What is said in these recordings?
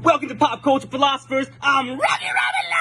Welcome to Pop Culture Philosophers. I'm Rockin Robbie Live!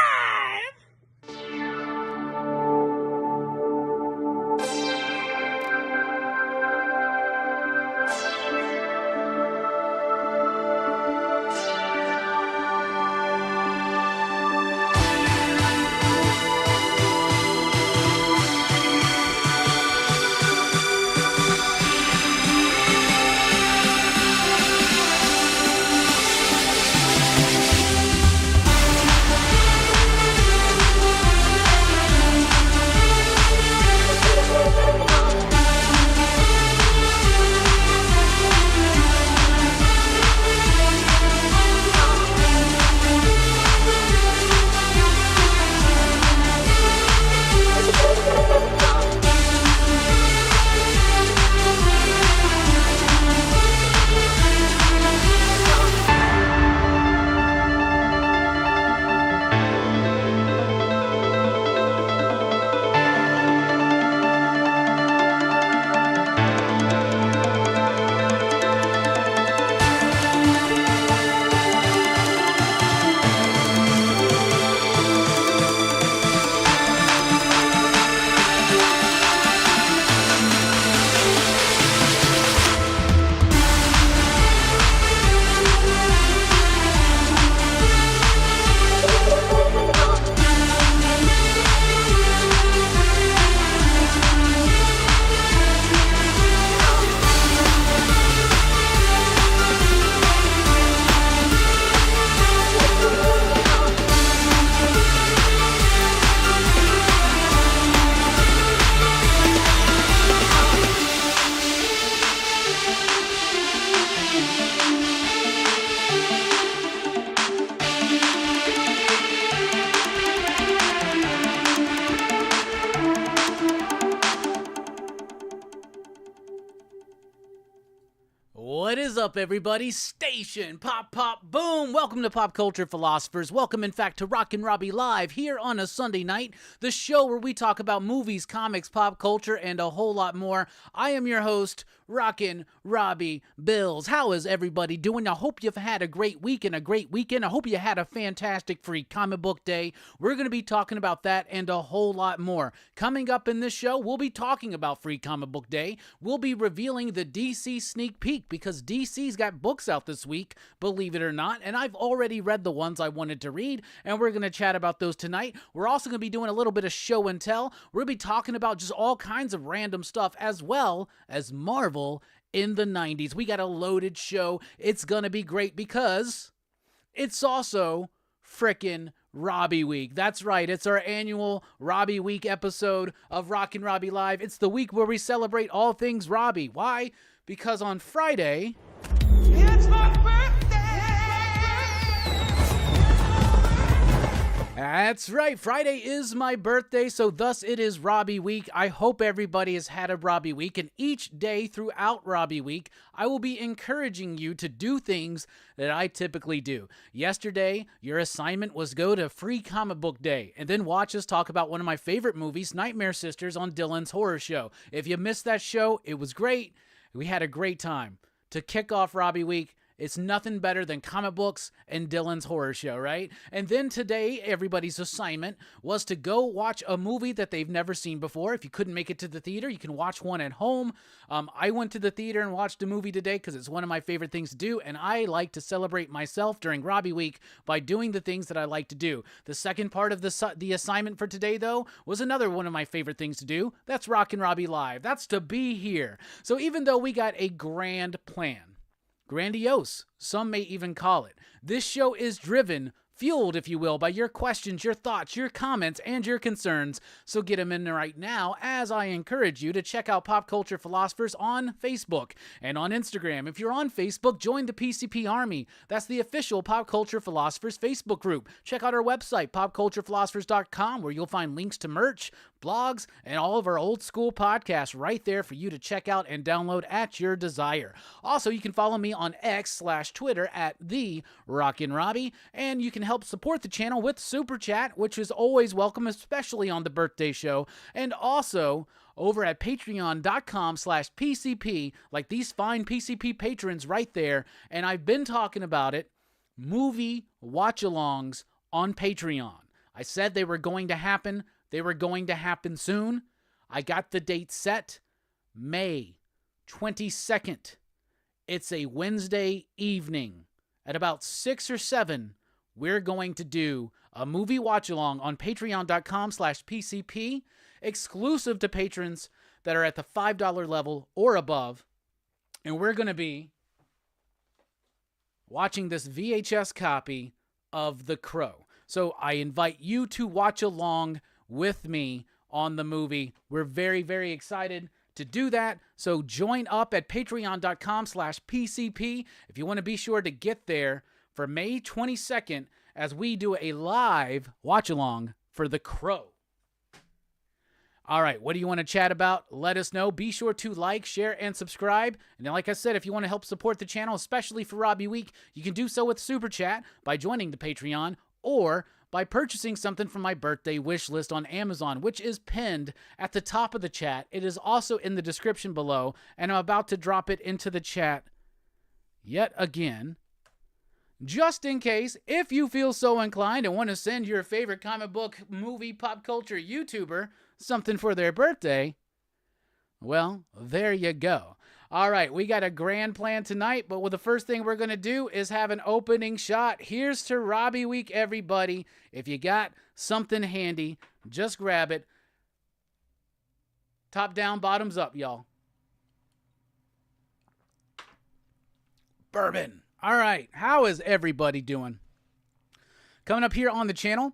What is up, everybody? Station Pop Pop Boom! Welcome to Pop Culture Philosophers. Welcome, in fact, to Rockin Robbie Live here on a Sunday night, the show where we talk about movies, comics, pop culture, and a whole lot more. I am your host, Rockin Robbie Billups. How is everybody doing? I hope you've had a great week and a great weekend. I hope you had a fantastic free comic book day. We're going to be talking about that and a whole lot more. Coming up in this show, we'll be talking about free comic book day. We'll be revealing the DC sneak peek because DC's got books out this week, believe it or not, and I've already read the ones I wanted to read, and we're going to chat about those tonight. We're also going to be doing a little bit of show and tell. We're going to be talking about just all kinds of random stuff as well as Marvel in the 90s. We got a loaded show. It's going to be great because it's also frickin' Robbie Week. That's right. It's our annual Robbie Week episode of Rockin' Robbie Live. It's the week where we celebrate all things Robbie. Why? Because on Friday... It's my birthday! That's right. Friday is my birthday, so thus it is Robbie Week. I hope everybody has had a Robbie Week, and each day throughout Robbie Week, I will be encouraging you to do things that I typically do. Yesterday, your assignment was go to Free Comic Book Day, and then watch us talk about one of my favorite movies, Nightmare Sisters, on Dylan's Horror Show. If you missed that show, it was great. We had a great time. To kick off Robbie Week, it's nothing better than comic books and Dylan's Horror Show, right? And then today, everybody's assignment was to go watch a movie that they've never seen before. If you couldn't make it to the theater, you can watch one at home. I went to the theater and watched a movie today because it's one of my favorite things to do, and I like to celebrate myself during Robbie Week by doing the things that I like to do. The second part of the assignment for today, though, was another one of my favorite things to do. That's Rockin' Robbie Live. That's to be here. So even though we got a grand plan, grandiose, some may even call it, this show is driven, fueled, if you will, by your questions, your thoughts, your comments, and your concerns. So get them in there right now as I encourage you to check out Pop Culture Philosophers on Facebook and on Instagram. If you're on Facebook, join the PCP Army. That's the official Pop Culture Philosophers Facebook group. Check out our website, popculturephilosophers.com, where you'll find links to merch, blogs, and all of our old school podcasts right there for you to check out and download at your desire. Also, you can follow me on X/Twitter at the Rockin Robbie, and you can help support the channel with Super Chat, which is always welcome, especially on the birthday show, and also over at patreon.com/PCP, like these fine PCP patrons right there, and I've been talking about it movie watch-alongs on Patreon. I said they were going to happen. They were going to happen soon. I got the date set. May 22nd. It's a Wednesday evening. At about 6 or 7, we're going to do a movie watch-along on patreon.com/PCP, exclusive to patrons that are at the $5 level or above. And we're going to be watching this VHS copy of The Crow. So I invite you to watch along with me on the movie. We're very, very excited to do that. So join up at patreon.com/PCP if you want to be sure to get there for May 22nd as we do a live watch along for The Crow. All right, what do you want to chat about? Let us know. Be sure to like, share, and subscribe. And like I said, if you want to help support the channel, especially for Robbie Week, you can do so with Super Chat by joining the Patreon or by purchasing something from my birthday wish list on Amazon, which is pinned at the top of the chat. It is also in the description below, and I'm about to drop it into the chat yet again, just in case, if you feel so inclined and want to send your favorite comic book, movie, pop culture YouTuber something for their birthday, well, there you go. All right, we got a grand plan tonight, but the first thing we're going to do is have an opening shot. Here's to Robbie Week, everybody. If you got something handy, just grab it. Top down, bottoms up, y'all. Bourbon. All right, how is everybody doing? Coming up here on the channel,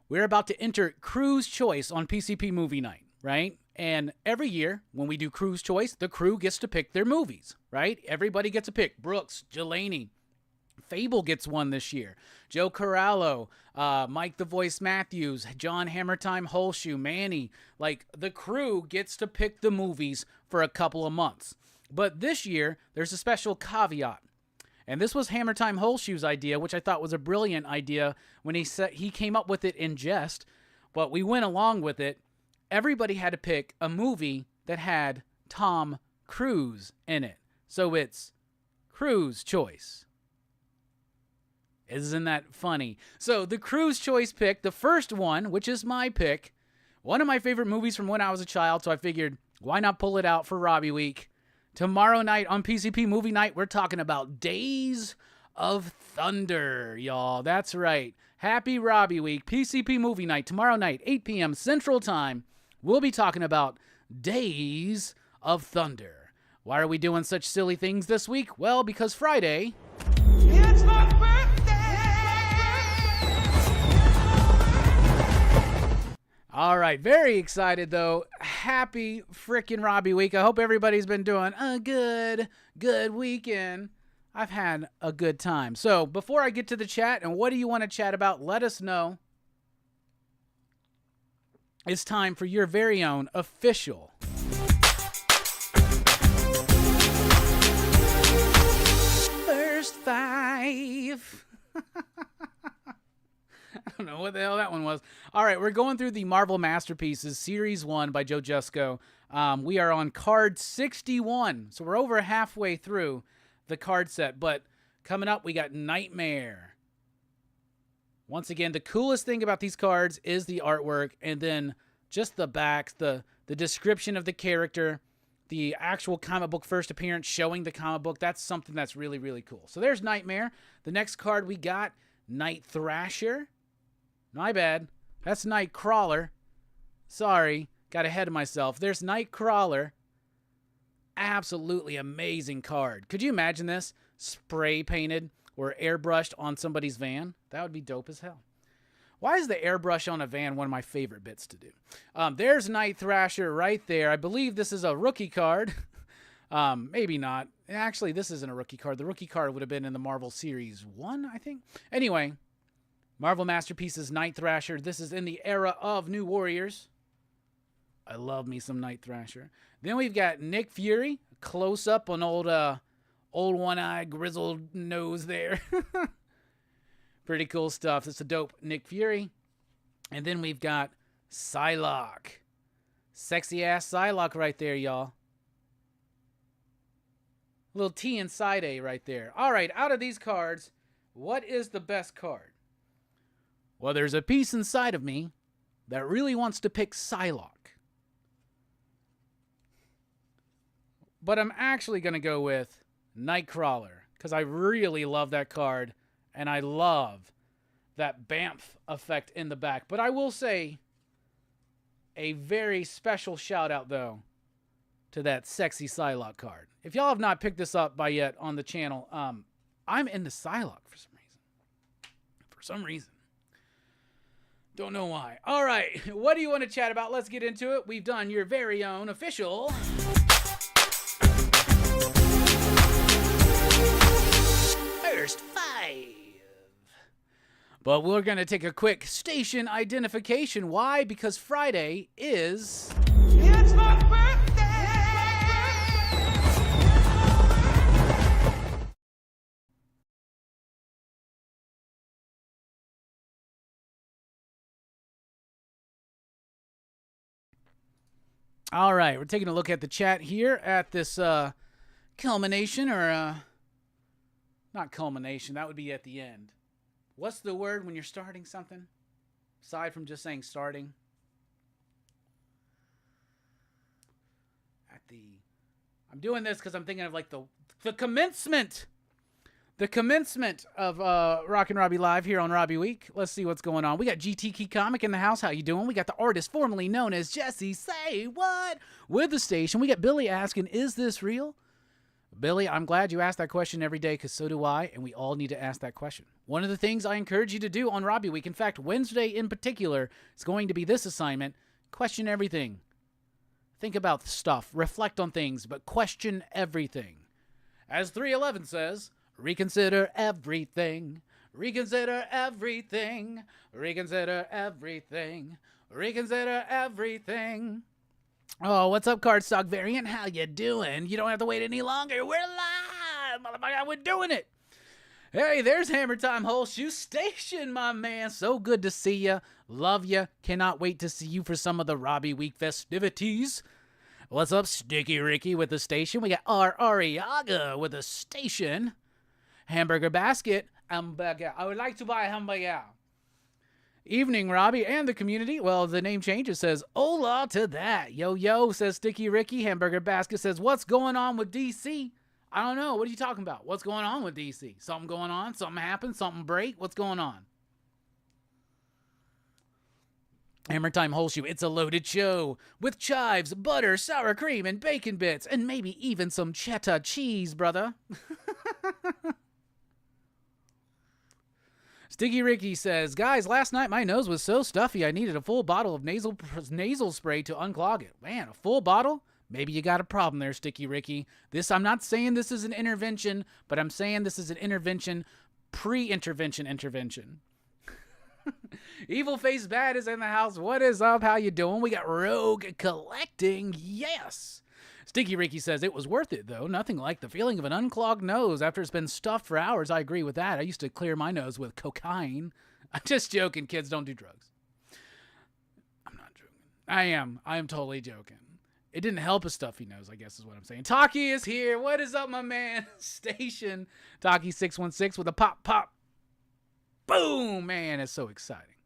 we're about to enter Crew's Choice on PCP Movie Night, right? And every year, when we do Crew's Choice, the crew gets to pick their movies, right? Everybody gets a pick. Brooks, Jelani, Fable gets one this year. Joe Corallo, Mike the Voice Matthews, John Hammertime Holshoe, Manny. Like, the crew gets to pick the movies for a couple of months. But this year, there's a special caveat. And this was Hammertime Holshoe's idea, which I thought was a brilliant idea when he came up with it in jest. But we went along with it. Everybody had to pick a movie that had Tom Cruise in it. So it's Crew's Choice. Isn't that funny? So the Crew's Choice pick, the first one, which is my pick, one of my favorite movies from when I was a child, so I figured, why not pull it out for Robbie Week? Tomorrow night on PCP Movie Night, we're talking about Days of Thunder, y'all. That's right. Happy Robbie Week, PCP Movie Night, tomorrow night, 8 p.m. Central Time. We'll be talking about Days of Thunder. Why are we doing such silly things this week? Well, because Friday... It's my birthday! All right, very excited, though. Happy frickin' Robbie Week. I hope everybody's been doing a good weekend. I've had a good time. So, before I get to the chat, and what do you want to chat about, let us know. It's time for your very own official First Five. I don't know what the hell that one was. All right, we're going through the Marvel Masterpieces, Series 1 by Joe Jusko. We are on card 61, so we're over halfway through the card set. But coming up, we got Nightmare. Once again, the coolest thing about these cards is the artwork, and then just the backs, the description of the character, the actual comic book first appearance showing the comic book. That's something that's really, really cool. So there's Nightmare. The next card we got, Night Thrasher. My bad. That's Nightcrawler. Sorry, got ahead of myself. There's Nightcrawler. Absolutely amazing card. Could you imagine this? Spray painted or airbrushed on somebody's van? That would be dope as hell. Why is the airbrush on a van one of my favorite bits to do? There's Night Thrasher right there. I believe this is a rookie card. Maybe not. Actually, this isn't a rookie card. The rookie card would have been in the Marvel Series 1, I think. Anyway, Marvel Masterpieces Night Thrasher. This is in the era of New Warriors. I love me some Night Thrasher. Then we've got Nick Fury. Close up on old one-eyed grizzled nose there. Pretty cool stuff. It's a dope Nick Fury. And then we've got Psylocke. Sexy-ass Psylocke right there, y'all. Little T inside A right there. All right, out of these cards, What is the best card? Well, there's a piece inside of me that really wants to pick Psylocke. But I'm actually going to go with Nightcrawler because I really love that card and I love that BAMF effect in the back. But I will say a very special shout out, though, to that sexy Psylocke card. If y'all have not picked this up by yet on the channel, I'm into Psylocke for some reason. For some reason. Don't know why. All right, what do you want to chat about? Let's get into it. We've done your very own official First Five. But we're going to take a quick station identification. Why? Because Friday is... It's my birthday! All right, we're taking a look at the chat here at this culmination, or not culmination, that would be at the end. What's the word when you're starting something? Aside from just saying starting. I'm doing this because I'm thinking of like the commencement. The commencement of Rockin Robbie Live here on Robbie Week. Let's see what's going on. We got GT Key Comic in the house. How you doing? We got the artist formerly known as Jesse Say What with the station. We got Billy asking, is this real? Billy, I'm glad you ask that question every day because so do I, and we all need to ask that question. One of the things I encourage you to do on Robbie Week, in fact, Wednesday in particular, is going to be this assignment. Question everything. Think about stuff. Reflect on things, but question everything. As 311 says... reconsider everything. Reconsider everything. Reconsider everything. Reconsider everything. Oh, what's up, Cardstock Variant? How you doing? You don't have to wait any longer. We're live, motherfucker. We're doing it. Hey, there's Hammer Time Holshoe Station, my man. So good to see you. Love you. Cannot wait to see you for some of the Robbie Week festivities. What's up, Sticky Ricky with the station? We got R. Ariaga with the station. Hamburger Basket, hamburger. I would like to buy a hamburger. Evening, Robbie and the community. Well, the name changes. Says, hola to that. Yo, yo, says Sticky Ricky. Hamburger Basket says, what's going on with DC? I don't know. What are you talking about? What's going on with DC? Something going on? Something happened? Something break? What's going on? Hammer Time Holshoe, it's a loaded show with chives, butter, sour cream, and bacon bits, and maybe even some cheddar cheese, brother. Sticky Ricky says, guys, last night my nose was so stuffy I needed a full bottle of nasal spray to unclog it. Man, a full bottle? Maybe you got a problem there, Sticky Ricky. I'm not saying this is an intervention, but I'm saying this is an intervention, intervention. Evil Face Bad is in the house. What is up? How you doing? We got Rogue Collecting. Yes. Sticky Ricky says, it was worth it, though. Nothing like the feeling of an unclogged nose after it's been stuffed for hours. I agree with that. I used to clear my nose with cocaine. I'm just joking, kids. Don't do drugs. I'm not joking. I am totally joking. It didn't help a stuffy nose, I guess is what I'm saying. Taki is here. What is up, my man? Station. Taki616 with a pop, pop. Boom! Man, it's so exciting.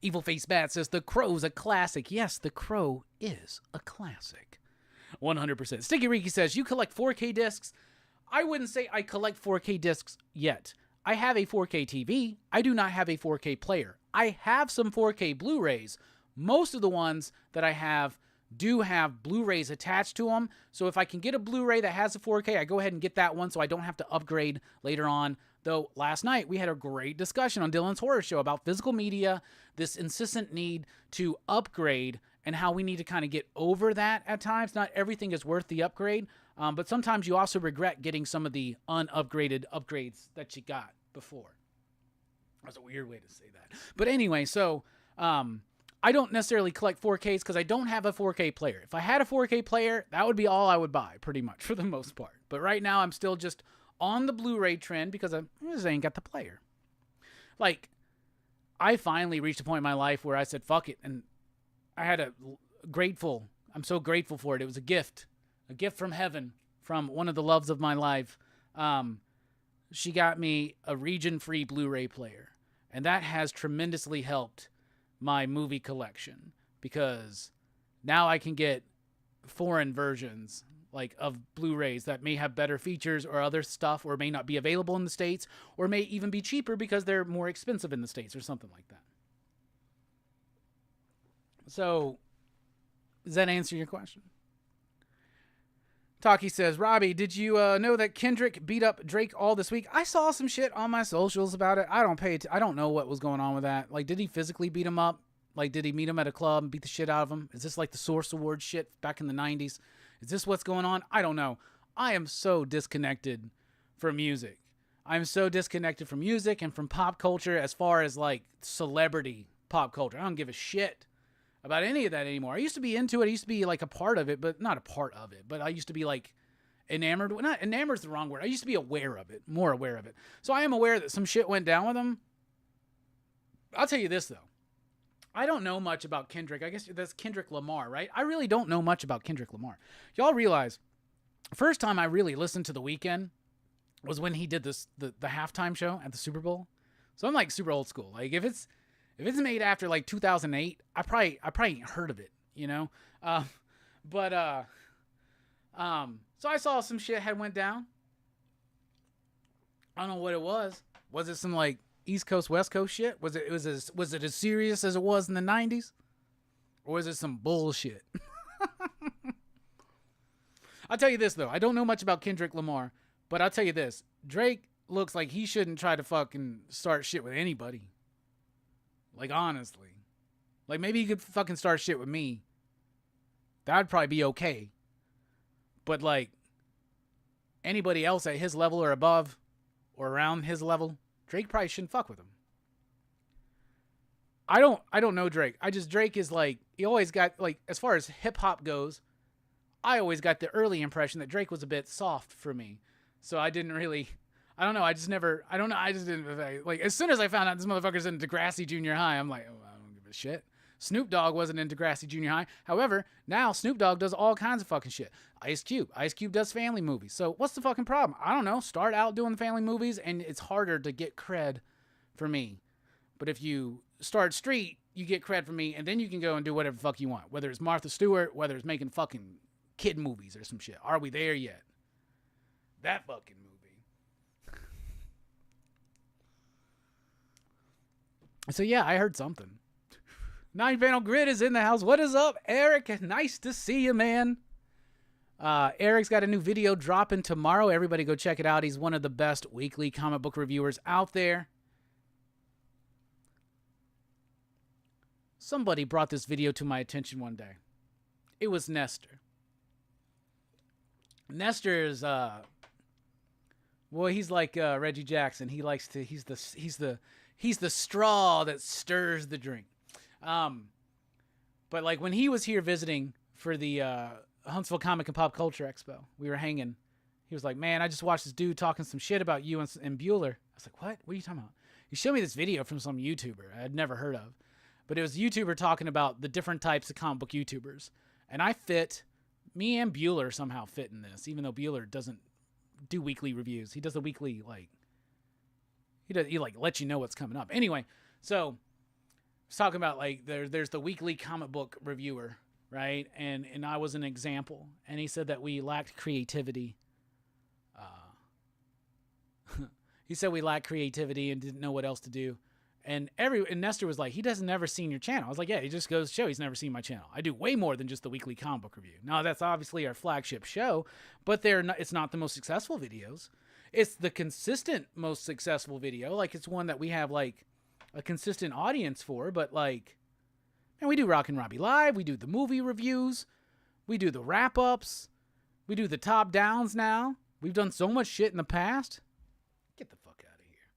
Evil Face Bat says, The Crow's a classic. Yes, The Crow is a classic. 100%. Sticky Ricky says, you collect 4K discs? I wouldn't say I collect 4K discs yet. I have a 4K TV. I do not have a 4K player. I have some 4K Blu-rays. Most of the ones that I have do have Blu-rays attached to them. So if I can get a Blu-ray that has a 4K, I go ahead and get that one so I don't have to upgrade later on. Though last night we had a great discussion on Dylan's Horror Show about physical media, this insistent need to upgrade, and how we need to kind of get over that at times. Not everything is worth the upgrade, but sometimes you also regret getting some of the unupgraded upgrades that you got before. That's a weird way to say that. But anyway, so I don't necessarily collect 4Ks because I don't have a 4K player. If I had a 4K player, that would be all I would buy, pretty much, for the most part. But right now, I'm still just on the Blu-ray trend because I just ain't got the player. Like, I finally reached a point in my life where I said, fuck it, and I had I'm so grateful for it. It was a gift from heaven, from one of the loves of my life, she got me a region-free Blu-ray player. And that has tremendously helped my movie collection because now I can get foreign versions like of Blu-rays that may have better features or other stuff or may not be available in the States or may even be cheaper because they're more expensive in the States or something like that. So, does that answer your question? Taki says, Robbie, did you know that Kendrick beat up Drake all this week? I saw some shit on my socials about it. I don't know what was going on with that. Like, did he physically beat him up? Like, did he meet him at a club and beat the shit out of him? Is this like the Source Award shit back in the 90s? Is this what's going on? I don't know. I am so disconnected from music. I'm so disconnected from music and from pop culture as far as like celebrity pop culture. I don't give a shit about any of that anymore. I used to be into it. I used to be like a part of it, but not a part of it. But I used to be like enamored. Not enamored is the wrong word. I used to be aware of it, more aware of it. So I am aware that some shit went down with him. I'll tell you this though. I don't know much about Kendrick. I guess that's Kendrick Lamar, right? I really don't know much about Kendrick Lamar. Y'all realize, first time I really listened to The Weeknd was when he did this the halftime show at the Super Bowl. So I'm like super old school. Like if it's made after like 2008, I probably ain't heard of it, you know. So I saw some shit had went down. I don't know what it was. Was it some like East Coast, West Coast shit? Was it as serious as it was in the 90s? Or was it some bullshit? I'll tell you this, though. I don't know much about Kendrick Lamar, but I'll tell you this. Drake looks like he shouldn't try to fucking start shit with anybody. Like, honestly. Like, maybe he could fucking start shit with me. That'd probably be okay. But, like, anybody else at his level or above or around his level, Drake probably shouldn't fuck with him. I don't know Drake. Drake is like, he always got, like, as far as hip hop goes, I always got the early impression that Drake was a bit soft for me. So I didn't really, I just didn't, like, as soon as I found out this motherfucker's in Degrassi Junior High, I'm like, oh, I don't give a shit. Snoop Dogg wasn't in Degrassi Junior High. However, now Snoop Dogg does all kinds of fucking shit. Ice Cube does family movies. So what's the fucking problem? I don't know. Start out doing family movies and it's harder to get cred for me. But if you start street, you get cred from me and then you can go and do whatever the fuck you want. Whether it's Martha Stewart, whether it's making fucking kid movies or some shit. Are we there yet? That fucking movie. So yeah, I heard something. 9-Panel Grid is in the house. What is up, Eric? Nice to see you, man. Eric's got a new video dropping tomorrow. Everybody go check it out. He's one of the best weekly comic book reviewers out there. Somebody brought this video to my attention one day. It was Nestor. Nestor is, well, he's like Reggie Jackson. He likes to, he's the straw that stirs the drink. But like when he was here visiting for the Huntsville Comic and Pop Culture Expo, we were hanging. He was like, man, I just watched this dude talking some shit about you and Bueller. I was like, what? What are you talking about? He showed me this video from some YouTuber I had never heard of. But it was a YouTuber talking about the different types of comic book YouTubers. And me and Bueller somehow fit in this, even though Bueller doesn't do weekly reviews. He does the weekly, like, he lets you know what's coming up. Anyway, so was talking about like there's the weekly comic book reviewer, right? And I was an example, and he said that we lacked creativity. He said we lacked creativity and didn't know what else to do. And Nestor was like, he doesn't never seen your channel. I was like, yeah, he just goes to show he's never seen my channel. I do way more than just the weekly comic book review. Now that's obviously our flagship show, but it's not the most successful videos. It's the consistent most successful video. Like it's one that we have like a consistent audience for, but like, and we do Rockin Robbie Live, we do the movie reviews, we do the wrap-ups, we do the top downs now. We've done so much shit in the past. Get the fuck out of here.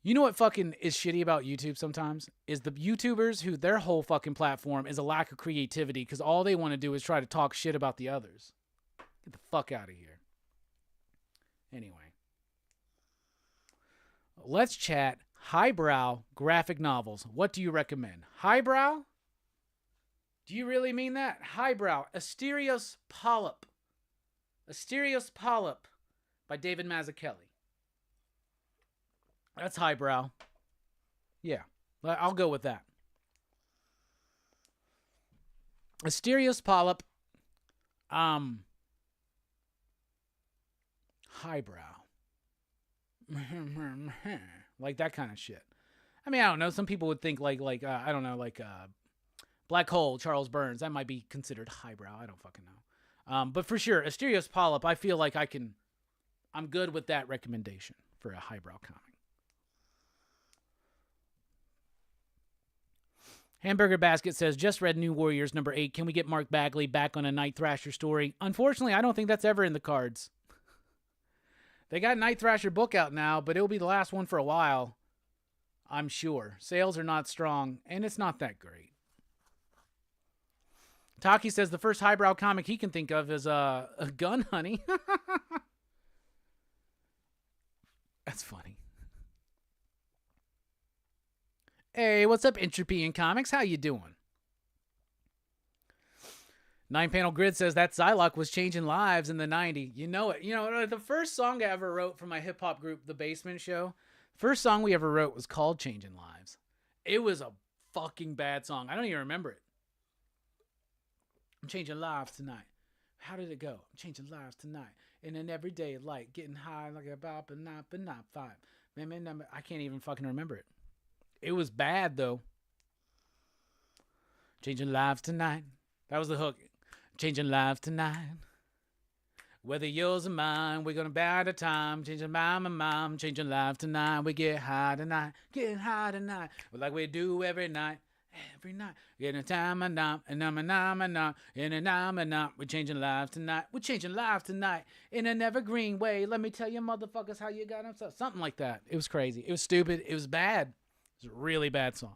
You know what fucking is shitty about YouTube sometimes? Is the YouTubers who their whole fucking platform is a lack of creativity because all they want to do is try to talk shit about the others. Get the fuck out of here. Anyway. Let's chat highbrow graphic novels. What do you recommend? Highbrow? Do you really mean that? Highbrow. Asterios Polyp. Asterios Polyp by David Mazzucchelli. That's highbrow. Yeah, I'll go with that. Asterios Polyp. Highbrow. Like that kind of shit. I mean, I don't know. Some people would think like I don't know, like Black Hole, Charles Burns. That might be considered highbrow. I don't fucking know. But for sure, Asterios Polyp, I feel like I'm good with that recommendation for a highbrow comic. Hamburger Basket says, just read New Warriors number 8. Can we get Mark Bagley back on a Night Thrasher story? Unfortunately, I don't think that's ever in the cards. They got Night Thrasher book out now, but it'll be the last one for a while. I'm sure. Sales are not strong, and it's not that great. Taki says the first highbrow comic he can think of is a Gun Honey. That's funny. Hey, what's up, Entropy in Comics? How you doing? 9-Panel Grid says that Psylocke was changing lives in the 90s. You know it. You know, the first song I ever wrote for my hip-hop group, The Basement Show, first song we ever wrote was called Changing Lives. It was a fucking bad song. I don't even remember it. I'm changing lives tonight. How did it go? I'm changing lives tonight. In an everyday light, getting high like a bop and not but not five. I can't even fucking remember it. It was bad though. Changing lives tonight. That was the hook. Changing lives tonight. Whether yours or mine, we're gonna bow to time. Changing my mom, changing lives tonight. We get high tonight, getting high tonight. Like we do every night. Every night, getting a time and not, and I'm in an I'm and not. We're changing lives tonight. We're changing lives tonight in an evergreen way. Let me tell you, motherfuckers, how you got them. Something like that. It was crazy. It was stupid. It was bad. It was a really bad song.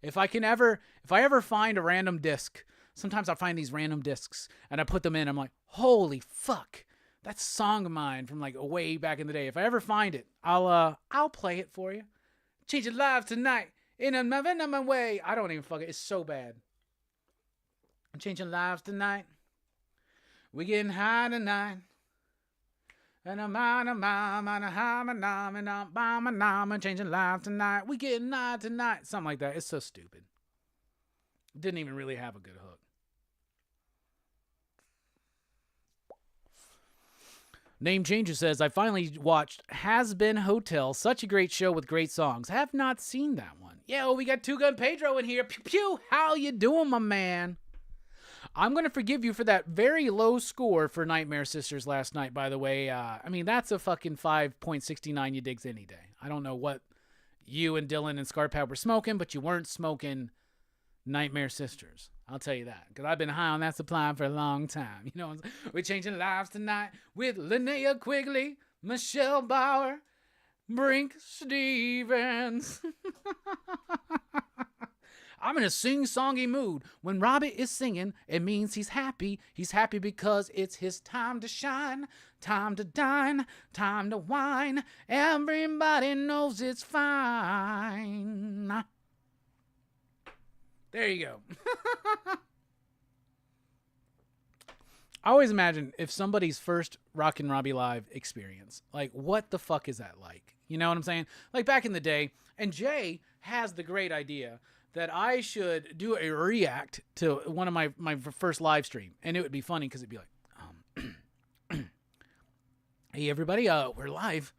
If I ever find a random disc, sometimes I'll find these random discs and I put them in. I'm like, holy fuck, that's a song of mine from like way back in the day. If I ever find it, I'll play it for you. Changing lives tonight. In another way. I don't even fuck it. It's so bad. I'm changing lives tonight. We getting high tonight. And I'm changing lives tonight. We getting high tonight. Something like that. It's so stupid. Didn't even really have a good hook. Name Changer says, I finally watched Has Been Hotel. Such a great show with great songs. Have not seen that one. Yo, we got Two Gun Pedro in here. Pew pew. How you doing, my man? I'm going to forgive you for that very low score for Nightmare Sisters last night, by the way. I mean, that's a fucking 5.69 you digs any day. I don't know what you and Dylan and Scarpad were smoking, but you weren't smoking Nightmare Sisters. I'll tell you that, because I've been high on that supply for a long time. You know, we're changing lives tonight with Linnea Quigley, Michelle Bauer, Brink Stevens. I'm in a sing-songy mood. When Robbie is singing, it means he's happy. He's happy because it's his time to shine, time to dine, time to wine. Everybody knows it's fine. There you go. I always imagine if somebody's first Rockin Robbie Live experience, like, what the fuck is that like? You know what I'm saying? Like back in the day, and Jay has the great idea that I should do a react to one of my first live stream. And it would be funny because it'd be like, hey everybody, we're live.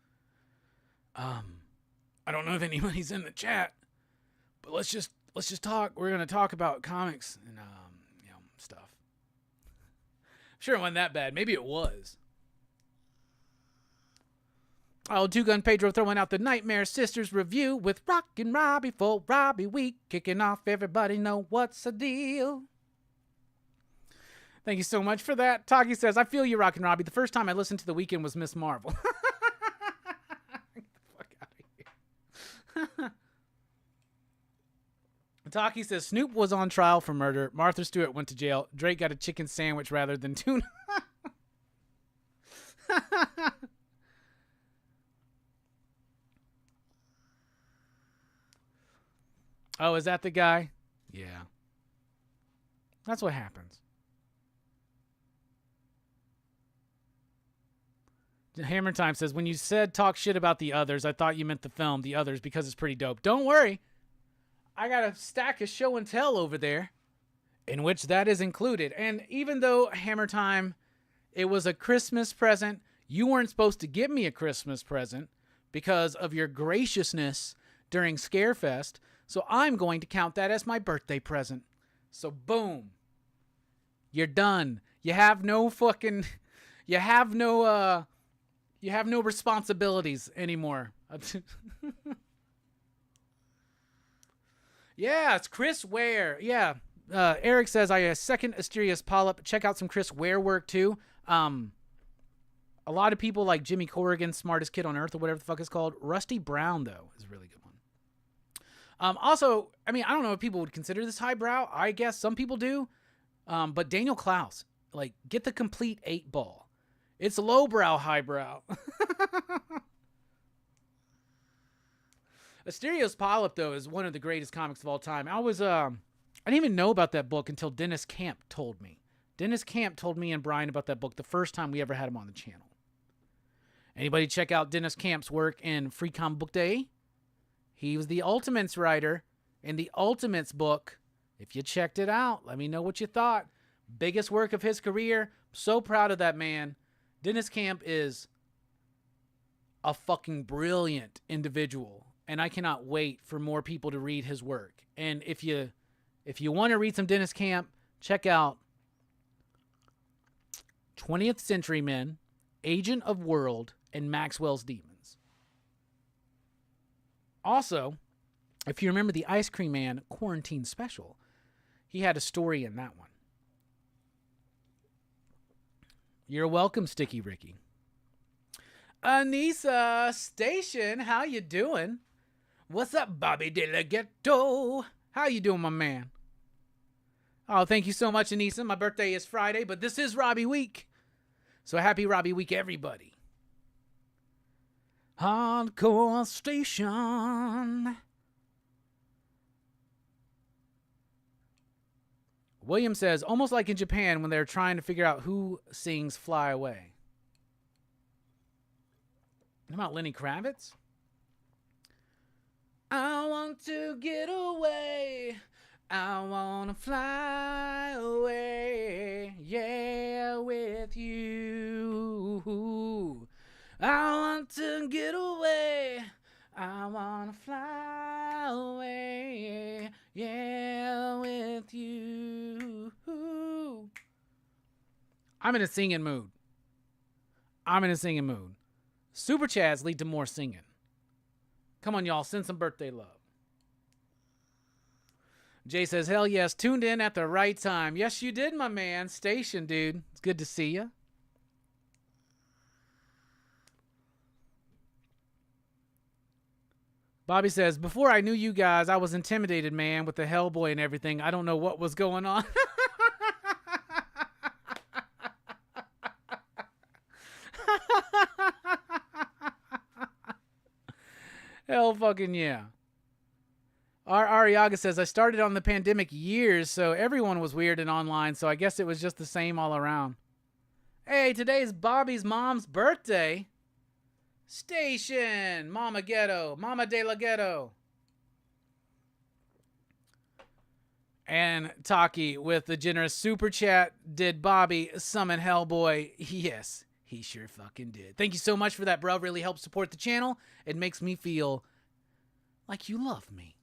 I don't know if anybody's in the chat, but let's just talk. We're going to talk about comics and, stuff. Sure it wasn't that bad. Maybe it was. Oh, Two Gun Pedro throwing out the Nightmare Sisters review with Rockin Robbie for Robbie Week. Kicking off, everybody know what's the deal. Thank you so much for that. Taki says, I feel you, Rockin Robbie. The first time I listened to The Weeknd was Miss Marvel. Get the fuck out of here. Taki says, Snoop was on trial for murder. Martha Stewart went to jail. Drake got a chicken sandwich rather than tuna. Oh, is that the guy? Yeah. That's what happens. Hammer Time says, when you said talk shit about The Others, I thought you meant the film The Others because it's pretty dope. Don't worry. I got a stack of show and tell over there in which that is included. And even though, Hammer Time, it was a Christmas present, you weren't supposed to give me a Christmas present because of your graciousness during Scarefest. So I'm going to count that as my birthday present. So boom. You're done. You have no fucking... You have no responsibilities anymore. Yeah, it's Chris Ware. Yeah. Eric says, I second Asterios Polyp. Check out some Chris Ware work, too. A lot of people like Jimmy Corrigan, Smartest Kid on Earth, or whatever the fuck it's called. Rusty Brown, though, is a really good one. Also, I mean, I don't know if people would consider this highbrow. I guess some people do. But Daniel Klaus, like, get the complete 8-ball. It's lowbrow, highbrow. Asterios Polyp, though, is one of the greatest comics of all time. I didn't even know about that book until Dennis Camp told me. Dennis Camp told me and Brian about that book the first time we ever had him on the channel. Anybody check out Dennis Camp's work in Free Comic Book Day? He was the Ultimates writer in the Ultimates book. If you checked it out, let me know what you thought. Biggest work of his career. So proud of that man. Dennis Camp is a fucking brilliant individual, and I cannot wait for more people to read his work. And if you want to read some Dennis Camp, check out 20th Century Men, Agent of World, and Maxwell's Demons. Also, if you remember the Ice Cream Man Quarantine Special, he had a story in that one. You're welcome, Sticky Ricky. Anissa Station, how you doing? What's up, Bobby De La Ghetto? How you doing, my man? Oh, thank you so much, Anissa. My birthday is Friday, but this is Robbie Week. So happy Robbie Week, everybody. Hardcore Station. William says, almost like in Japan when they're trying to figure out who sings Fly Away. What about Lenny Kravitz? I want to get away. I want to fly away. Yeah, with you. I want to get away. I want to fly away. Yeah, with you. I'm in a singing mood. Super chats lead to more singing. Come on, y'all. Send some birthday love. Jay says, hell yes. Tuned in at the right time. Yes, you did, my man. Station, dude. It's good to see you. Bobby says, before I knew you guys, I was intimidated, man, with the Hellboy and everything. I don't know what was going on. Hell fucking yeah. Ariaga says, I started on the pandemic years, so everyone was weird and online, so I guess it was just the same all around. Hey, today's Bobby's mom's birthday. Station, Mama Ghetto, Mama de la Ghetto. And Taki with the generous super chat. Did Bobby summon Hellboy? Yes, he sure fucking did. Thank you so much for that, bro. Really helps support the channel. It makes me feel like you love me.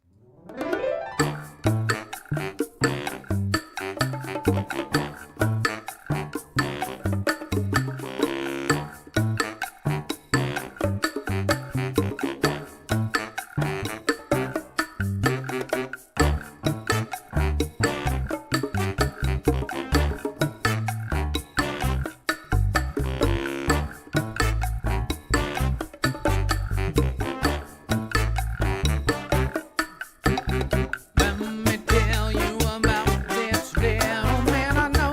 Let me tell you about this little man I know.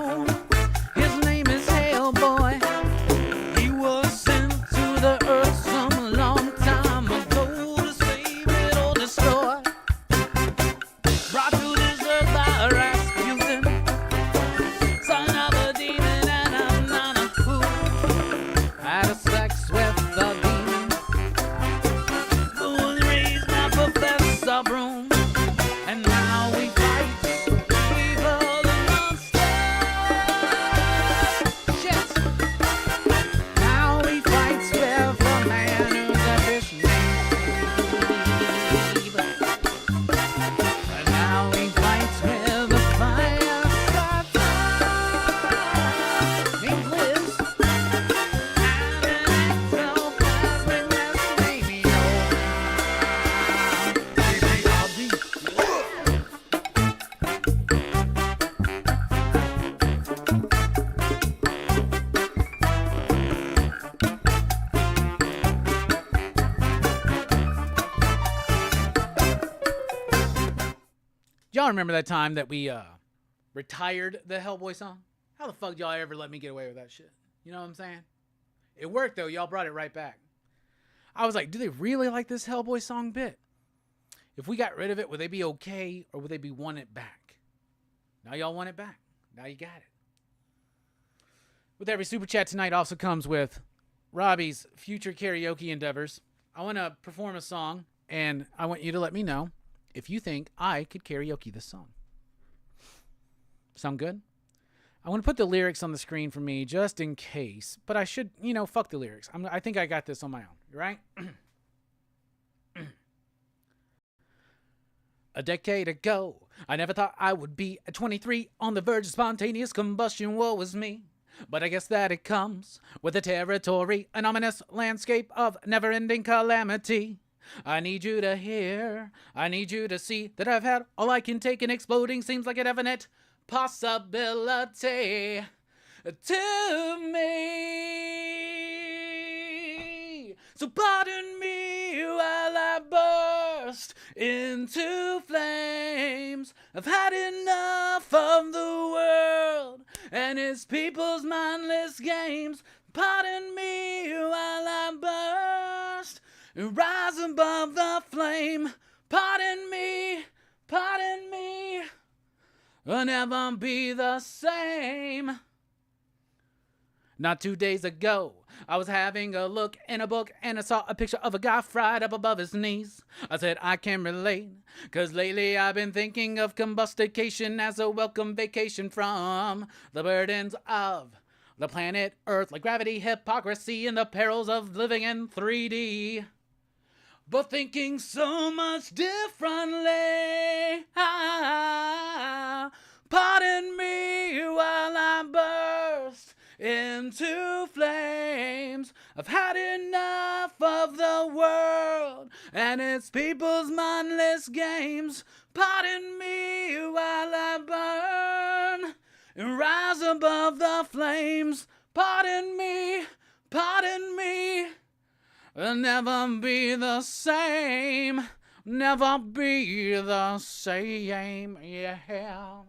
Y'all remember that time that we retired the Hellboy song? How the fuck did y'all ever let me get away with that shit? You know what I'm saying? It worked, though. Y'all brought it right back. I was like, do they really like this Hellboy song bit? If we got rid of it, would they be okay, or would they be want it back? Now y'all want it back. Now you got it. With every super chat tonight also comes with Robbie's future karaoke endeavors. I want to perform a song, and I want you to let me know if you think I could karaoke this song. Sound good? I want to put the lyrics on the screen for me just in case, but I should, fuck the lyrics. I think I got this on my own. You right? A decade ago, I never thought I would be at 23 on the verge of spontaneous combustion. Woe was me. But I guess that it comes with the territory, an ominous landscape of never-ending calamity. I need you to hear, I need you to see that I've had all I can take, and exploding seems like a definite possibility to me. So pardon me while I burst into flames. I've had enough of the world and its people's mindless games. Pardon me while I burst and rise above the flame. Pardon me, I'll never be the same. Not 2 days ago, I was having a look in a book and I saw a picture of a guy fried up above his knees. I said, I can relate, cause lately I've been thinking of combustication as a welcome vacation from the burdens of the planet Earth, like gravity, hypocrisy, and the perils of living in 3D. But thinking so much differently. Pardon me while I burst into flames. I've had enough of the world and its people's mindless games. Pardon me while I burn and rise above the flames. Pardon me, I'll never be the same. Never be the same. Yeah.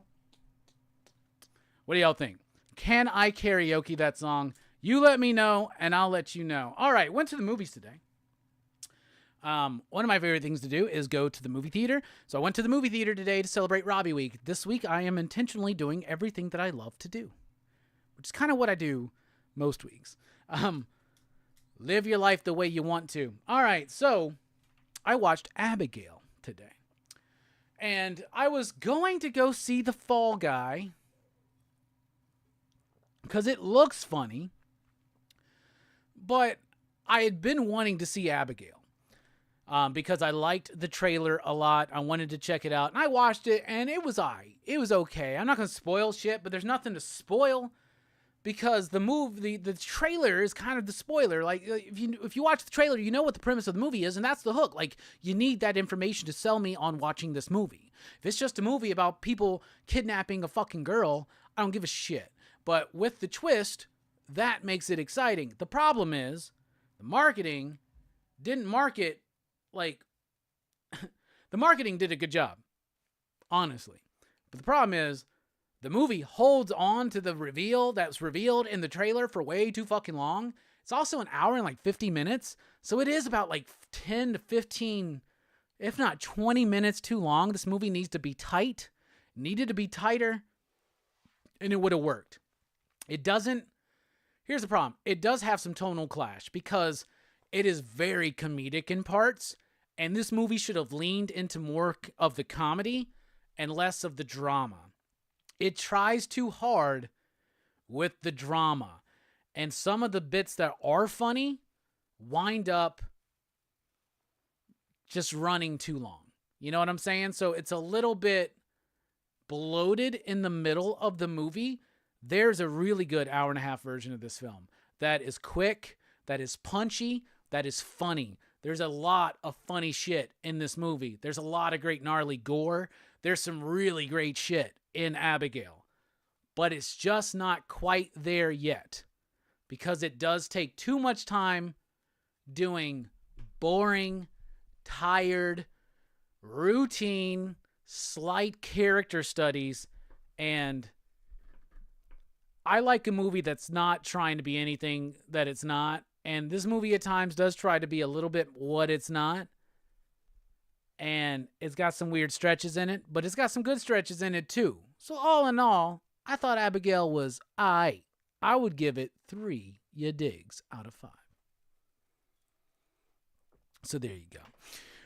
What do y'all think? Can I karaoke that song? You let me know, and I'll let you know. All right, went to the movies today. One of my favorite things to do is go to the movie theater. So I went to the movie theater today to celebrate Robbie Week. This week, I am intentionally doing everything that I love to do, which is kind of what I do most weeks. Live your life the way you want to. All right, so I watched Abigail today. And I was going to go see The Fall Guy because it looks funny, but I had been wanting to see Abigail because I liked the trailer a lot. I wanted to check it out, and I watched it, and it was It was okay. I'm not going to spoil shit, but there's nothing to spoil because the trailer is kind of the spoiler. Like, if you watch the trailer, you know what the premise of the movie is, and that's the hook. Like, you need that information to sell me on watching this movie. If it's just a movie about people kidnapping a fucking girl, I don't give a shit. But with the twist, that makes it exciting. The problem is, the marketing didn't market like... the marketing did a good job, honestly. But the problem is, the movie holds on to the reveal that's revealed in the trailer for way too fucking long. It's also an hour and like 50 minutes. So it is about like 10 to 15, if not 20 minutes too long. This movie needs to be tight. Needed to be tighter. And it would have worked. It doesn't. Here's the problem. It does have some tonal clash because it is very comedic in parts. And this movie should have leaned into more of the comedy and less of the drama. It tries too hard with the drama. And some of the bits that are funny wind up just running too long. You know what I'm saying? So it's a little bit bloated in the middle of the movie. There's a really good hour-and-a-half version of this film that is quick, that is punchy, that is funny. There's a lot of funny shit in this movie. There's a lot of great gnarly gore. There's some really great shit in Abigail. But it's just not quite there yet because it does take too much time doing boring, tired, routine, slight character studies, and I like a movie that's not trying to be anything that it's not. And this movie at times does try to be a little bit what it's not. And it's got some weird stretches in it, but it's got some good stretches in it too. So all in all, I thought Abigail was aight. I would give it 3 ya digs out of 5. So there you go.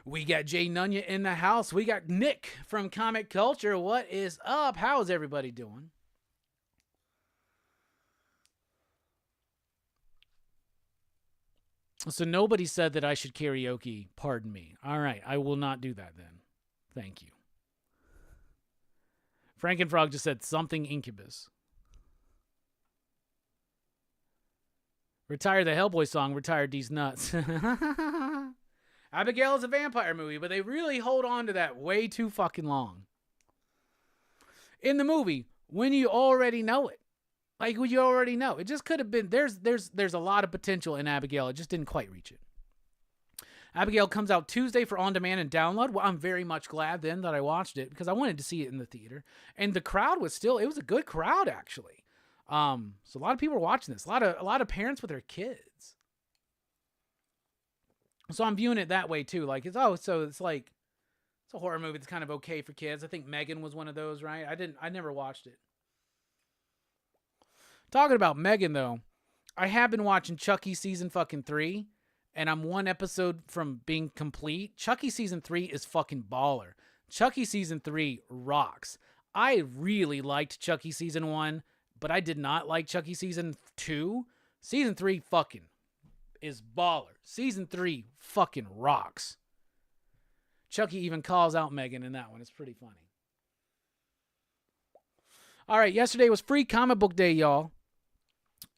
We got Jay Nunya in the house. We got Nick from Comic Culture. What is up? How is everybody doing? So nobody said that I should karaoke. Pardon me. All right. I will not do that then. Thank you. Frankenfrog just said something incubus. Retire the Hellboy song. Retire these nuts. Abigail is a vampire movie, but they really hold on to that way too fucking long. In the movie, when you already know it. Like, you already know. It just could have been, there's a lot of potential in Abigail. It just didn't quite reach it. Abigail comes out Tuesday for on-demand and download. Well, I'm very much glad then that I watched it because I wanted to see it in the theater. And the crowd was still, it was a good crowd, actually. So a lot of people were watching this. A lot of parents with their kids. So I'm viewing it that way, too. Like, so it's like, it's a horror movie that's kind of okay for kids. I think Megan was one of those, right? I never watched it. Talking about Megan, though, I have been watching Chucky season fucking 3, and I'm 1 episode from being complete. Chucky season 3 is fucking baller. Chucky season 3 rocks. I really liked Chucky season 1, but I did not like Chucky season 2. Season 3 fucking is baller. Season 3 fucking rocks. Chucky even calls out Megan in that one. It's pretty funny. All right, yesterday was Free Comic Book Day, y'all.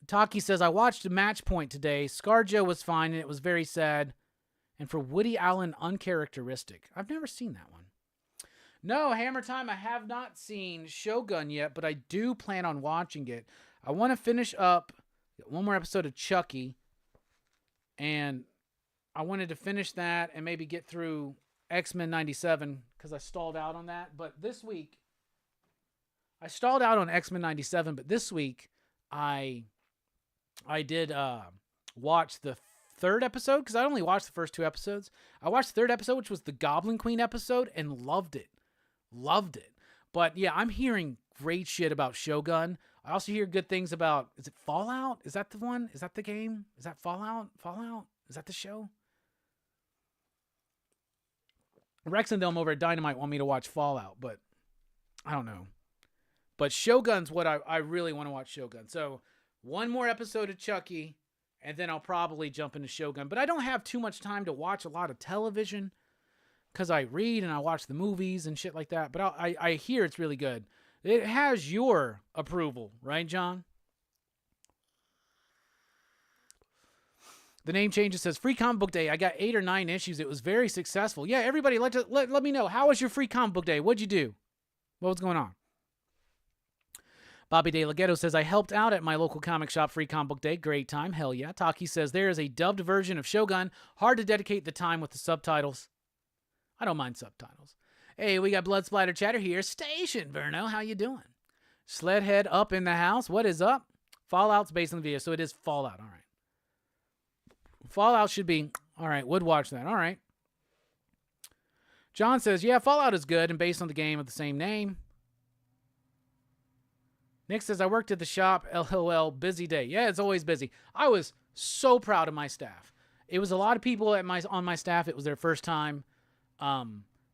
Taki says, I watched Match Point today. ScarJo was fine, and it was very sad. And for Woody Allen, uncharacteristic. I've never seen that one. No, Hammer Time, I have not seen Shogun yet, but I do plan on watching it. I want to finish up one more episode of Chucky. And I wanted to finish that and maybe get through X-Men 97 because I stalled out on that. But this week, I stalled out on X-Men 97, but this week I did watch the 3rd episode because I only watched the first 2 episodes. I watched the 3rd episode, which was the Goblin Queen episode, and loved it. Loved it. But yeah, I'm hearing great shit about Shogun. I also hear good things about, is it Fallout? Is that the one? Is that the game? Is that Fallout? Fallout? Is that the show? Rex and them over at Dynamite want me to watch Fallout, but I don't know. But Shogun's what I really want to watch Shogun. So 1 more episode of Chucky, and then I'll probably jump into Shogun. But I don't have too much time to watch a lot of television because I read and I watch the movies and shit like that. But I hear it's really good. It has your approval, right, John? The name changes says, Free Comic Book Day. I got 8 or 9 issues. It was very successful. Yeah, everybody, let me know. How was your Free Comic Book Day? What'd you do? What was going on? Bobby De Leghetto says, I helped out at my local comic shop Free Comic Book Day. Great time. Hell yeah. Taki says, there is a dubbed version of Shogun. Hard to dedicate the time with the subtitles. I don't mind subtitles. Hey, we got Blood Splatter Chatter here. Station, Verno. How you doing? Sledhead up in the house. What is up? Fallout's based on the video, so it is Fallout. All right. Fallout should be, all right, would watch that. All right. John says, yeah, Fallout is good and based on the game of the same name. Nick says, I worked at the shop. LOL, busy day. Yeah, it's always busy. I was so proud of my staff. It was a lot of people on my staff. It was their first time.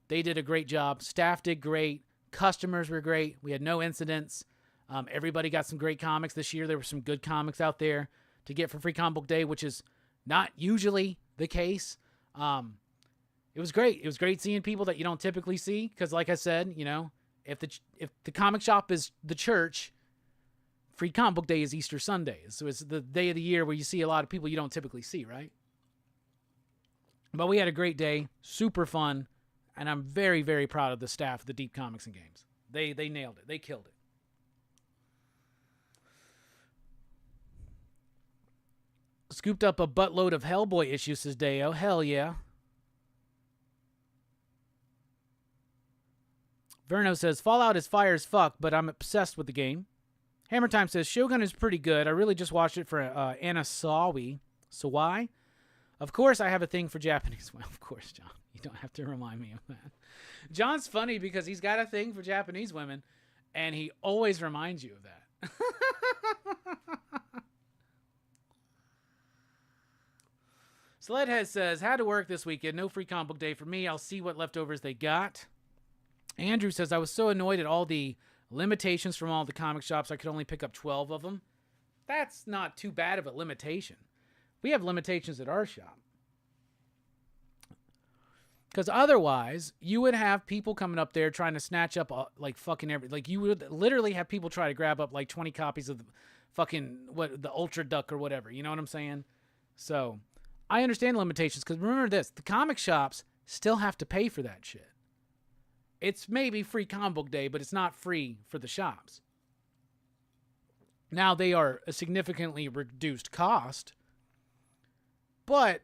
They did a great job. Staff did great. Customers were great. We had no incidents. Everybody got some great comics this year. There were some good comics out there to get for Free Comic Book Day, which is not usually the case. It was great. It was great seeing people that you don't typically see. Because like I said, you know, if the comic shop is the church, Free Comic Book Day is Easter Sunday. So it's the day of the year where you see a lot of people you don't typically see, right? But we had a great day. Super fun. And I'm very, very proud of the staff of the Deep Comics and Games. They nailed it. They killed it. Scooped up a buttload of Hellboy issues, says Deo. Hell yeah. Verno says, Fallout is fire as fuck, but I'm obsessed with the game. Hammer Time says, Shogun is pretty good. I really just watched it for Anasawi. So why? Of course I have a thing for Japanese women. Of course, John. You don't have to remind me of that. John's funny because he's got a thing for Japanese women, and he always reminds you of that. Sledhead says, had to work this weekend. No free comic book day for me. I'll see what leftovers they got. Andrew says, I was so annoyed at all the limitations from all the comic shops. I could only pick up 12 of them. That's not too bad of a limitation. We have limitations at our shop. Because otherwise, you would have people coming up there trying to snatch up like fucking every... Like, you would literally have people try to grab up like 20 copies of the fucking... the Ultra Duck or whatever. You know what I'm saying? So... I understand limitations, because remember this, the comic shops still have to pay for that shit. It's maybe free comic book day, but it's not free for the shops. Now, they are a significantly reduced cost, but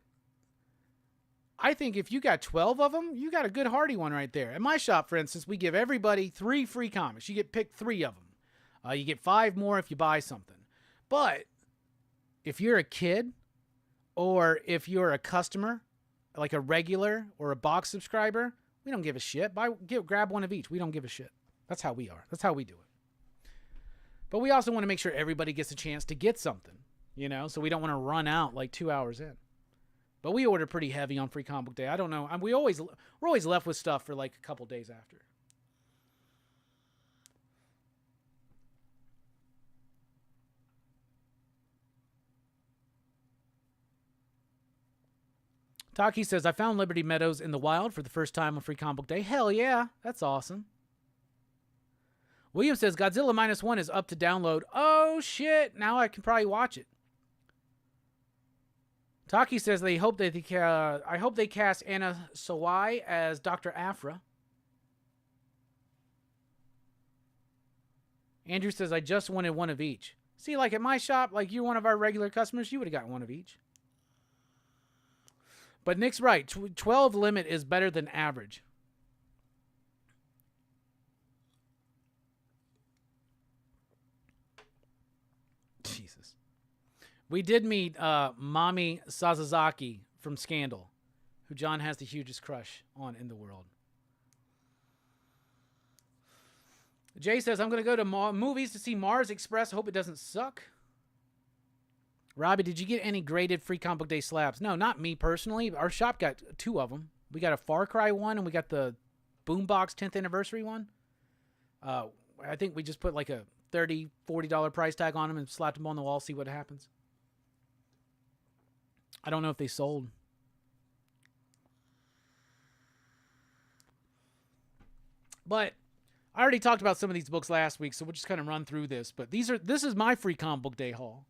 I think if you got 12 of them, you got a good hearty one right there. At my shop, for instance, we give everybody 3 free comics. You get picked 3 of them. You get 5 more if you buy something. But if you're a kid... or if you're a customer, like a regular or a box subscriber, we don't give a shit. Grab one of each. We don't give a shit. That's how we are. That's how we do it. But we also want to make sure everybody gets a chance to get something, you know, so we don't want to run out like 2 hours in. But we order pretty heavy on Free Comic Book Day. I don't know. We're always left with stuff for like a couple days after. Taki says, I found Liberty Meadows in the wild for the first time on Free Comic Book Day. Hell yeah, that's awesome. William says, Godzilla -1 is up to download. Oh, shit. Now I can probably watch it. Taki says, I hope they cast Anna Sawai as Dr. Afra. Andrew says, I just wanted one of each. See, like at my shop, like you're one of our regular customers, you would have gotten one of each. But Nick's right. 12 limit is better than average. Jesus. We did meet Mami Sasazaki from Scandal, who John has the hugest crush on in the world. Jay says, I'm going to go to movies to see Mars Express. Hope it doesn't suck. Robbie, did you get any graded Free Comic Book Day slabs? No, not me personally. Our shop got 2 of them. We got a Far Cry one, and we got the Boombox 10th anniversary one. I think we just put like a $30, $40 price tag on them and slapped them on the wall, see what happens. I don't know if they sold. But I already talked about some of these books last week, so we'll just kind of run through this. But this is my Free Comic Book Day haul.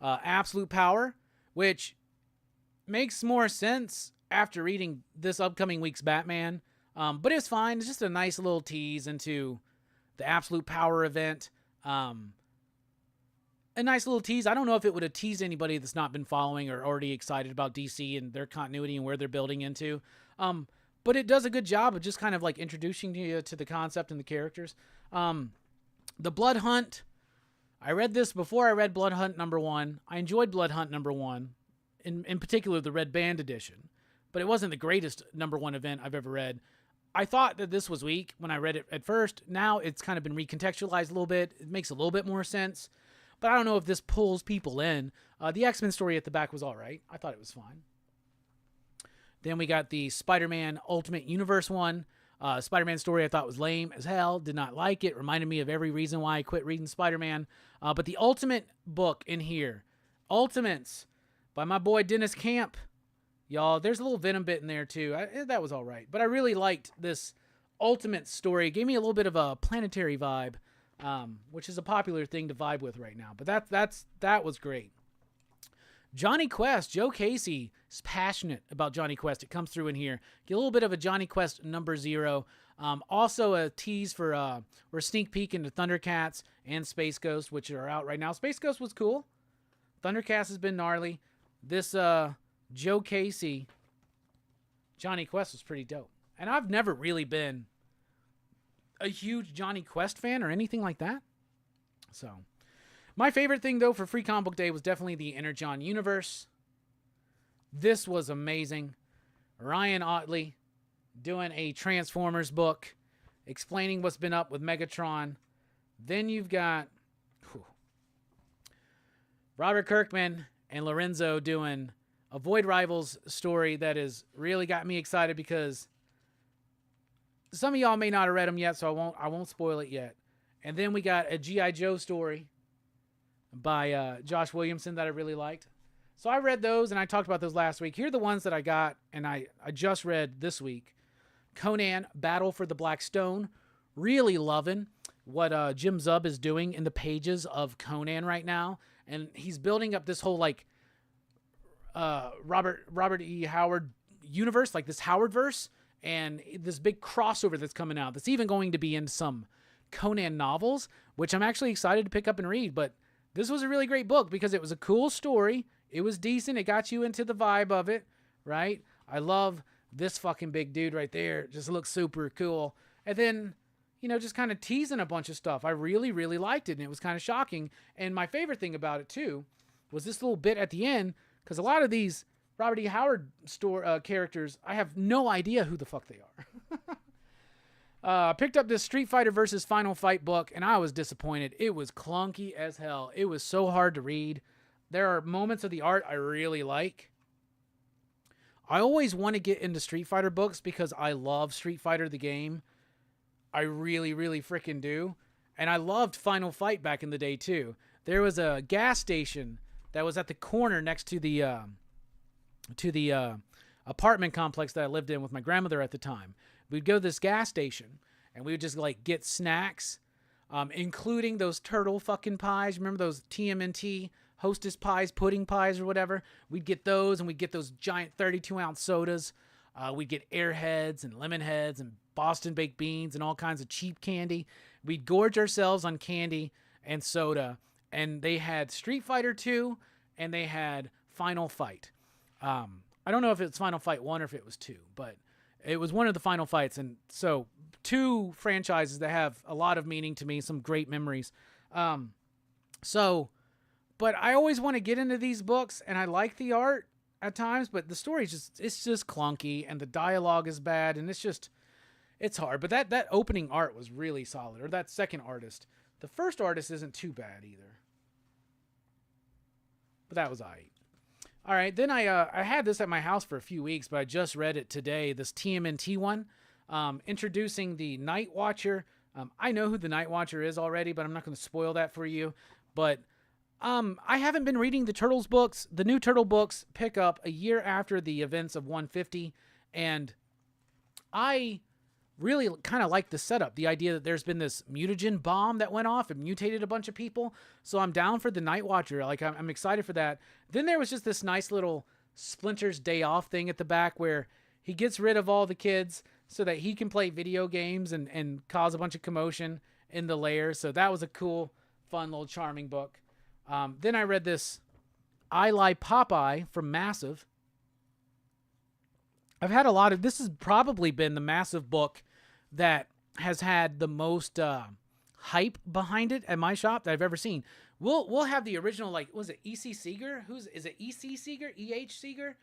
Absolute Power, which makes more sense after reading this upcoming week's Batman. But it's fine. It's just a nice little tease into the Absolute Power event. A nice little tease. I don't know if it would have teased anybody that's not been following or already excited about DC and their continuity and where they're building into. But it does a good job of just kind of like introducing you to the concept and the characters. The Blood Hunt. I read this before I read Blood Hunt #1. I enjoyed Blood Hunt #1, in particular the Red Band edition, but it wasn't the greatest #1 event I've ever read. I thought that this was weak when I read it at first. Now it's kind of been recontextualized a little bit. It makes a little bit more sense, but I don't know if this pulls people in. The X-Men story at the back was all right. I thought it was fine. Then we got the Spider-Man Ultimate Universe one. Spider-Man story I thought was lame as hell. Did not like it. Reminded me of every reason why I quit reading Spider-Man. But the Ultimate book in here, Ultimates, by my boy Dennis Camp. Y'all, there's a little Venom bit in there too. That was all right. But I really liked this Ultimate story. It gave me a little bit of a planetary vibe, which is a popular thing to vibe with right now. But that was great. Johnny Quest, Joe Casey is passionate about Johnny Quest. It comes through in here. Get a little bit of a Johnny Quest #0. Also a tease for or a sneak peek into Thundercats and Space Ghost, which are out right now. Space Ghost was cool. Thundercats has been gnarly. This Joe Casey Johnny Quest was pretty dope. And I've never really been a huge Johnny Quest fan or anything like that. So, my favorite thing, though, for Free Comic Book Day was definitely the Energon universe. This was amazing. Ryan Otley doing a Transformers book, explaining what's been up with Megatron. Then you've got Robert Kirkman and Lorenzo doing a Void Rivals story that has really got me excited because some of y'all may not have read them yet, so I won't spoil it yet. And then we got a G.I. Joe story by Josh Williamson that I really liked. So I read those, and I talked about those last week. Here are the ones that I got, and I just read this week. Conan, Battle for the Black Stone. Really loving what Jim Zub is doing in the pages of Conan right now. And he's building up this whole, like, Robert E. Howard universe, like this Howard-verse, and this big crossover that's coming out. That's even going to be in some Conan novels, which I'm actually excited to pick up and read. But this was a really great book because it was a cool story. It was decent. It got you into the vibe of it, right? I love this fucking big dude right there. It just looks super cool. And then, you know, just kind of teasing a bunch of stuff. I really, really liked it, and it was kind of shocking. And my favorite thing about it, too, was this little bit at the end, because a lot of these Robert E. Howard characters, I have no idea who the fuck they are. I picked up this Street Fighter versus Final Fight book, and I was disappointed. It was clunky as hell. It was so hard to read. There are moments of the art I really like. I always want to get into Street Fighter books because I love Street Fighter the game. I really, really freaking do. And I loved Final Fight back in the day, too. There was a gas station that was at the corner next to the apartment complex that I lived in with my grandmother at the time. We'd go to this gas station, and we would just, like, get snacks, including those turtle fucking pies. Remember those TMNT Hostess pies, pudding pies, or whatever? We'd get those, and we'd get those giant 32-ounce sodas. We'd get Airheads and Lemonheads and Boston Baked Beans and all kinds of cheap candy. We'd gorge ourselves on candy and soda. And they had Street Fighter 2, and they had Final Fight. I don't know if it's Final Fight 1 or if it was 2, but it was one of the Final Fights. And so 2 franchises that have a lot of meaning to me, some great memories. But I always want to get into these books, and I like the art at times, but the story it's just clunky, and the dialogue is bad, and it's hard. But that opening art was really solid, or that second artist. The first artist isn't too bad either. But that was aight. All right, then I had this at my house for a few weeks, but I just read it today, this TMNT one, introducing the Night Watcher. I know who the Night Watcher is already, but I'm not going to spoil that for you. But I haven't been reading the Turtles books. The new Turtle books pick up a year after the events of 150, and I really kind of like the setup. The idea that there's been this mutagen bomb that went off and mutated a bunch of people. So I'm down for the Night Watcher. Like, I'm excited for that. Then there was just this nice little Splinter's Day Off thing at the back where he gets rid of all the kids so that he can play video games and cause a bunch of commotion in the lair. So that was a cool, fun, little charming book. Then I read this I Lie Popeye from Massive. I've had a lot of, this has probably been the Massive book that has had the most hype behind it at my shop that I've ever seen. We'll have the original, like, was it E.C. Seeger? Is it E.C. Seeger? E.H. Seeger?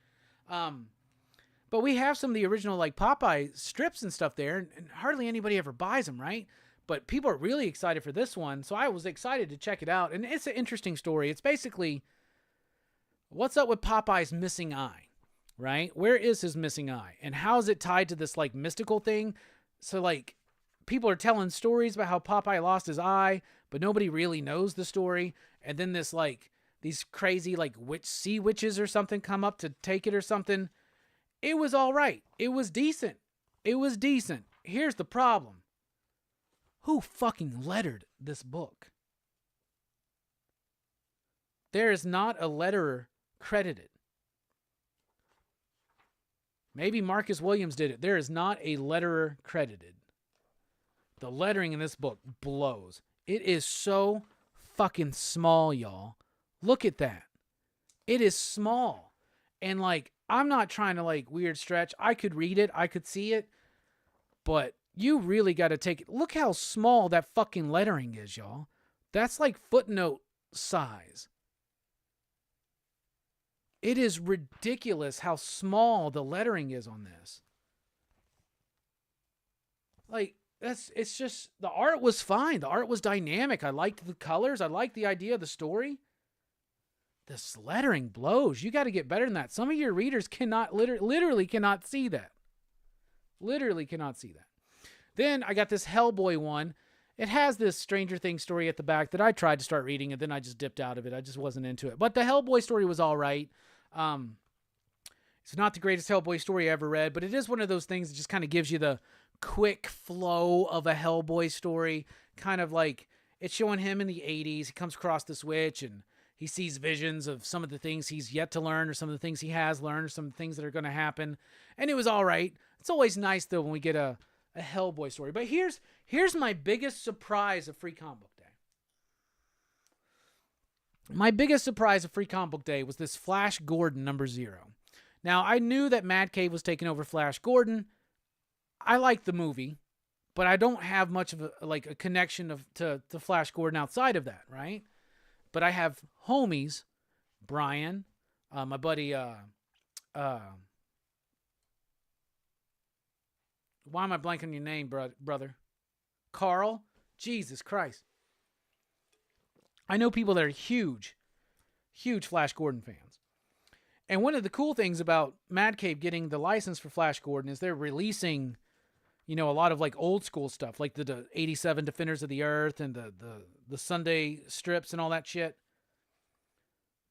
But we have some of the original, like, Popeye strips and stuff there, and hardly anybody ever buys them, right? But people are really excited for this one, so I was excited to check it out. And it's an interesting story. It's basically, what's up with Popeye's missing eye, right? Where is his missing eye? And how is it tied to this, like, mystical thing? So, like, people are telling stories about how Popeye lost his eye, but nobody really knows the story. And then this, like, these crazy, like, sea witches or something come up to take it or something. It was all right. It was decent. Here's the problem. Who fucking lettered this book? There is not a letterer credited. Maybe Marcus Williams did it. There is not a letterer credited. The lettering in this book blows. It is so fucking small, y'all. Look at that. It is small. And, like, I'm not trying to, like, weird stretch. I could read it. I could see it. But You really got to take it. Look how small that fucking lettering is, y'all. That's like footnote size. It is ridiculous how small the lettering is on this. Like, it's just, the art was fine. The art was dynamic. I liked the colors. I liked the idea of the story. This lettering blows. You got to get better than that. Some of your readers cannot, literally cannot see that. Literally cannot see that. Then I got this Hellboy one. It has this Stranger Things story at the back that I tried to start reading, and then I just dipped out of it. I just wasn't into it. But the Hellboy story was all right. It's not the greatest Hellboy story I ever read, but it is one of those things that just kind of gives you the quick flow of a Hellboy story. Kind of like, it's showing him in the 80s. He comes across this witch, and he sees visions of some of the things he's yet to learn, or some of the things he has learned, or some of the things that are going to happen. And it was all right. It's always nice, though, when we get a Hellboy story. But here's my biggest surprise of Free Comic Book Day. My biggest surprise of Free Comic Book Day was this Flash Gordon #0. Now, I knew that Mad Cave was taking over Flash Gordon. I like the movie, but I don't have much of a connection to Flash Gordon outside of that, right? But I have homies, Brian, my buddy, why am I blanking on your name, brother? Carl? Jesus Christ. I know people that are huge Flash Gordon fans. And one of the cool things about Mad Cave getting the license for Flash Gordon is they're releasing, a lot of like old school stuff, like the 87 Defenders of the Earth and the Sunday strips and all that shit.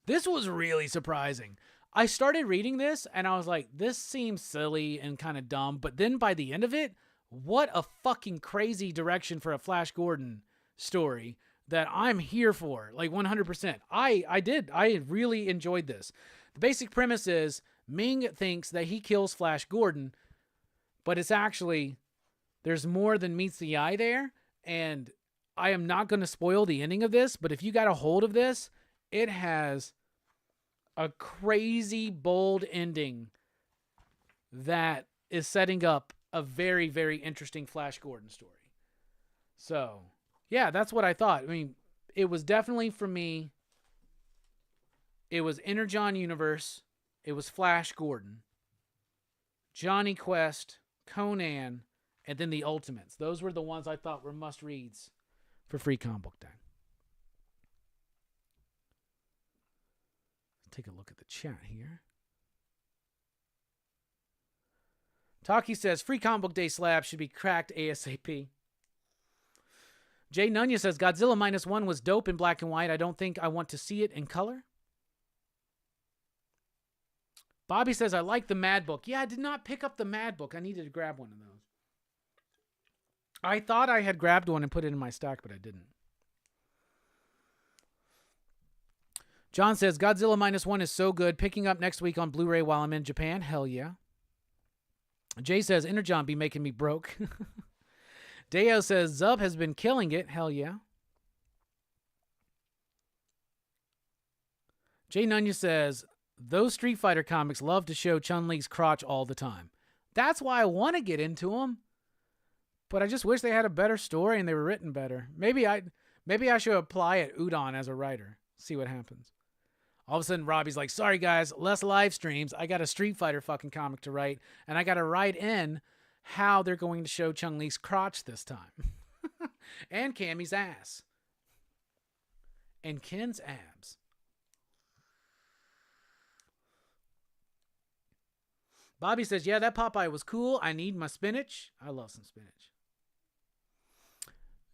This was really surprising. I started reading this and I was like, this seems silly and kind of dumb. But then by the end of it, what a fucking crazy direction for a Flash Gordon story that I'm here for. Like 100%. I really enjoyed this. The basic premise is Ming thinks that he kills Flash Gordon, but it's actually, there's more than meets the eye there. And I am not going to spoil the ending of this, but if you got a hold of this, it has a crazy, bold ending that is setting up a very, very interesting Flash Gordon story. So, yeah, that's what I thought. I mean, it was definitely, for me, it was Energon Universe, it was Flash Gordon, Johnny Quest, Conan, and then the Ultimates. Those were the ones I thought were must-reads for Free Comic Book Day. Take a look at the chat here. Taki says, Free Comic Book Day slab should be cracked ASAP. Jay Nunya says, Godzilla -1 was dope in black and white. I don't think I want to see it in color. Bobby says, I like the Mad Book. Yeah, I did not pick up the Mad Book. I needed to grab one of those. I thought I had grabbed one and put it in my stack, but I didn't. John says, Godzilla -1 is so good. Picking up next week on Blu-ray while I'm in Japan. Hell yeah. Jay says, Energon be making me broke. Deo says, Zub has been killing it. Hell yeah. Jay Nunya says, those Street Fighter comics love to show Chun-Li's crotch all the time. That's why I want to get into them. But I just wish they had a better story and they were written better. Maybe I should apply at Udon as a writer. See what happens. All of a sudden, Robbie's like, sorry, guys, less live streams. I got a Street Fighter fucking comic to write, and I got to write in how they're going to show Chun-Li's crotch this time. And Cammy's ass. And Ken's abs. Bobby says, yeah, that Popeye was cool. I need my spinach. I love some spinach.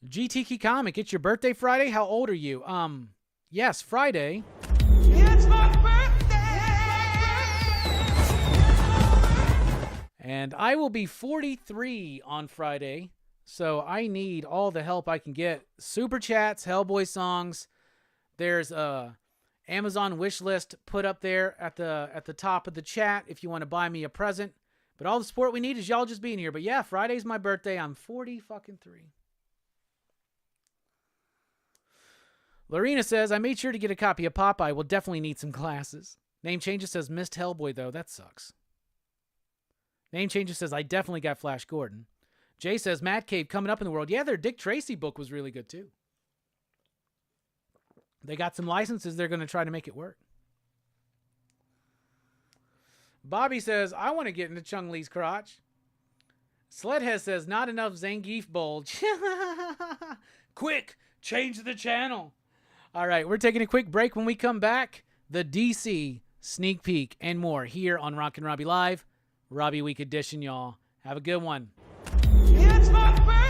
GTK Comic, it's your birthday Friday? How old are you? Yes, Friday. It's my birthday! And I will be 43 on Friday, so I need all the help I can get. Super chats, Hellboy songs. There's a Amazon wish list put up there at the top of the chat if you want to buy me a present. But all the support we need is y'all just being here. But yeah, Friday's my birthday. I'm 40 fucking 3. Lorena says, I made sure to get a copy of Popeye. Will definitely need some glasses. Name Changes says, missed Hellboy, though. That sucks. Name Changes says, I definitely got Flash Gordon. Jay says, Mad Cave coming up in the world. Yeah, their Dick Tracy book was really good, too. They got some licenses. They're going to try to make it work. Bobby says, I want to get into Chung Lee's crotch. Sledhead says, not enough Zangief bulge. Quick, change the channel. All right, we're taking a quick break. When we come back, the DC sneak peek and more here on Rockin Robbie Live. Robbie Week edition, y'all. Have a good one. It's my birthday.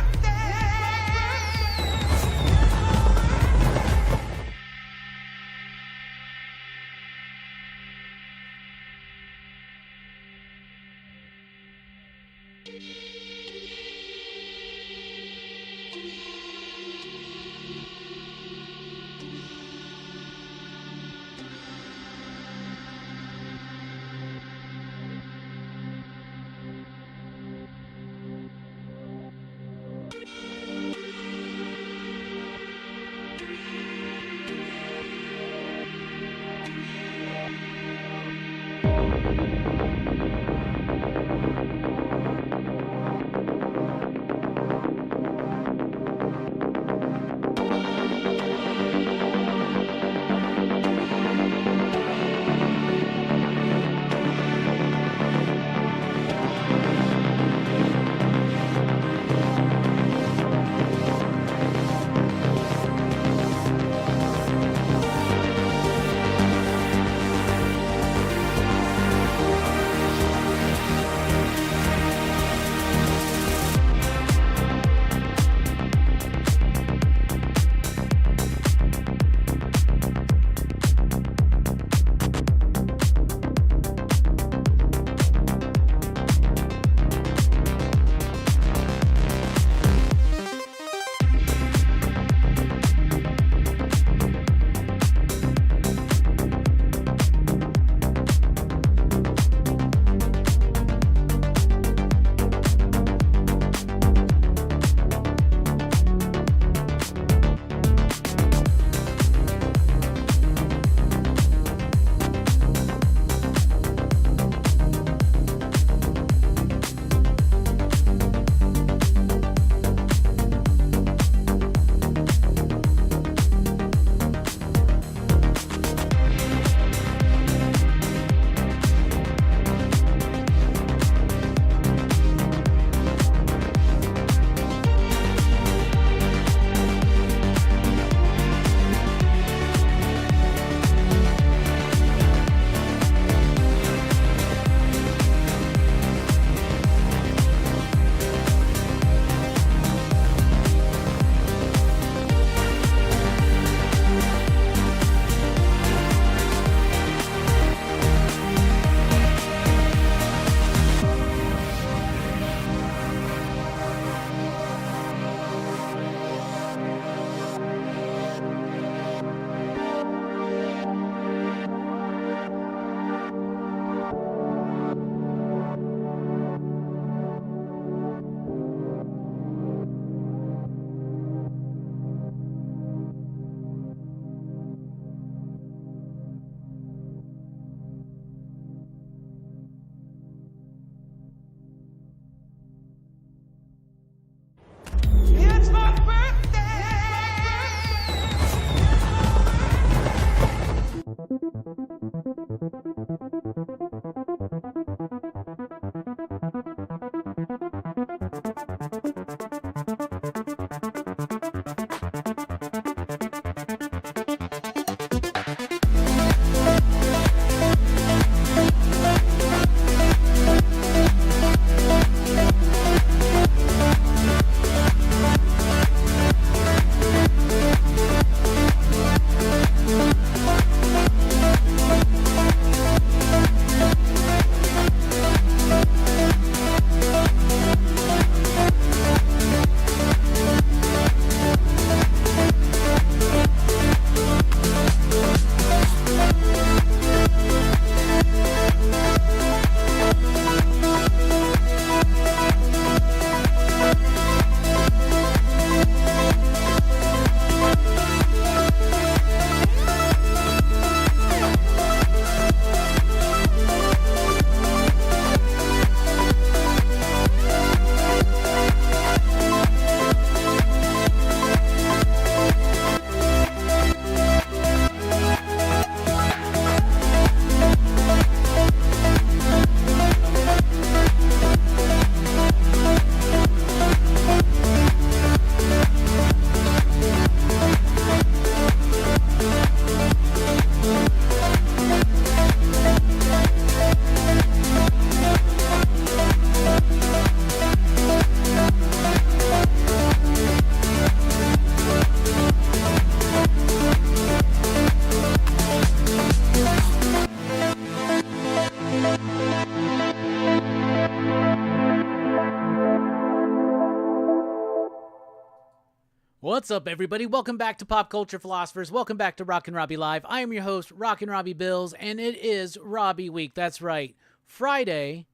What's up, everybody? Welcome back to Pop Culture Philosophers. Welcome back to Rockin Robbie Live. I am your host, Rockin Robbie Bills, and it is Robbie Week. That's right. Friday.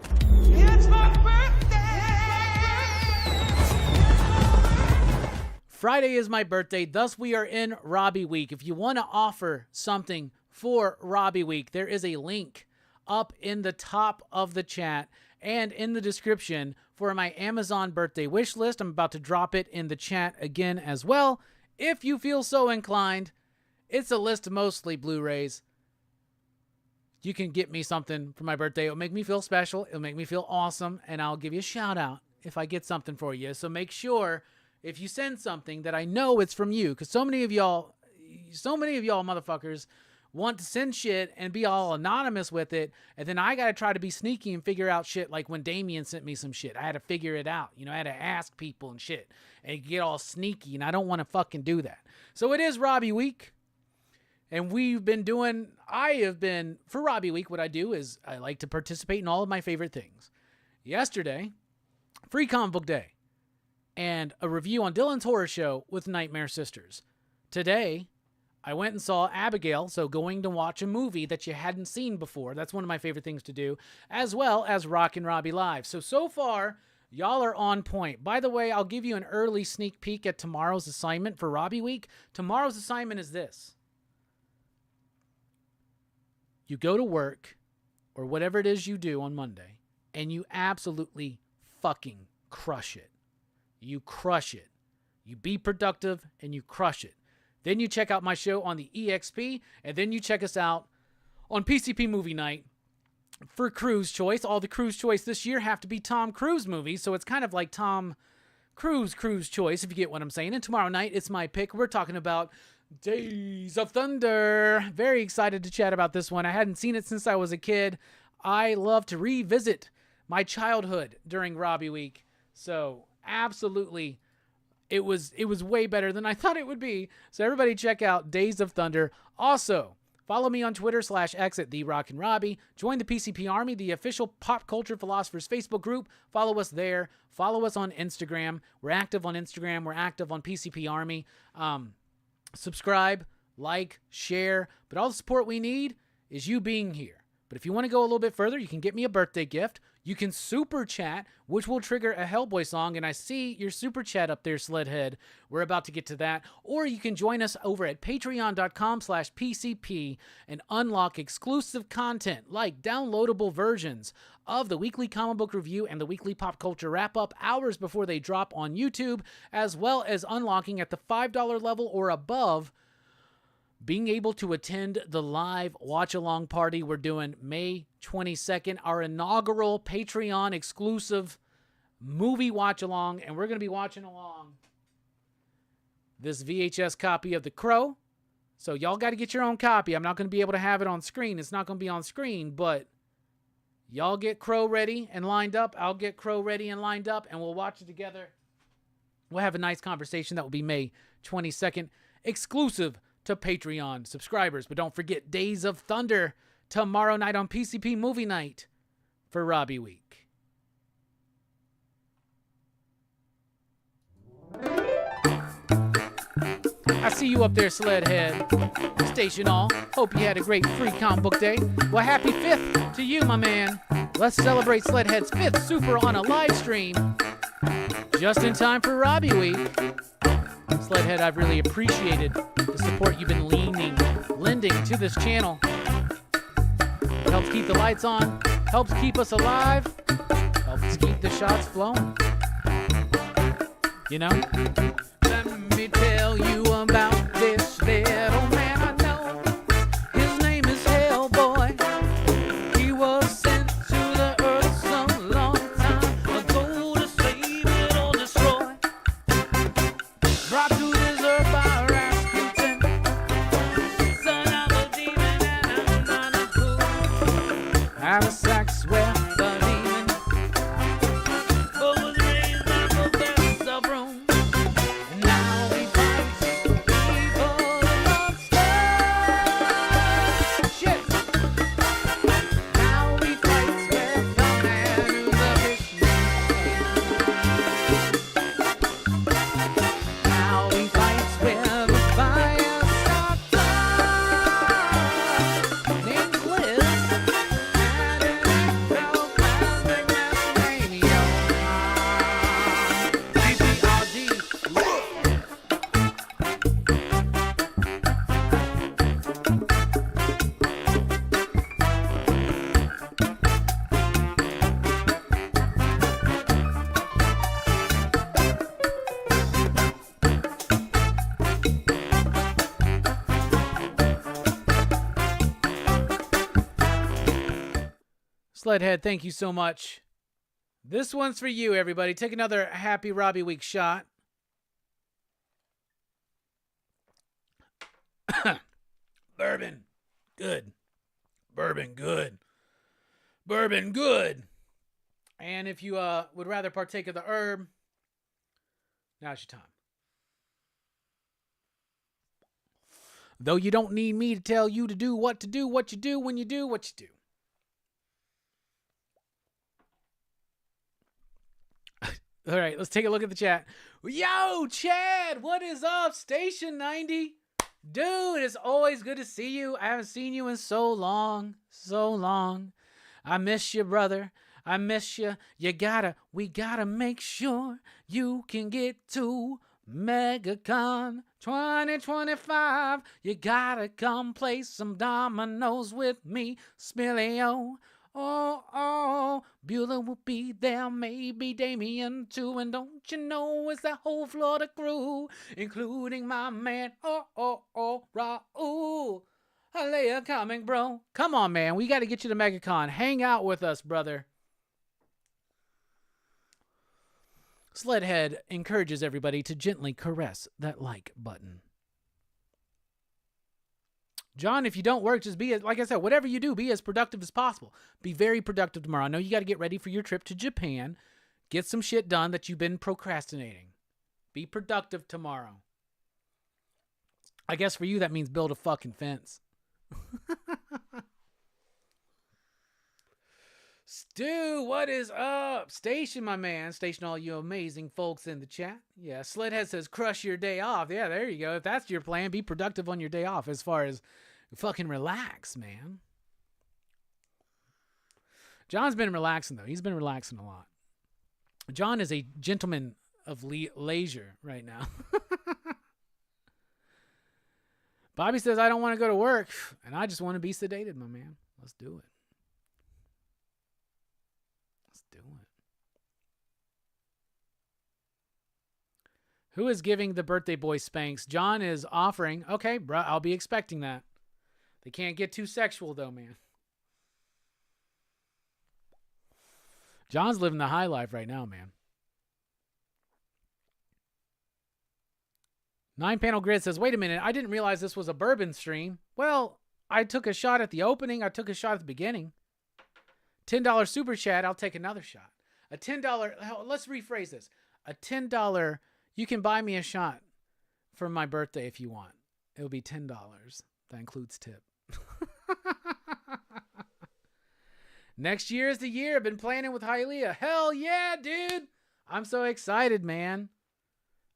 It's my birthday. Friday is my birthday, thus we are in Robbie Week. If you want to offer something for Robbie Week, there is a link up in the top of the chat and in the description for my Amazon birthday wish list. I'm about to drop it in the chat again as well. If you feel so inclined, it's a list of mostly Blu-rays. You can get me something for my birthday. It'll make me feel special. It'll make me feel awesome. And I'll give you a shout out if I get something for you. So make sure if you send something that I know it's from you. Because so many of y'all motherfuckers want to send shit and be all anonymous with it, and then I gotta try to be sneaky and figure out shit. Like when Damien sent me some shit, I had to figure it out. I had to ask people and shit and get all sneaky, and I don't want to fucking do that. So it is Robbie Week, and for Robbie Week, what I do is I like to participate in all of my favorite things. Yesterday, Free Comic Book Day, and a review on Dylan's Horror Show with Nightmare Sisters. Today, I went and saw Abigail, so going to watch a movie that you hadn't seen before. That's one of my favorite things to do, as well as Rockin Robbie Live. So far, y'all are on point. By the way, I'll give you an early sneak peek at tomorrow's assignment for Robbie Week. Tomorrow's assignment is this. You go to work, or whatever it is you do on Monday, and you absolutely fucking crush it. You crush it. You be productive, and you crush it. Then you check out my show on the EXP, and then you check us out on PCP Movie Night for Cruise Choice. All the Cruise Choice this year have to be Tom Cruise movies, so it's kind of like Tom Cruise Choice, if you get what I'm saying. And tomorrow night, it's my pick. We're talking about Days of Thunder. Very excited to chat about this one. I hadn't seen it since I was a kid. I love to revisit my childhood during Robbie Week, so absolutely. It was way better than I thought it would be. So everybody check out Days of Thunder. Also, follow me on Twitter /X at @TheRockinRobbie. Join the PCP Army, the official Pop Culture Philosophers Facebook group. Follow us there. Follow us on Instagram. We're active on Instagram. We're active on PCP Army. Subscribe, like, share. But all the support we need is you being here. But if you want to go a little bit further, you can get me a birthday gift. You can super chat, which will trigger a Hellboy song. And I see your super chat up there, Sledhead. We're about to get to that. Or you can join us over at patreon.com/PCP and unlock exclusive content like downloadable versions of the weekly comic book review and the weekly pop culture wrap-up hours before they drop on YouTube, as well as unlocking at the $5 level or above being able to attend the live watch-along party we're doing May 22nd, our inaugural Patreon exclusive movie watch-along, and we're going to be watching along this VHS copy of The Crow. So y'all got to get your own copy. I'm not going to be able to have it on screen. It's not going to be on screen, but y'all get Crow ready and lined up. I'll get Crow ready and lined up, and we'll watch it together. We'll have a nice conversation. That will be May 22nd, exclusive to Patreon subscribers. But don't forget Days of Thunder tomorrow night on PCP Movie Night for Robbie Week. I see you up there, Sledhead. Station all. Hope you had a great free comic book day. Well, happy 5th to you, my man. Let's celebrate Sledhead's 5th Super on a live stream. Just in time for Robbie Week. Sledhead, I've really appreciated the support you've been lending to this channel. It helps keep the lights on, helps keep us alive, helps keep the shots flowing. You know? Let me tell you about this little man I know. His name is Hellboy. He was sent to the earth some long time ago to save it or destroy. Brought to this earth by Rasputin, son of a demon, and I'm not a fool. Have a sex with the demon, but was raised by Professor Broom. And now he fights people love Sledhead, thank you so much. This one's for you, everybody. Take another Happy Robbie Week shot. Bourbon. Good. Bourbon, good. Bourbon, good. And if you would rather partake of the herb, now's your time. Though you don't need me to tell you to do, what you do, when you do what you do. All right, let's take a look at the chat. Yo, Chad, what is up? Station 90. Dude, it's always good to see you. I haven't seen you in so long. So long. I miss you, brother. I miss you. We gotta make sure you can get to MegaCon 2025. You gotta come play some dominoes with me, Smilio. Oh, Beulah will be there, maybe Damien too, and don't you know it's that whole Florida crew, including my man, Raul. Halea coming, bro. Come on, man, we got to get you to MegaCon. Hang out with us, brother. Sledhead encourages everybody to gently caress that like button. John, if you don't work, just be, like I said, whatever you do, be as productive as possible. Be very productive tomorrow. I know you got to get ready for your trip to Japan. Get some shit done that you've been procrastinating. Be productive tomorrow. I guess for you, that means build a fucking fence. Stu, what is up? Station, my man. Station, all you amazing folks in the chat. Yeah, Sledhead says, crush your day off. Yeah, there you go. If that's your plan, be productive on your day off as far as fucking relax, man. John's been relaxing, though. He's been relaxing a lot. John is a gentleman of leisure right now. Bobby says, I don't want to go to work, and I just want to be sedated, my man. Let's do it. Who is giving the birthday boy spanks? John is offering. Okay, bro, I'll be expecting that. They can't get too sexual, though, man. John's living the high life right now, man. 9-Panel Grid says, wait a minute, I didn't realize this was a bourbon stream. Well, I took a shot at the opening. I took a shot at the beginning. $10 super chat, I'll take another shot. A $10, let's rephrase this. A $10, you can buy me a shot for my birthday if you want. It'll be $10. That includes tip. Next year is the year. I've been planning with Hylia. Hell yeah, dude. I'm so excited, man.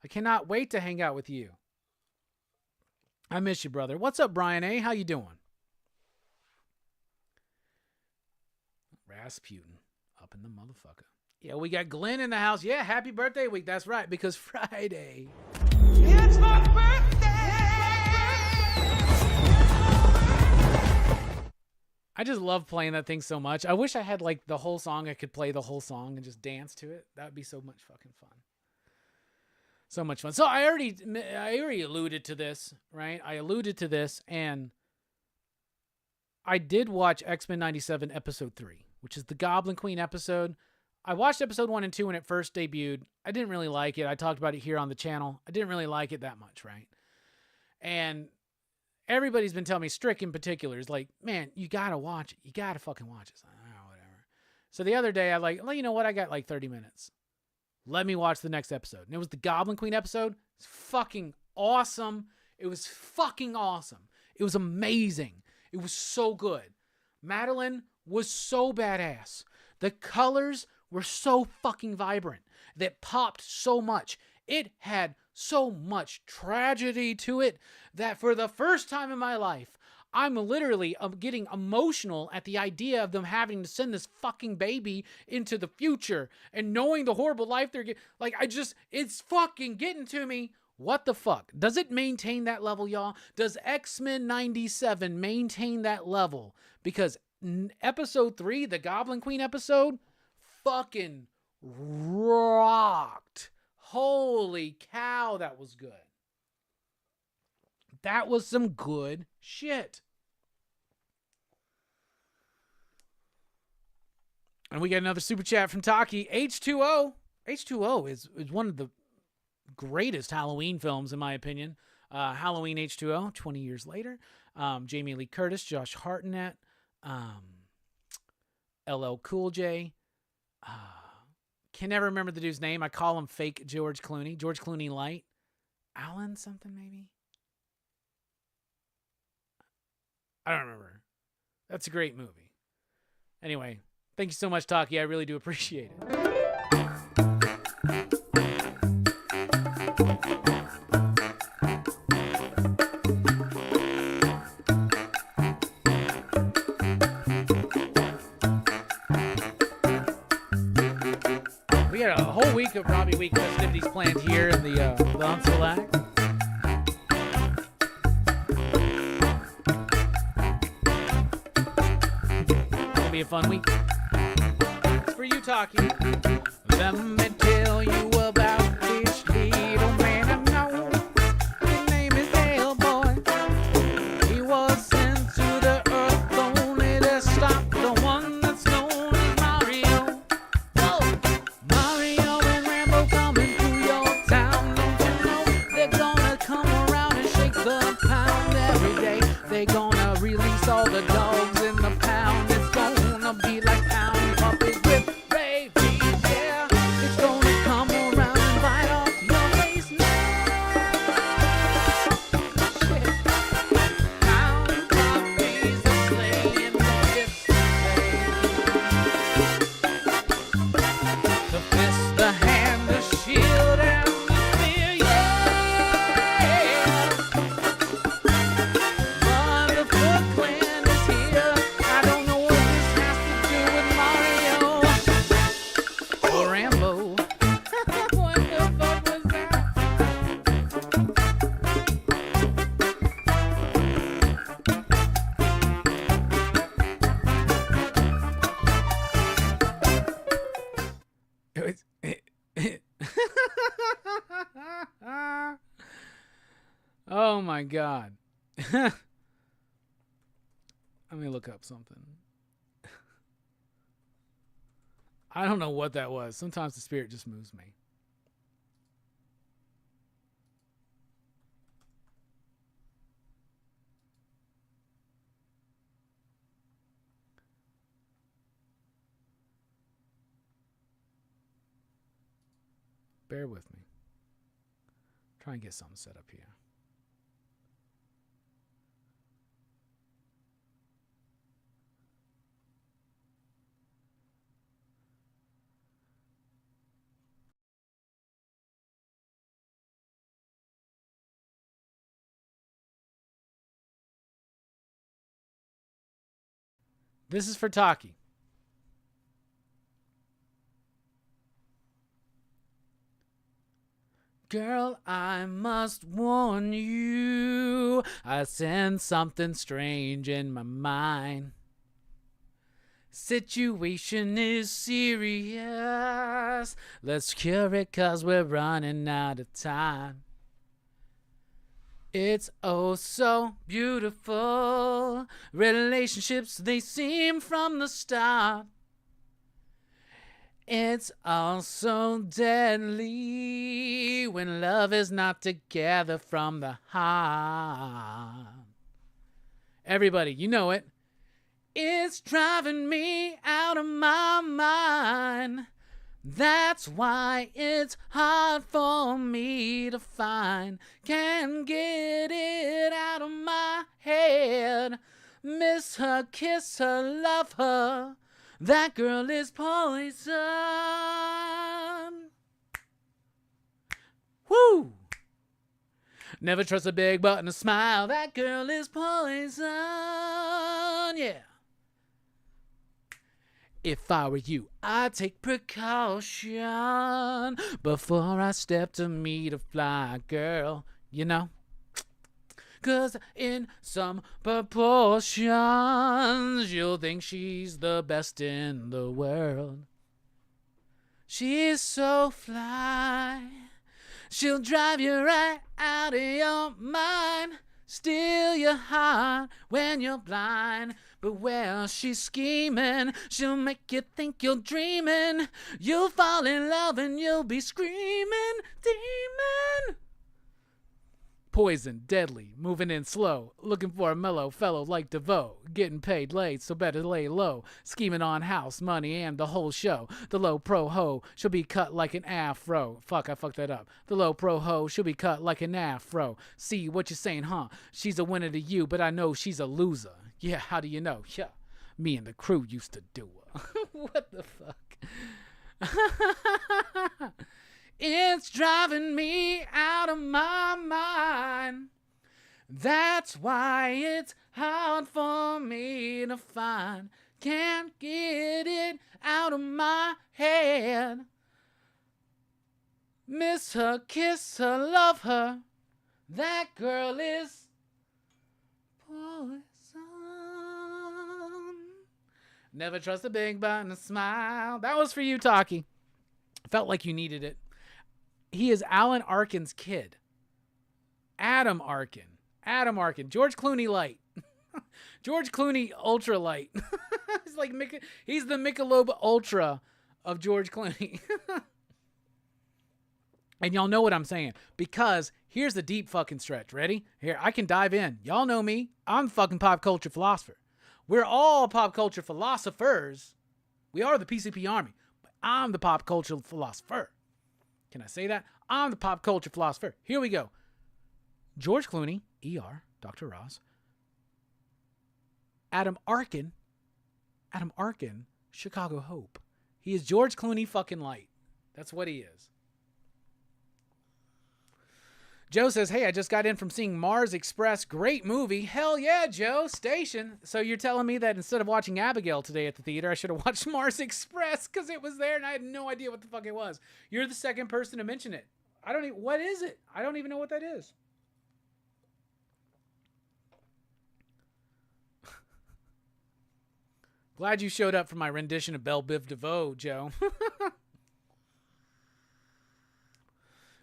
I cannot wait to hang out with you. I miss you, brother. What's up, Brian A? How you doing? Rasputin up in the motherfucker. Yeah, we got Glenn in the house. Yeah, happy birthday week. That's right, because Friday. It's my birthday! I just love playing that thing so much. I wish I had like the whole song. I could play the whole song and just dance to it. That would be so much fucking fun. So much fun. So I already alluded to this, right? I alluded to this, and I did watch X-Men 97 episode 3, which is the Goblin Queen episode. I watched episode 1 and 2 when it first debuted. I didn't really like it. I talked about it here on the channel. I didn't really like it that much, right? And everybody's been telling me, Strick in particular, is like, man, you gotta watch it. You gotta fucking watch it. Whatever. So the other day, I like, well, you know what? I got like 30 minutes. Let me watch the next episode. And it was the Goblin Queen episode. It's fucking awesome. It was fucking awesome. It was amazing. It was so good. Madeline was so badass. The colors were so fucking vibrant. That popped so much. It had so much tragedy to it that for the first time in my life, I'm literally getting emotional at the idea of them having to send this fucking baby into the future and knowing the horrible life they're getting. Like, it's fucking getting to me. What the fuck? Does it maintain that level, y'all? Does X-Men 97 maintain that level? Because episode 3, the Goblin Queen episode, fucking rocked. Holy cow, that was good. That was some good shit. And we got another super chat from Taki. H2O. H2O is one of the greatest Halloween films, in my opinion. Halloween H2O, 20 years later. Jamie Lee Curtis, Josh Hartnett, LL Cool J. Can never remember the dude's name. I call him fake George Clooney. George Clooney light. Alan something maybe? I don't remember. That's a great movie. Anyway, thank you so much, Taki. I really do appreciate it. We got a whole week of Robbie Week festivities planned here in the Huntsville Act. It'll be a fun week. It's for you, Taki. Let me tell you about this little man I know. His name is Hellboy. He was sent to the earth only to stop the one that's known as Mario. Whoa! Mario and Rambo coming through your town. Don't you know they're gonna come around and shake the pound every day? They're gonna release all the dogs in the pound. It's gonna be like pound puppies with rabies, yeah. It's gonna come around and bite off your face now. Shit. Pound puppies are slaying this day. The fist, the hand, the shield, and the spear, yeah. But the Foot Clan is here. I don't know what this has to do with Mario or Rambo. What the fuck was that? Oh my God. Let me look up something. I don't know what that was. Sometimes the spirit just moves me. Bear with me. Try and get something set up here. This is for Taki. Girl, I must warn you, I sense something strange in my mind. Situation is serious. Let's cure it 'cause we're running out of time. It's oh so beautiful. Relationships, they seem from the start. It's also deadly when love is not together from the heart. Everybody, you know it. It's driving me out of my mind. That's why it's hard for me to find. Can't get it out of my head. Miss her, kiss her, love her. That girl is poison. Woo! Never trust a big butt and a smile. That girl is poison. Yeah. If I were you, I'd take precaution before I step to meet a fly girl, you know? 'Cause in some proportions, you'll think she's the best in the world. She's so fly, she'll drive you right out of your mind. steal your heart when you're blind. But while she's scheming, she'll make you think you're dreaming. You'll fall in love and you'll be screaming, demon. Poison, deadly, moving in slow, looking for a mellow fellow like DeVoe, getting paid late, so better lay low, scheming on house, money, and the whole show. The low pro ho should be cut like an afro. Fuck, I fucked that up. The low pro ho should be cut like an afro. See what you're saying, huh? She's a winner to you, but I know she's a loser. Yeah, how do you know? Yeah, me and the crew used to do her. What the fuck? It's driving me out of my mind. That's why it's hard for me to find. Can't get it out of my head. Miss her, kiss her, love her. That girl is poison. Never trust a big button to smile. That was for you, Taki. Felt like you needed it. He is Alan Arkin's kid. Adam Arkin. George Clooney light. George Clooney ultra light. He's the Michelob Ultra of George Clooney. And y'all know what I'm saying. Because here's the deep fucking stretch. Ready? Here, I can dive in. Y'all know me. I'm the fucking pop culture philosopher. We're all pop culture philosophers. We are the PCP Army. But I'm the pop culture philosopher. Can I say that? I'm the pop culture philosopher. Here we go. George Clooney, ER, Dr. Ross. Adam Arkin, Chicago Hope. He is George Clooney fucking light. That's what he is. Joe says, hey, I just got in from seeing Mars Express. Great movie. Hell yeah, Joe. Station. So you're telling me that instead of watching Abigail today at the theater, I should have watched Mars Express because it was there and I had no idea what the fuck it was. You're the second person to mention it. What is it? I don't even know what that is. Glad you showed up for my rendition of Belle Biv DeVoe, Joe.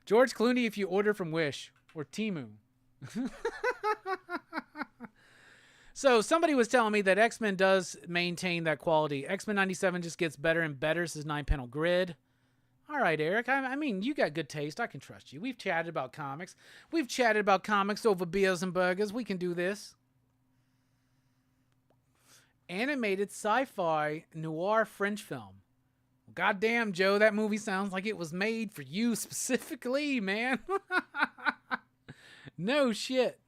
George Clooney if you order from Wish or Temu. So somebody was telling me that X-Men does maintain that quality. X-Men 97 just gets better and better. This is 9-panel grid. All right, Eric. I mean, you got good taste. I can trust you. We've chatted about comics. We've chatted about comics over beers and burgers. We can do this. Animated sci-fi noir French film. Goddamn, Joe, that movie sounds like it was made for you specifically, man. No shit.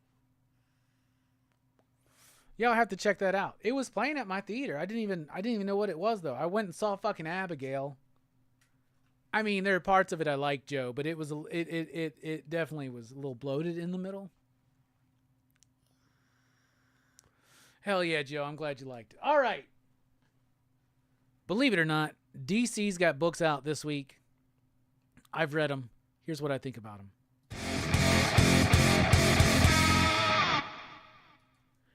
Y'all have to check that out. It was playing at my theater. I didn't even know what it was though. I went and saw fucking Abigail. I mean, there are parts of it I liked, Joe, but it definitely was a little bloated in the middle. Hell yeah, Joe. I'm glad you liked it. All right. Believe it or not, DC's got books out this week. I've read them. Here's what I think about them.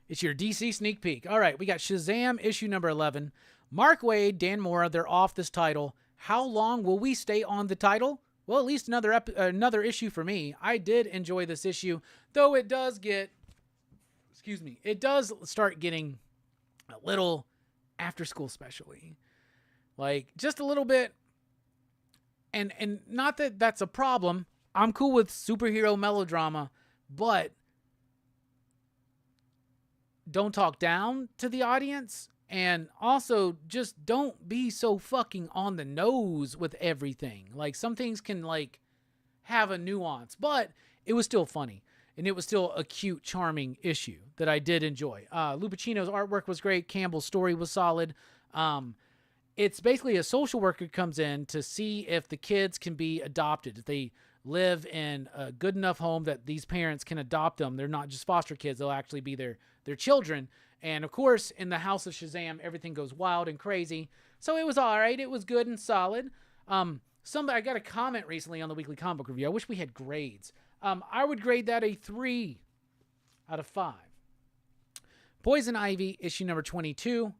It's your DC sneak peek. All right, we got Shazam issue number 11. Mark Waid, Dan Mora, they're off this title. How long will we stay on the title? Well, at least another issue for me. I did enjoy this issue, though it does get, it does start getting a little after school special-y. Like, just a little bit. And not that that's a problem. I'm cool with superhero melodrama, but don't talk down to the audience. And also, just don't be so fucking on the nose with everything. Like, some things can, like, have a nuance. But it was still funny. And it was still a cute, charming issue that I did enjoy. Lupacino's artwork was great. Campbell's story was solid. It's basically a social worker comes in to see if the kids can be adopted. If they live in a good enough home that these parents can adopt them. They're not just foster kids. They'll actually be their children. And, of course, in the house of Shazam, everything goes wild and crazy. So it was all right. It was good and solid. I got a comment recently on the Weekly Comic Book Review. I wish we had grades. I would grade that a 3 out of 5. Poison Ivy, issue number 22.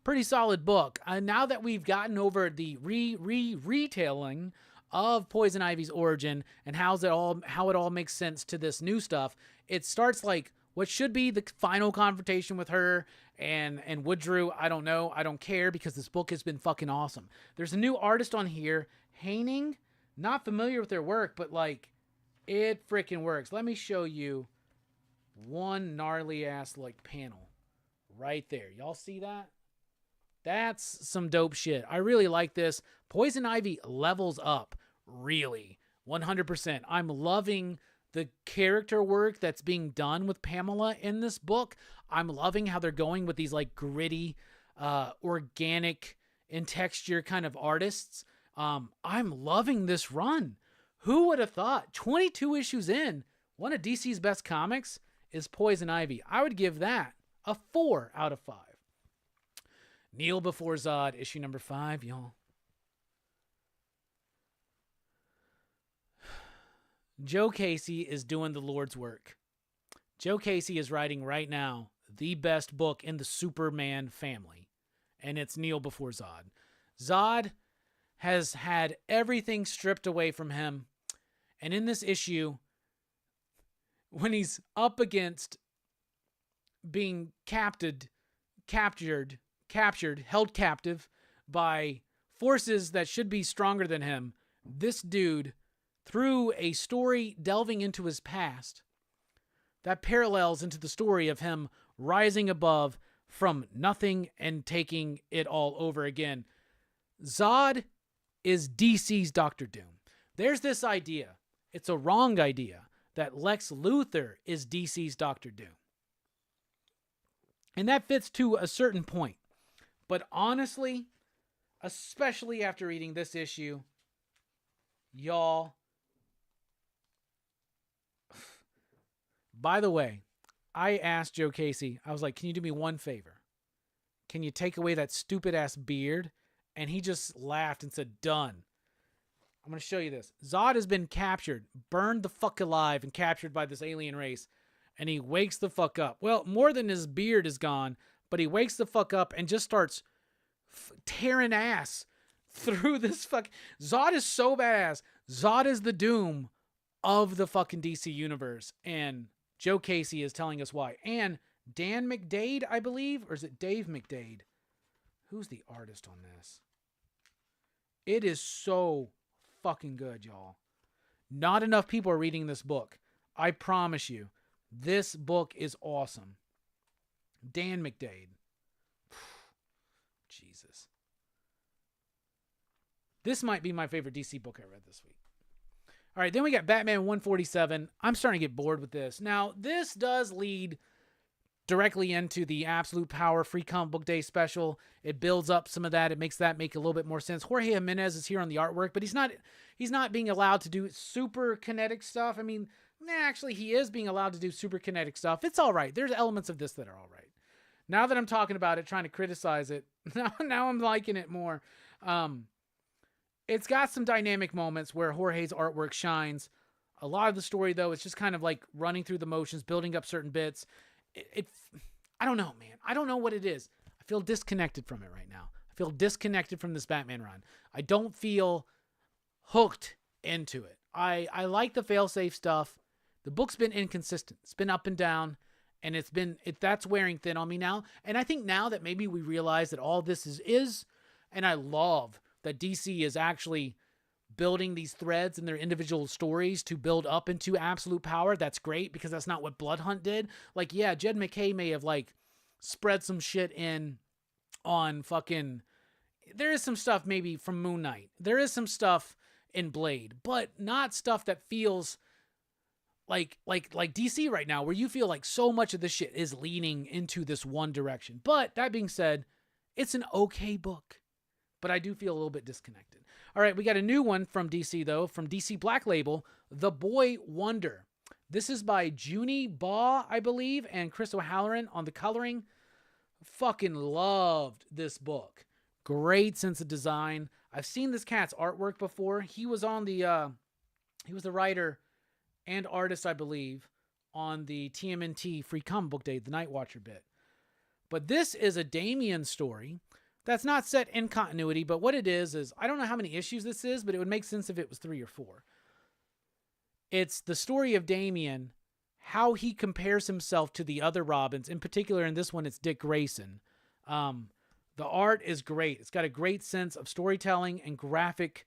Pretty solid book. Now that we've gotten over the retelling of Poison Ivy's origin and how it all makes sense to this new stuff, it starts like what should be the final confrontation with her and Woodrue. I don't know. I don't care because this book has been fucking awesome. There's a new artist on here, Haining. Not familiar with their work, but like it freaking works. Let me show you one gnarly ass like panel right there. Y'all see that? That's some dope shit. I really like this. Poison Ivy levels up, really, 100%. I'm loving the character work that's being done with Pamela in this book. I'm loving how they're going with these like gritty, organic in texture kind of artists. I'm loving this run. Who would have thought? 22 issues in, one of DC's best comics is Poison Ivy. I would give that a 4 out of 5. Kneel Before Zod, issue number 5, y'all. Joe Casey is doing the Lord's work. Joe Casey is writing right now the best book in the Superman family, and it's Kneel Before Zod. Zod has had everything stripped away from him, and in this issue, when he's up against being captured, held captive by forces that should be stronger than him, this dude, through a story delving into his past, that parallels into the story of him rising above from nothing and taking it all over again. Zod is DC's Dr. Doom. There's this idea, it's a wrong idea, that Lex Luthor is DC's Dr. Doom. And that fits to a certain point. But honestly, especially after reading this issue, y'all, by the way, I asked Joe Casey, I was like, can you do me one favor? Can you take away that stupid ass beard? And he just laughed and said, done. I'm going to show you this. Zod has been captured, burned the fuck alive, and captured by this alien race. And he wakes the fuck up. Well, more than his beard is gone, but he wakes the fuck up and just starts tearing ass through this fuck. Zod is so badass. Zod is the Doom of the fucking DC universe. And Joe Casey is telling us why. And Dan McDade, I believe, or is it Dave McDade? Who's the artist on this? It is so fucking good, y'all. Not enough people are reading this book. I promise you. This book is awesome. Dan McDade. Jesus. This might be my favorite DC book I read this week. All right, then we got Batman 147. I'm starting to get bored with this. Now, this does lead directly into the Absolute Power Free Comic Book Day special. It builds up some of that. It makes that make a little bit more sense. Jorge Jimenez is here on the artwork, but he's not being allowed to do super kinetic stuff. I mean, actually, he is being allowed to do super kinetic stuff. It's all right. There's elements of this that are all right. Now that I'm talking about it, trying to criticize it, now I'm liking it more. It's got some dynamic moments where Jorge's artwork shines. A lot of the story, though, it's just kind of like running through the motions, building up certain bits. I don't know, man. I don't know what it is. I feel disconnected from it right now. I feel disconnected from this Batman run. I don't feel hooked into it. I like the failsafe stuff. The book's been inconsistent. It's been up and down, and that's wearing thin on me now. And I think now that maybe we realize that all this is, and I love that DC is actually building these threads in their individual stories to build up into absolute power. That's great, because that's not what Bloodhunt did. Like, yeah, Jed McKay may have like spread some shit in on fucking, there is some stuff maybe from Moon Knight. There is some stuff in Blade, but not stuff that feels like DC right now, where you feel like so much of this shit is leaning into this one direction. But that being said, it's an okay book, but I do feel a little bit disconnected. All right, we got a new one from DC, though, from DC Black Label, The Boy Wonder. This is by Junie Baugh, I believe, and Chris O'Halloran on the coloring. Fucking loved this book. Great sense of design. I've seen this cat's artwork before. He was on the, he was the writer and artist, I believe, on the TMNT Free Comic Book Day, the Night Watcher bit. But this is a Damian story that's not set in continuity, but what it is I don't know how many issues this is, but it would make sense if it was 3 or 4. It's the story of Damian how he compares himself to the other Robins. In particular, in this one, it's Dick Grayson. The art is great. It's got a great sense of storytelling and graphic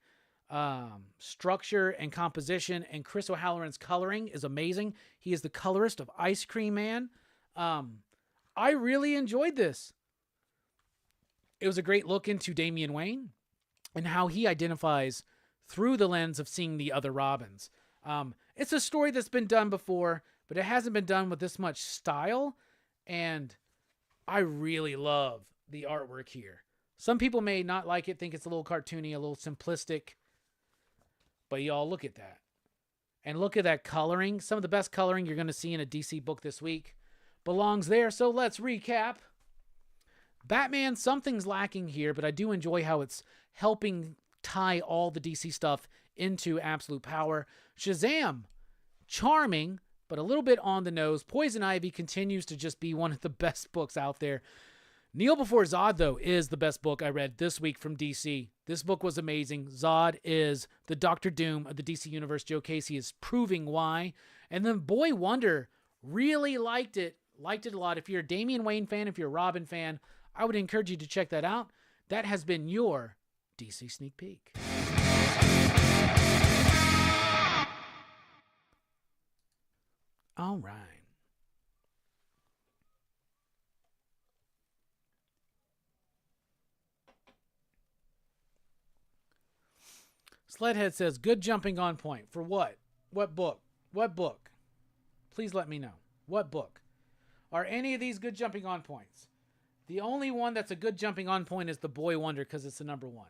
structure and composition. And Chris O'Halloran's coloring is amazing. He is the colorist of Ice Cream Man. I really enjoyed this. It was a great look into Damian Wayne and how he identifies through the lens of seeing the other Robins. It's a story that's been done before, but it hasn't been done with this much style. And I really love the artwork here. Some people may not like it, think it's a little cartoony, a little simplistic. But y'all, look at that. And look at that coloring. Some of the best coloring you're going to see in a DC book this week belongs there. So let's recap. Batman, something's lacking here, but I do enjoy how it's helping tie all the DC stuff into absolute power. Shazam, charming, but a little bit on the nose. Poison Ivy continues to just be one of the best books out there. Kneel Before Zod, though, is the best book I read this week from DC. This book was amazing. Zod is the Doctor Doom of the DC Universe. Joe Casey is proving why. And then Boy Wonder, really liked it. Liked it a lot. If you're a Damian Wayne fan, if you're a Robin fan, I would encourage you to check that out. That has been your DC Sneak Peek. All right. Sledhead says, good jumping on point. For what? What book? What book? Please let me know. What book? Are any of these good jumping on points? The only one that's a good jumping on point is the Boy Wonder because it's the number one.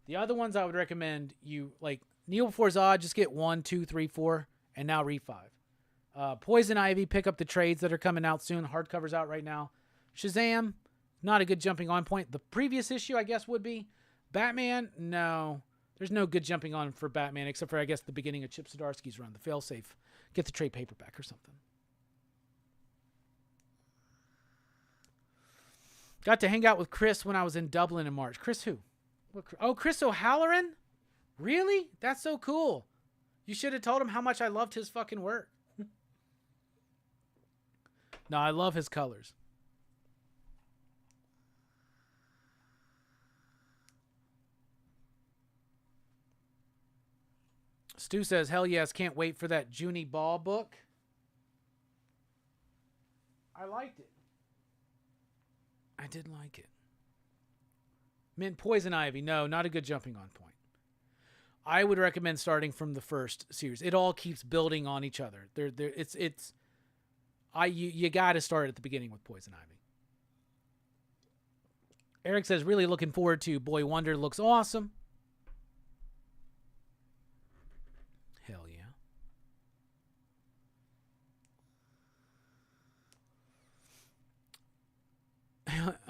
The other ones I would recommend you, like, Kneel Before Zod, just get 1, 2, 3, 4, and now read 5. Poison Ivy, pick up the trades that are coming out soon. Hardcover's out right now. Shazam, not a good jumping on point. The previous issue, I guess, would be. Batman, no. There's no good jumping on for Batman, except for, I guess, the beginning of Chip Zdarsky's run, the failsafe. Get the trade paperback or something. Got to hang out with Chris when I was in Dublin in March. Chris who? Oh, Chris O'Halloran? Really? That's so cool. You should have told him how much I loved his fucking work. No, I love his colors. Stu says, hell yes, can't wait for that Junie Ball book. I liked it. I did like it. Mint Poison Ivy. No, not a good jumping on point. I would recommend starting from the first series. It all keeps building on each other. You got to start at the beginning with Poison Ivy. Eric says, really looking forward to Boy Wonder. Looks awesome. Hell yeah.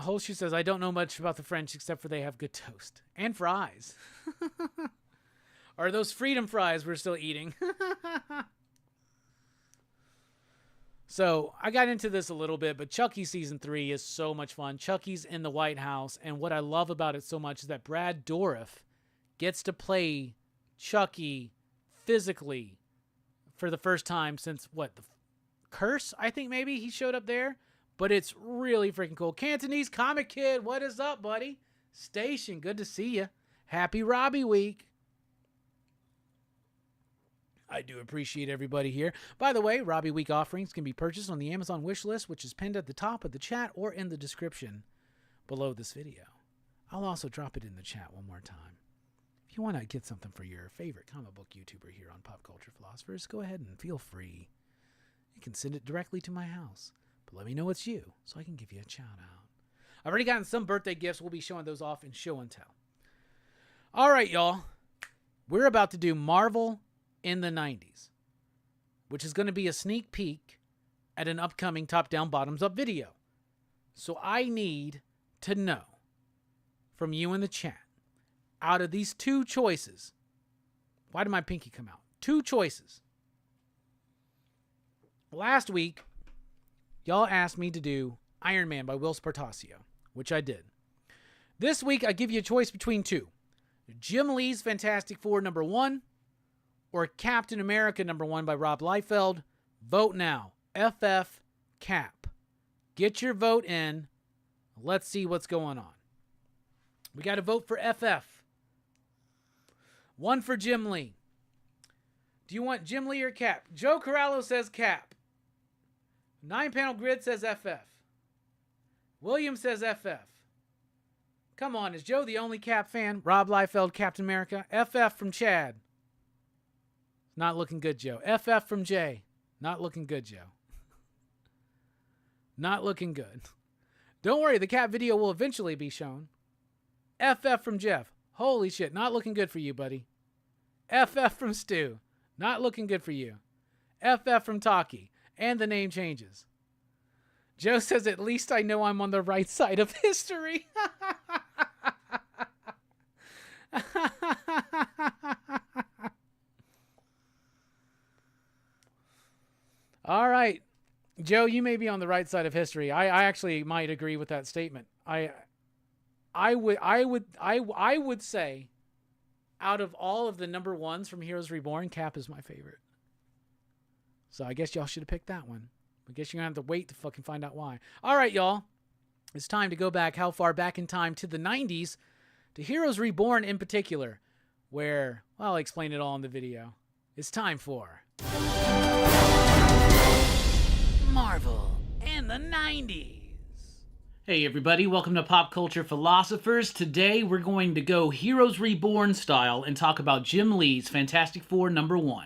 Holshu says, I don't know much about the French except for they have good toast. And fries. Are those freedom fries we're still eating? So, I got into this a little bit, but Chucky Season 3 is so much fun. Chucky's in the White House, and what I love about it so much is that Brad Dourif gets to play Chucky physically for the first time since, the Curse? I think maybe he showed up there. But it's really freaking cool. Cantonese Comic Kid, what is up, buddy? Station, good to see you. Happy Robbie Week. I do appreciate everybody here. By the way, Robbie Week offerings can be purchased on the Amazon wish list, which is pinned at the top of the chat or in the description below this video. I'll also drop it in the chat one more time. If you want to get something for your favorite comic book YouTuber here on Pop Culture Philosophers, go ahead and feel free. You can send it directly to my house. But let me know it's you so I can give you a shout out. I've already gotten some birthday gifts. We'll be showing those off in show and tell. All right, y'all. We're about to do Marvel in the 90s, which is going to be a sneak peek at an upcoming top-down, bottoms-up video. So I need to know from you in the chat, out of these two choices, why did my pinky come out? Two choices. Last week, y'all asked me to do Iron Man by Will Spartasio, which I did. This week, I give you a choice between two. Jim Lee's Fantastic Four #1 or Captain America #1 by Rob Liefeld. Vote now. FF Cap. Get your vote in. Let's see what's going on. We got to vote for FF. One for Jim Lee. Do you want Jim Lee or Cap? Joe Corallo says Cap. 9-panel grid says FF. William says FF. Come on, is Joe the only Cap fan? Rob Liefeld, Captain America. FF from Chad. Not looking good, Joe. FF from Jay. Not looking good, Joe. Not looking good. Don't worry, the Cap video will eventually be shown. FF from Jeff. Holy shit, not looking good for you, buddy. FF from Stu. Not looking good for you. FF from Taki. And the name changes. Joe says, at least I know I'm on the right side of history. All right. Joe, you may be on the right side of history. I actually might agree with that statement. I would say out of all of the number ones from Heroes Reborn, Cap is my favorite. So I guess y'all should have picked that one. I guess you're going to have to wait to fucking find out why. All right, y'all. It's time to go back. How far back in time? To the 90s. To Heroes Reborn in particular. Where, well, I'll explain it all in the video. It's time for Marvel in the 90s. Hey everybody, welcome to Pop Culture Philosophers. Today we're going to go Heroes Reborn style and talk about Jim Lee's Fantastic Four #1.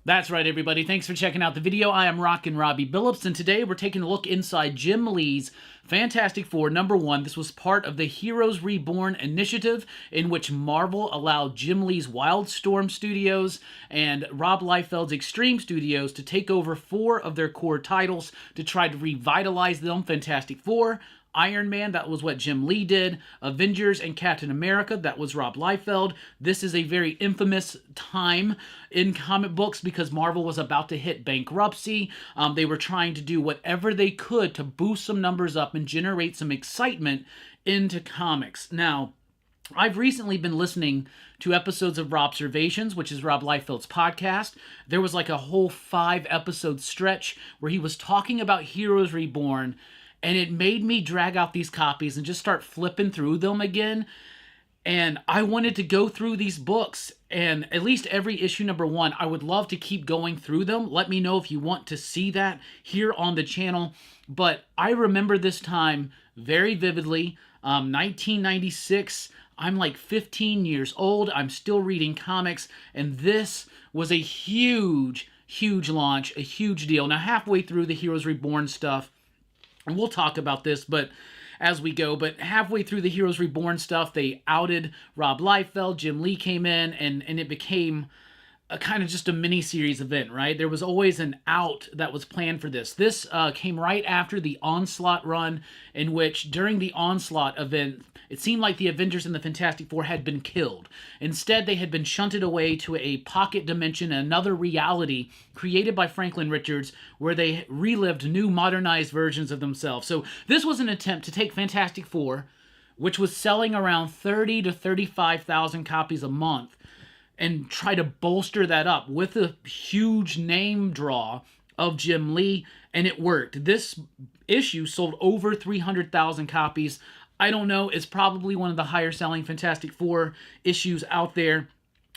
That's right, everybody. Thanks for checking out the video. I am Rockin Robbie Billups, and today we're taking a look inside Jim Lee's Fantastic Four #1. This was part of the Heroes Reborn initiative, in which Marvel allowed Jim Lee's Wildstorm Studios and Rob Liefeld's Extreme Studios to take over 4 of their core titles to try to revitalize them. Fantastic Four, Iron Man, that was what Jim Lee did. Avengers and Captain America, that was Rob Liefeld. This is a very infamous time in comic books because Marvel was about to hit bankruptcy. They were trying to do whatever they could to boost some numbers up and generate some excitement into comics. Now, I've recently been listening to episodes of Robservations, which is Rob Liefeld's podcast. There was like a whole 5-episode stretch where he was talking about Heroes Reborn, and it made me drag out these copies and just start flipping through them again. And I wanted to go through these books, and at least every issue #1, I would love to keep going through them. Let me know if you want to see that here on the channel. But I remember this time very vividly. 1996, I'm like 15 years old. I'm still reading comics, and this was a huge, huge launch, a huge deal. Now, halfway through the Heroes Reborn stuff, and we'll talk about this, but as we go, but halfway through the Heroes Reborn stuff, they outed Rob Liefeld, Jim Lee came in, and it became a kind of just a mini-series event, right? There was always an out that was planned for this. This came right after the Onslaught run, in which during the Onslaught event, it seemed like the Avengers and the Fantastic Four had been killed. Instead, they had been shunted away to a pocket dimension, another reality created by Franklin Richards, where they relived new modernized versions of themselves. So this was an attempt to take Fantastic Four, which was selling around 30 to 35,000 copies a month, and try to bolster that up with a huge name draw of Jim Lee, and it worked. This issue sold over 300,000 copies. I don't know, it's probably one of the higher selling Fantastic Four issues out there.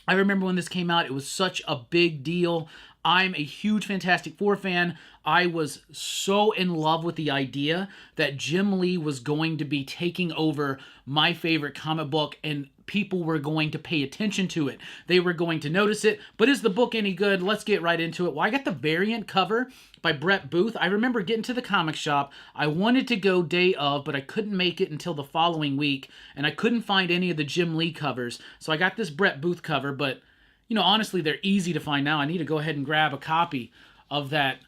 I remember when this came out, it was such a big deal. I'm a huge Fantastic Four fan. I was so in love with the idea that Jim Lee was going to be taking over my favorite comic book, and people were going to pay attention to it. They were going to notice it. But is the book any good? Let's get right into it. Well, I got the variant cover by Brett Booth. I remember getting to the comic shop. I wanted to go day of, but I couldn't make it until the following week, and I couldn't find any of the Jim Lee covers. So I got this Brett Booth cover, but you know, honestly, they're easy to find now. I need to go ahead and grab a copy of that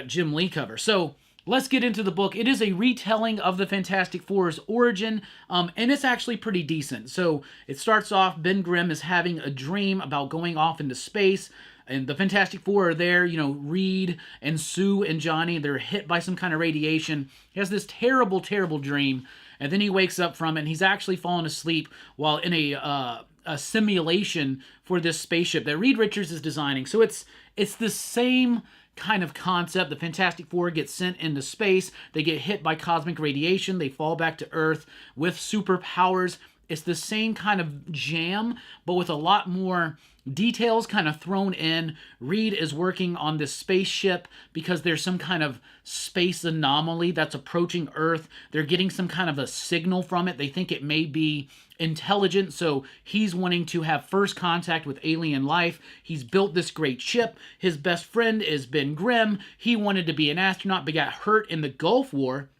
Jim Lee cover. So let's get into the book. It is a retelling of the Fantastic Four's origin, and it's actually pretty decent. So it starts off, Ben Grimm is having a dream about going off into space, and the Fantastic Four are there, you know, Reed and Sue and Johnny, they're hit by some kind of radiation. He has this terrible, terrible dream, and then he wakes up from it, and he's actually fallen asleep while in a a simulation for this spaceship that Reed Richards is designing. So it's the same kind of concept. The Fantastic Four get sent into space. They get hit by cosmic radiation. They fall back to Earth with superpowers. It's the same kind of jam, but with a lot more details kind of thrown in. Reed is working on this spaceship because there's some kind of space anomaly that's approaching Earth. They're getting some kind of a signal from it. They think it may be intelligent, so he's wanting to have first contact with alien life. He's built this great ship. His best friend is Ben Grimm. He wanted to be an astronaut but got hurt in the Gulf War.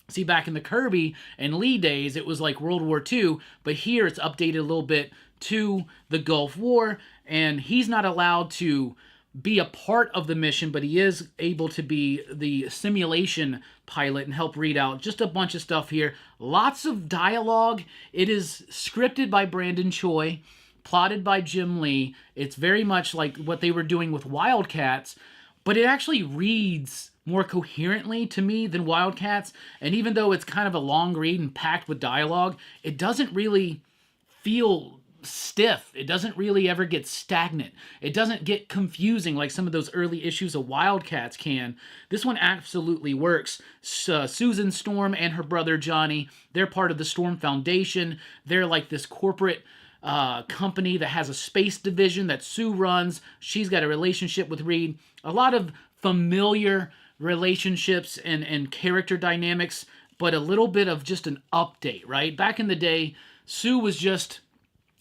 See, back in the Kirby and Lee days, it was like World War II, but here it's updated a little bit to the Gulf War, and he's not allowed to be a part of the mission, but he is able to be the simulation pilot and help read out just a bunch of stuff here. Lots of dialogue. It is scripted by Brandon Choi, plotted by Jim Lee. It's very much like what they were doing with Wildcats, but it actually reads more coherently to me than Wildcats, and even though it's kind of a long read and packed with dialogue, it doesn't really feel stiff. It doesn't really ever get stagnant. It doesn't get confusing like some of those early issues of Wildcats can. This one absolutely works. Susan Storm and her brother Johnny, they're part of the Storm Foundation. They're like this corporate company that has a space division that Sue runs. She's got a relationship with Reed. A lot of familiar relationships and character dynamics, but a little bit of just an update, right? Back in the day, Sue was just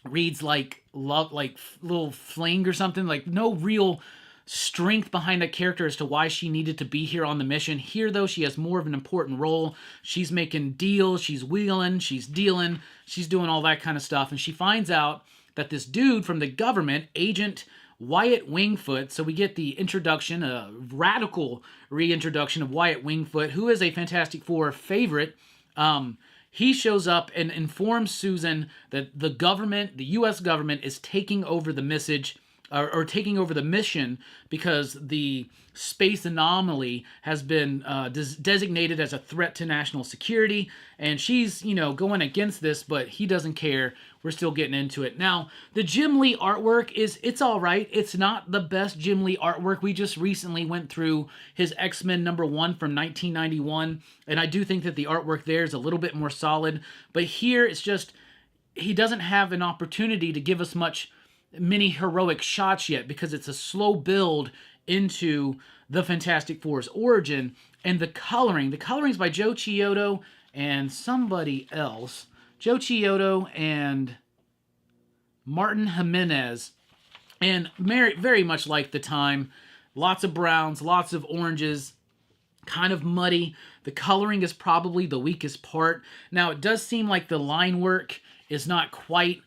Reed's like love, like little fling or something, like no real strength behind that character as to why she needed to be here on the mission. Here, though, she has more of an important role. She's making deals, she's wheeling, she's dealing, she's doing all that kind of stuff, and she finds out that this dude from the government, Agent Wyatt Wingfoot, so we get the introduction, a radical reintroduction of Wyatt Wingfoot, who is a Fantastic Four favorite. He shows up and informs Susan that the government, the U.S. government, is taking over the message, or taking over the mission because the space anomaly has been designated as a threat to national security, and she's, going against this, but he doesn't care. We're still getting into it. Now, the Jim Lee artwork it's all right. It's not the best Jim Lee artwork. We just recently went through his X-Men #1 from 1991, and I do think that the artwork there is a little bit more solid, but here it's just, he doesn't have an opportunity to give us many heroic shots yet because it's a slow build into the Fantastic Four's origin. And the coloring's by Joe Chiodo and somebody else. Joe Chiodo and Martin Jimenez. And very, very much like the time. Lots of browns, lots of oranges, kind of muddy. The coloring is probably the weakest part. Now, it does seem like the line work is not quite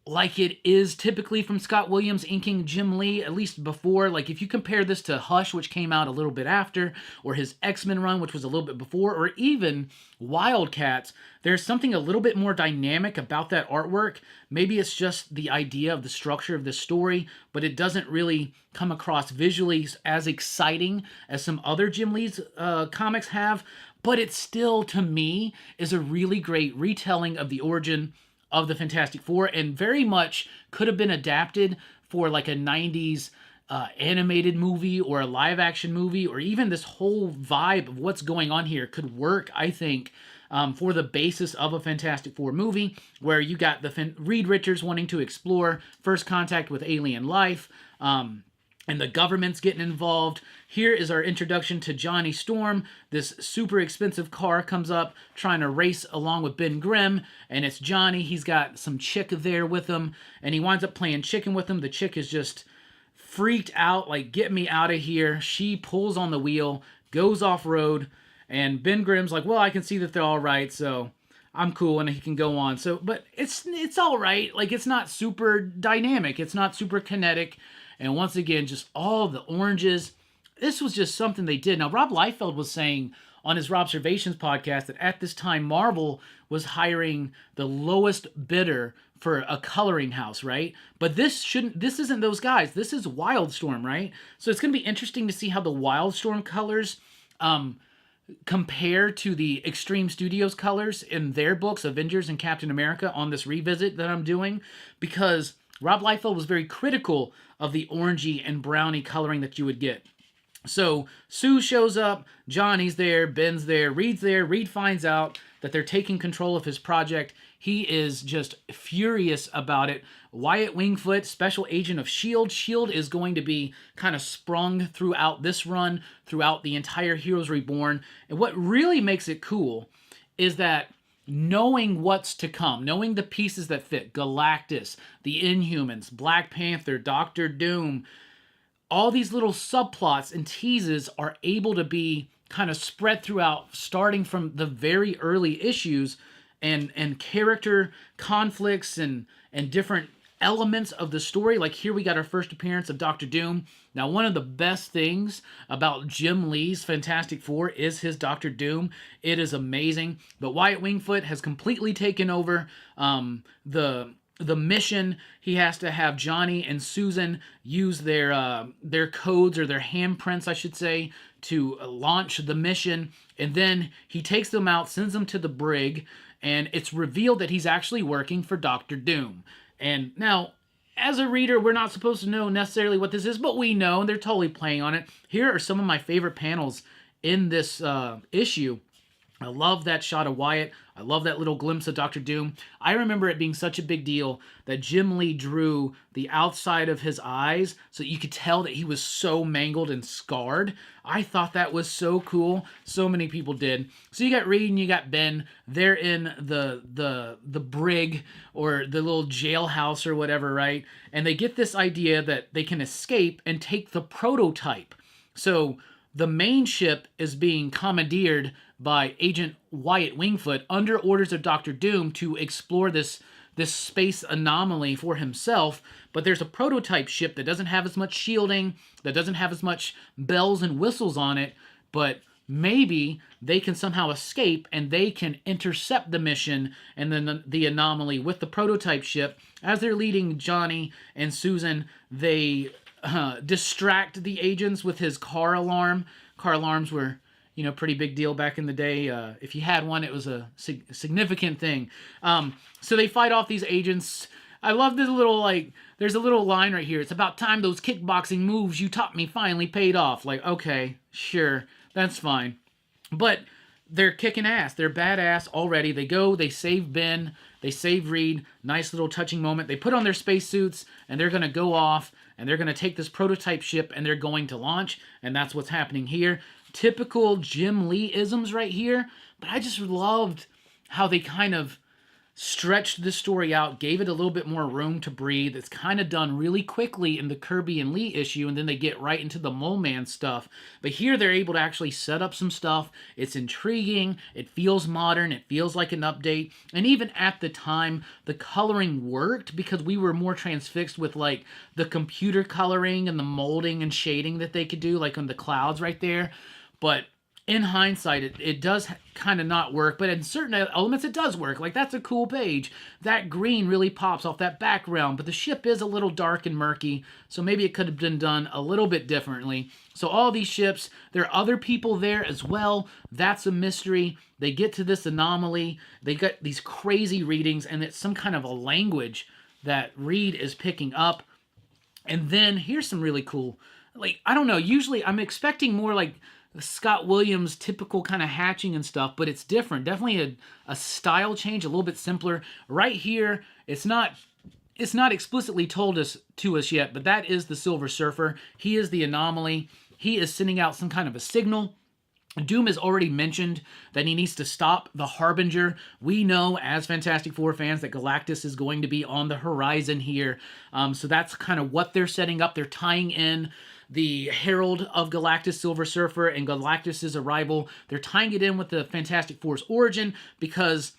like it is typically from Scott Williams inking Jim Lee, at least before. Like, if you compare this to Hush, which came out a little bit after, or his X-Men run, which was a little bit before, or even Wildcats, there's something a little bit more dynamic about that artwork. Maybe it's just the idea of the structure of the story, but it doesn't really come across visually as exciting as some other Jim Lee's comics have, but it still, to me, is a really great retelling of the origin of the Fantastic Four, and very much could have been adapted for like a 90s animated movie or a live action movie, or even this whole vibe of what's going on here could work, I think, for the basis of a Fantastic Four movie, where you got Reed Richards wanting to explore first contact with alien life, and the government's getting involved. Here is our introduction to Johnny Storm. This super expensive car comes up trying to race along with Ben Grimm, and it's Johnny. He's got some chick there with him, and he winds up playing chicken with him. The chick is just freaked out, like, get me out of here. She pulls on the wheel, goes off-road, and Ben Grimm's like, well, I can see that they're all right, so I'm cool, and he can go on. So, but it's all right. Like, it's not super dynamic. It's not super kinetic. And once again, just all the oranges. This was just something they did. Now, Rob Liefeld was saying on his Robservations podcast that at this time, Marvel was hiring the lowest bidder for a coloring house, right? But this isn't those guys. This is Wildstorm, right? So it's going to be interesting to see how the Wildstorm colors compare to the Extreme Studios colors in their books, Avengers and Captain America, on this revisit that I'm doing, because Rob Liefeld was very critical of the orangey and browny coloring that you would get. So Sue shows up, Johnny's there, Ben's there, Reed's there. Reed finds out that they're taking control of his project. He is just furious about it. Wyatt Wingfoot, special agent of S.H.I.E.L.D. S.H.I.E.L.D. is going to be kind of sprung throughout this run, throughout the entire Heroes Reborn. And what really makes it cool is that knowing what's to come, knowing the pieces that fit, Galactus, the Inhumans, Black Panther, Doctor Doom, all these little subplots and teases are able to be kind of spread throughout, starting from the very early issues, and character conflicts and different elements of the story. Like here we got our first appearance of Doctor Doom. Now, one of the best things about Jim Lee's Fantastic Four is his Doctor Doom. It is amazing. But Wyatt Wingfoot has completely taken over the mission. He has to have Johnny and Susan use their codes, or their handprints, I should say, to launch the mission. And then he takes them out, sends them to the brig, and it's revealed that he's actually working for Doctor Doom. And now, as a reader, we're not supposed to know necessarily what this is, but we know, and they're totally playing on it. Here are some of my favorite panels in this issue. I love that shot of Wyatt. I love that little glimpse of Doctor Doom. I remember it being such a big deal that Jim Lee drew the outside of his eyes so you could tell that he was so mangled and scarred. I thought that was so cool. So many people did. So you got Reed and you got Ben. They're in the brig, or the little jailhouse or whatever, right? And they get this idea that they can escape and take the prototype. So the main ship is being commandeered by Agent Wyatt Wingfoot under orders of Doctor Doom to explore this space anomaly for himself. But there's a prototype ship that doesn't have as much shielding, that doesn't have as much bells and whistles on it, but maybe they can somehow escape and they can intercept the mission and then the anomaly with the prototype ship. As they're leading Johnny and Susan, they distract the agents with his car alarm. Car alarms were, pretty big deal back in the day. If you had one, it was a significant thing. So they fight off these agents. I love this little, there's a little line right here. It's about time those kickboxing moves you taught me finally paid off. Like, okay, sure, that's fine. But they're kicking ass. They're badass already. They go, they save Ben, they save Reed. Nice little touching moment. They put on their spacesuits, and they're going to go off, and they're going to take this prototype ship, and they're going to launch, and that's what's happening here. Typical Jim Lee-isms right here, but I just loved how they kind of stretched this story out, gave it a little bit more room to breathe. It's kind of done really quickly in the Kirby and Lee issue, and then they get right into the Mole Man stuff. But here they're able to actually set up some stuff. It's intriguing. It feels modern. It feels like an update. And even at the time, the coloring worked because we were more transfixed with the computer coloring and the molding and shading that they could do, like on the clouds right there. But in hindsight, it does kind of not work, but in certain elements it does work. Like, that's a cool page. That green really pops off that background, but the ship is a little dark and murky, so maybe it could have been done a little bit differently. So all these ships, there are other people there as well. That's a mystery. They get to this anomaly. They get these crazy readings, and it's some kind of a language that Reed is picking up. And then here's some really cool, I don't know, usually I'm expecting more Scott Williams typical kind of hatching and stuff, but it's different. Definitely a style change, a little bit simpler. Right here, it's not explicitly told to us yet, but that is the Silver Surfer. He is the anomaly. He is sending out some kind of a signal. Doom has already mentioned that he needs to stop the Harbinger. We know, as Fantastic Four fans, that Galactus is going to be on the horizon here. So that's kind of what they're setting up. They're tying in the Herald of Galactus, Silver Surfer, and Galactus' arrival. They're tying it in with the Fantastic Four's origin because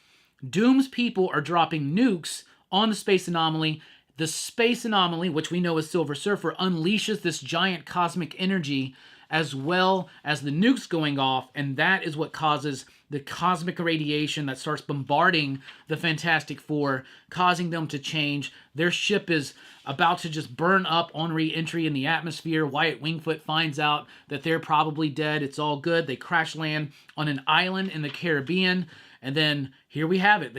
Doom's people are dropping nukes on the space anomaly. The space anomaly, which we know as Silver Surfer, unleashes this giant cosmic energy as well as the nukes going off, and that is what causes the cosmic radiation that starts bombarding the Fantastic Four, causing them to change. Their ship is about to just burn up on re-entry in the atmosphere. Wyatt Wingfoot finds out that they're probably dead. It's all good. They crash land on an island in the Caribbean. And then here we have it.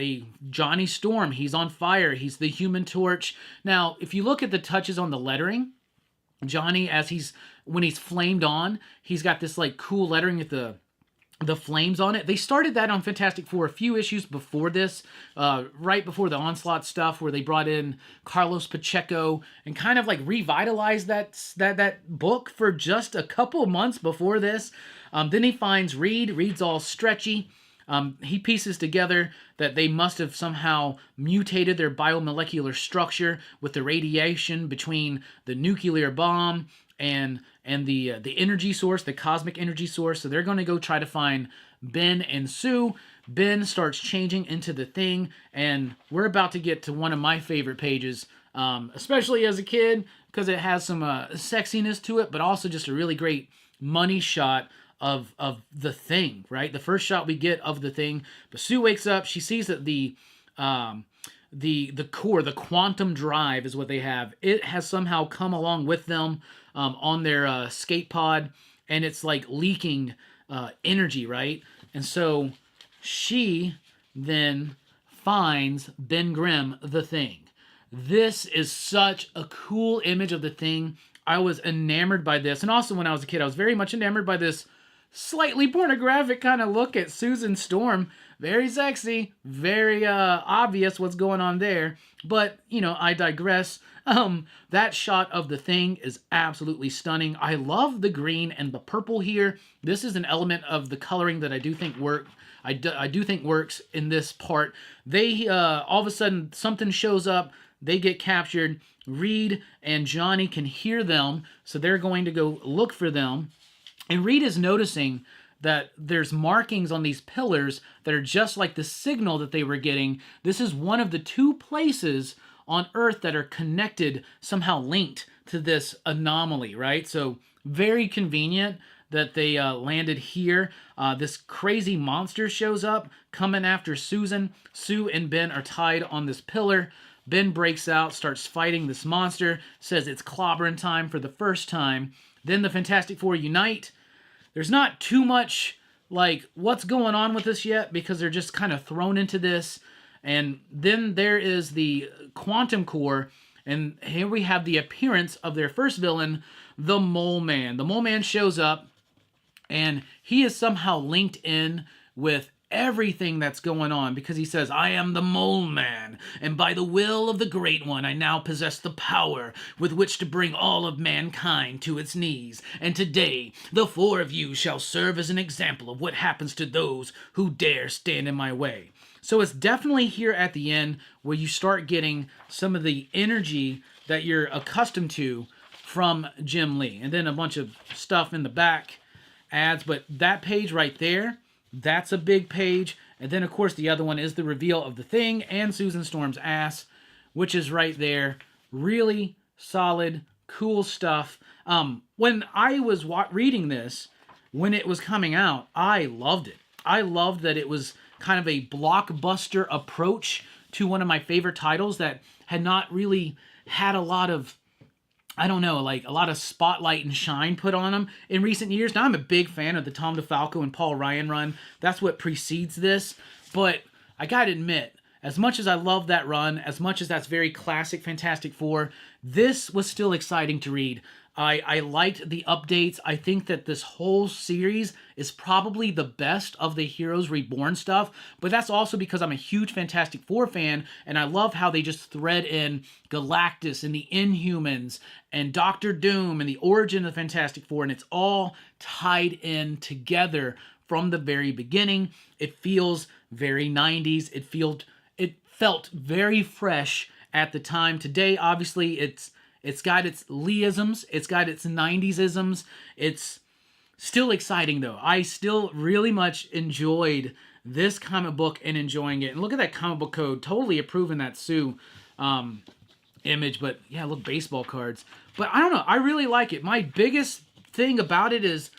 Johnny Storm, he's on fire. He's the Human Torch. Now, if you look at the touches on the lettering, Johnny, when he's flamed on, he's got this like cool lettering with the flames on it. They started that on Fantastic Four a few issues before this, right before the Onslaught stuff, where they brought in Carlos Pacheco and kind of like revitalized that book for just a couple months before this. Then he finds Reed. Reed's all stretchy. He pieces together that they must have somehow mutated their biomolecular structure with the radiation between the nuclear bomb and the energy source, the cosmic energy source. So they're going to go try to find Ben and Sue. Ben starts changing into the Thing, and we're about to get to one of my favorite pages, especially as a kid, because it has some sexiness to it, but also just a really great money shot of the Thing, right? The first shot we get of the Thing. But Sue wakes up. She sees that the core, the quantum drive is what they have. It has somehow come along with them on their skate pod, and it's like leaking energy, right? And so she then finds Ben Grimm, the Thing. This is such a cool image of the Thing. I was enamored by this. And also when I was a kid, I was very much enamored by this slightly pornographic kind of look at Susan Storm. Very sexy, very obvious what's going on there. But, I digress. That shot of the Thing is absolutely stunning. I love the green and the purple here. This is an element of the coloring that I do think works in this part. They, all of a sudden, something shows up. They get captured. Reed and Johnny can hear them, so they're going to go look for them. And Reed is noticing that there's markings on these pillars that are just like the signal that they were getting. This is one of the two places on Earth that are connected, somehow linked to this anomaly, right? So very convenient that they landed here. This crazy monster shows up, coming after Susan. Sue and Ben are tied on this pillar. Ben breaks out, starts fighting this monster, says it's clobbering time for the first time. Then the Fantastic Four unite. There's not too much like what's going on with this yet, because they're just kind of thrown into this. And then there is the quantum core, and here we have the appearance of their first villain, the Mole Man. The Mole Man shows up, and he is somehow linked in with everything that's going on, because he says, I am the Mole Man, and by the will of the Great One, I now possess the power with which to bring all of mankind to its knees. And today, the four of you shall serve as an example of what happens to those who dare stand in my way. So it's definitely here at the end where you start getting some of the energy that you're accustomed to from Jim Lee. And then a bunch of stuff in the back, ads, but that page right there, that's a big page. And then, of course, the other one is the reveal of the Thing and Susan Storm's ass, which is right there. Really solid, cool stuff. When I was reading this, when it was coming out, I loved it. I loved that it was kind of a blockbuster approach to one of my favorite titles that had not really had a lot of, I don't know, like a lot of spotlight and shine put on them in recent years. Now, I'm a big fan of the Tom DeFalco and Paul Ryan run. That's what precedes this. But I gotta admit, as much as I love that run, as much as that's very classic Fantastic Four, this was still exciting to read. I liked the updates. I think that this whole series is probably the best of the Heroes Reborn stuff, but that's also because I'm a huge Fantastic Four fan, and I love how they just thread in Galactus and the Inhumans and Doctor Doom and the origin of the Fantastic Four, and it's all tied in together from the very beginning. It feels very 90s. It felt very fresh at the time. Today, obviously, it's got its Lee-isms, it's got its 90s-isms. It's still exciting, though. I still really much enjoyed this comic book and enjoying it. And look at that comic book code, totally approving that Sue image. But yeah, look, baseball cards. But I don't know, I really like it. My biggest thing about it is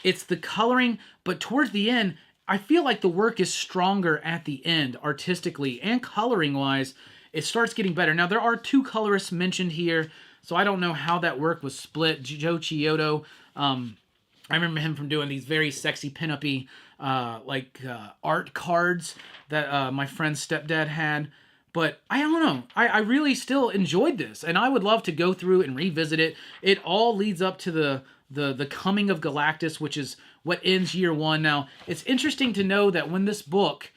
it's the coloring, but towards the end, I feel like the work is stronger at the end, artistically and coloring-wise. It starts getting better. Now, there are 2 colorists mentioned here, so I don't know how that work was split. Joe Chiodo, I remember him from doing these very sexy pinup-y, art cards that my friend's stepdad had. But I don't know. I really still enjoyed this, and I would love to go through and revisit it. It all leads up to the coming of Galactus, which is what ends year 1. Now, it's interesting to know that when this book,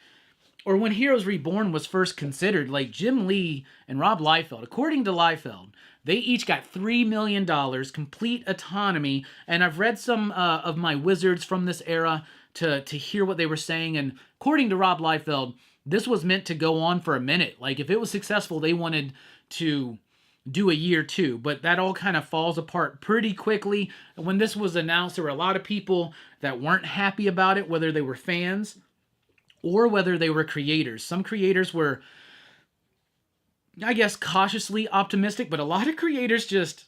or when Heroes Reborn was first considered, like Jim Lee and Rob Liefeld, according to Liefeld, they each got $3 million, complete autonomy, and I've read some of my wizards from this era to hear what they were saying, and according to Rob Liefeld, this was meant to go on for a minute. Like, if it was successful, they wanted to do a year 2, but that all kind of falls apart pretty quickly. When this was announced, there were a lot of people that weren't happy about it, whether they were fans or whether they were creators. Some creators were, I guess, cautiously optimistic, but a lot of creators just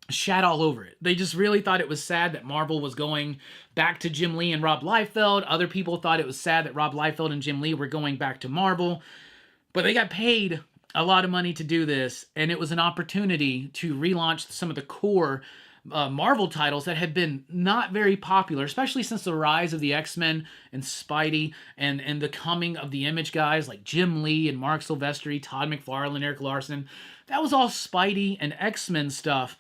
shat all over it. They just really thought it was sad that Marvel was going back to Jim Lee and Rob Liefeld. Other people thought it was sad that Rob Liefeld and Jim Lee were going back to Marvel. But they got paid a lot of money to do this, and it was an opportunity to relaunch some of the core Marvel titles that had been not very popular, especially since the rise of the X-Men and Spidey and the coming of the Image guys like Jim Lee and Mark Silvestri, Todd McFarlane, Eric Larson. That was all Spidey and X-Men stuff.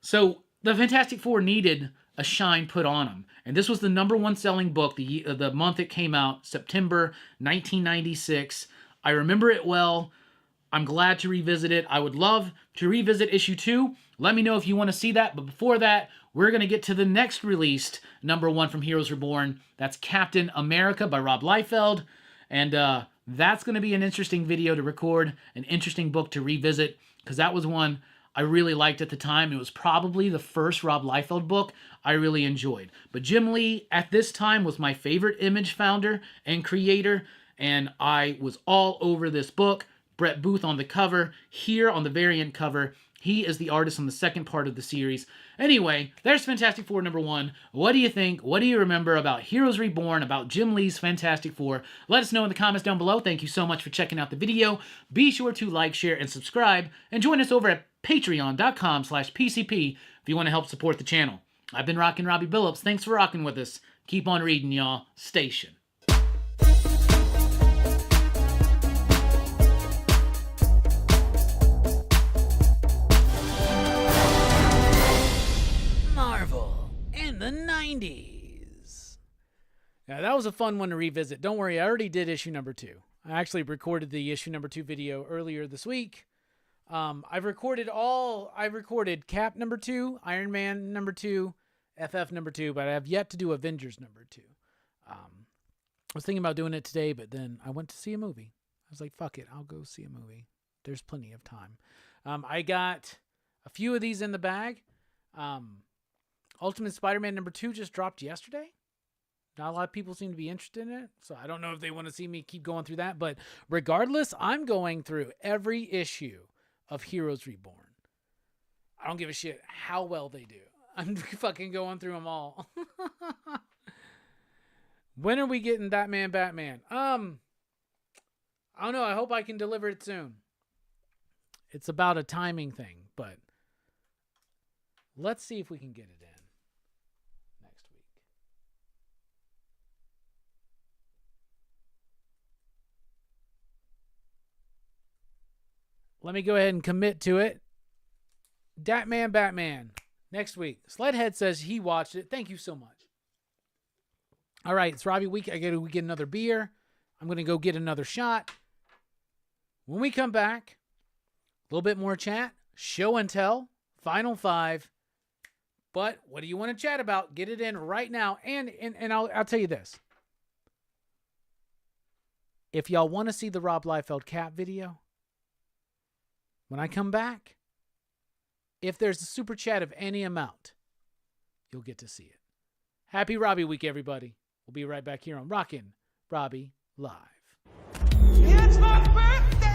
So the Fantastic Four needed a shine put on them. And this was the #1 selling book the month it came out, September 1996. I remember it well. I'm glad to revisit it. I would love to revisit issue 2. Let me know if you want to see that. But before that, we're going to get to the next released #1 from Heroes Reborn. That's Captain America by Rob Liefeld. And that's going to be an interesting video to record, an interesting book to revisit, because that was one I really liked at the time. It was probably the first Rob Liefeld book I really enjoyed. But Jim Lee, at this time, was my favorite Image founder and creator, and I was all over this book. Brett Booth on the cover. Here on the variant cover, he is the artist on the second part of the series. Anyway, there's Fantastic Four #1. What do you think? What do you remember about Heroes Reborn, about Jim Lee's Fantastic Four? Let us know in the comments down below. Thank you so much for checking out the video. Be sure to like, share, and subscribe, and join us over at patreon.com/PCP if you want to help support the channel. I've been Rockin Robbie Billups. Thanks for rocking with us. Keep on reading, y'all. Station. Marvel in the 90s. Now, that was a fun one to revisit. Don't worry, I already did issue #2. I actually recorded the issue #2 video earlier this week. I've recorded Cap #2, Iron Man #2, FF #2, but I have yet to do Avengers #2. I was thinking about doing it today, but then I went to see a movie. I was like, fuck it, I'll go see a movie. There's plenty of time. I got a few of these in the bag. Ultimate Spider-Man #2 just dropped yesterday. Not a lot of people seem to be interested in it, so I don't know if they want to see me keep going through that, but regardless, I'm going through every issue of Heroes Reborn. I don't give a shit how well they do. I'm fucking going through them all. When are we getting Batman? I don't know. I hope I can deliver it soon. It's about a timing thing, but let's see if we can get it in next week. Let me go ahead and commit to it. Batman. Next week. Sledhead says he watched it. Thank you so much. All right, it's Robbie Week. I got to get another beer. I'm going to go get another shot. When we come back, a little bit more chat, show and tell, final 5. But what do you want to chat about? Get it in right now. And I'll tell you this. If y'all want to see the Rob Liefeld Cap video, when I come back, if there's a super chat of any amount, you'll get to see it. Happy Robbie Week, everybody. We'll be right back here on Rockin Robbie Live. It's my birthday!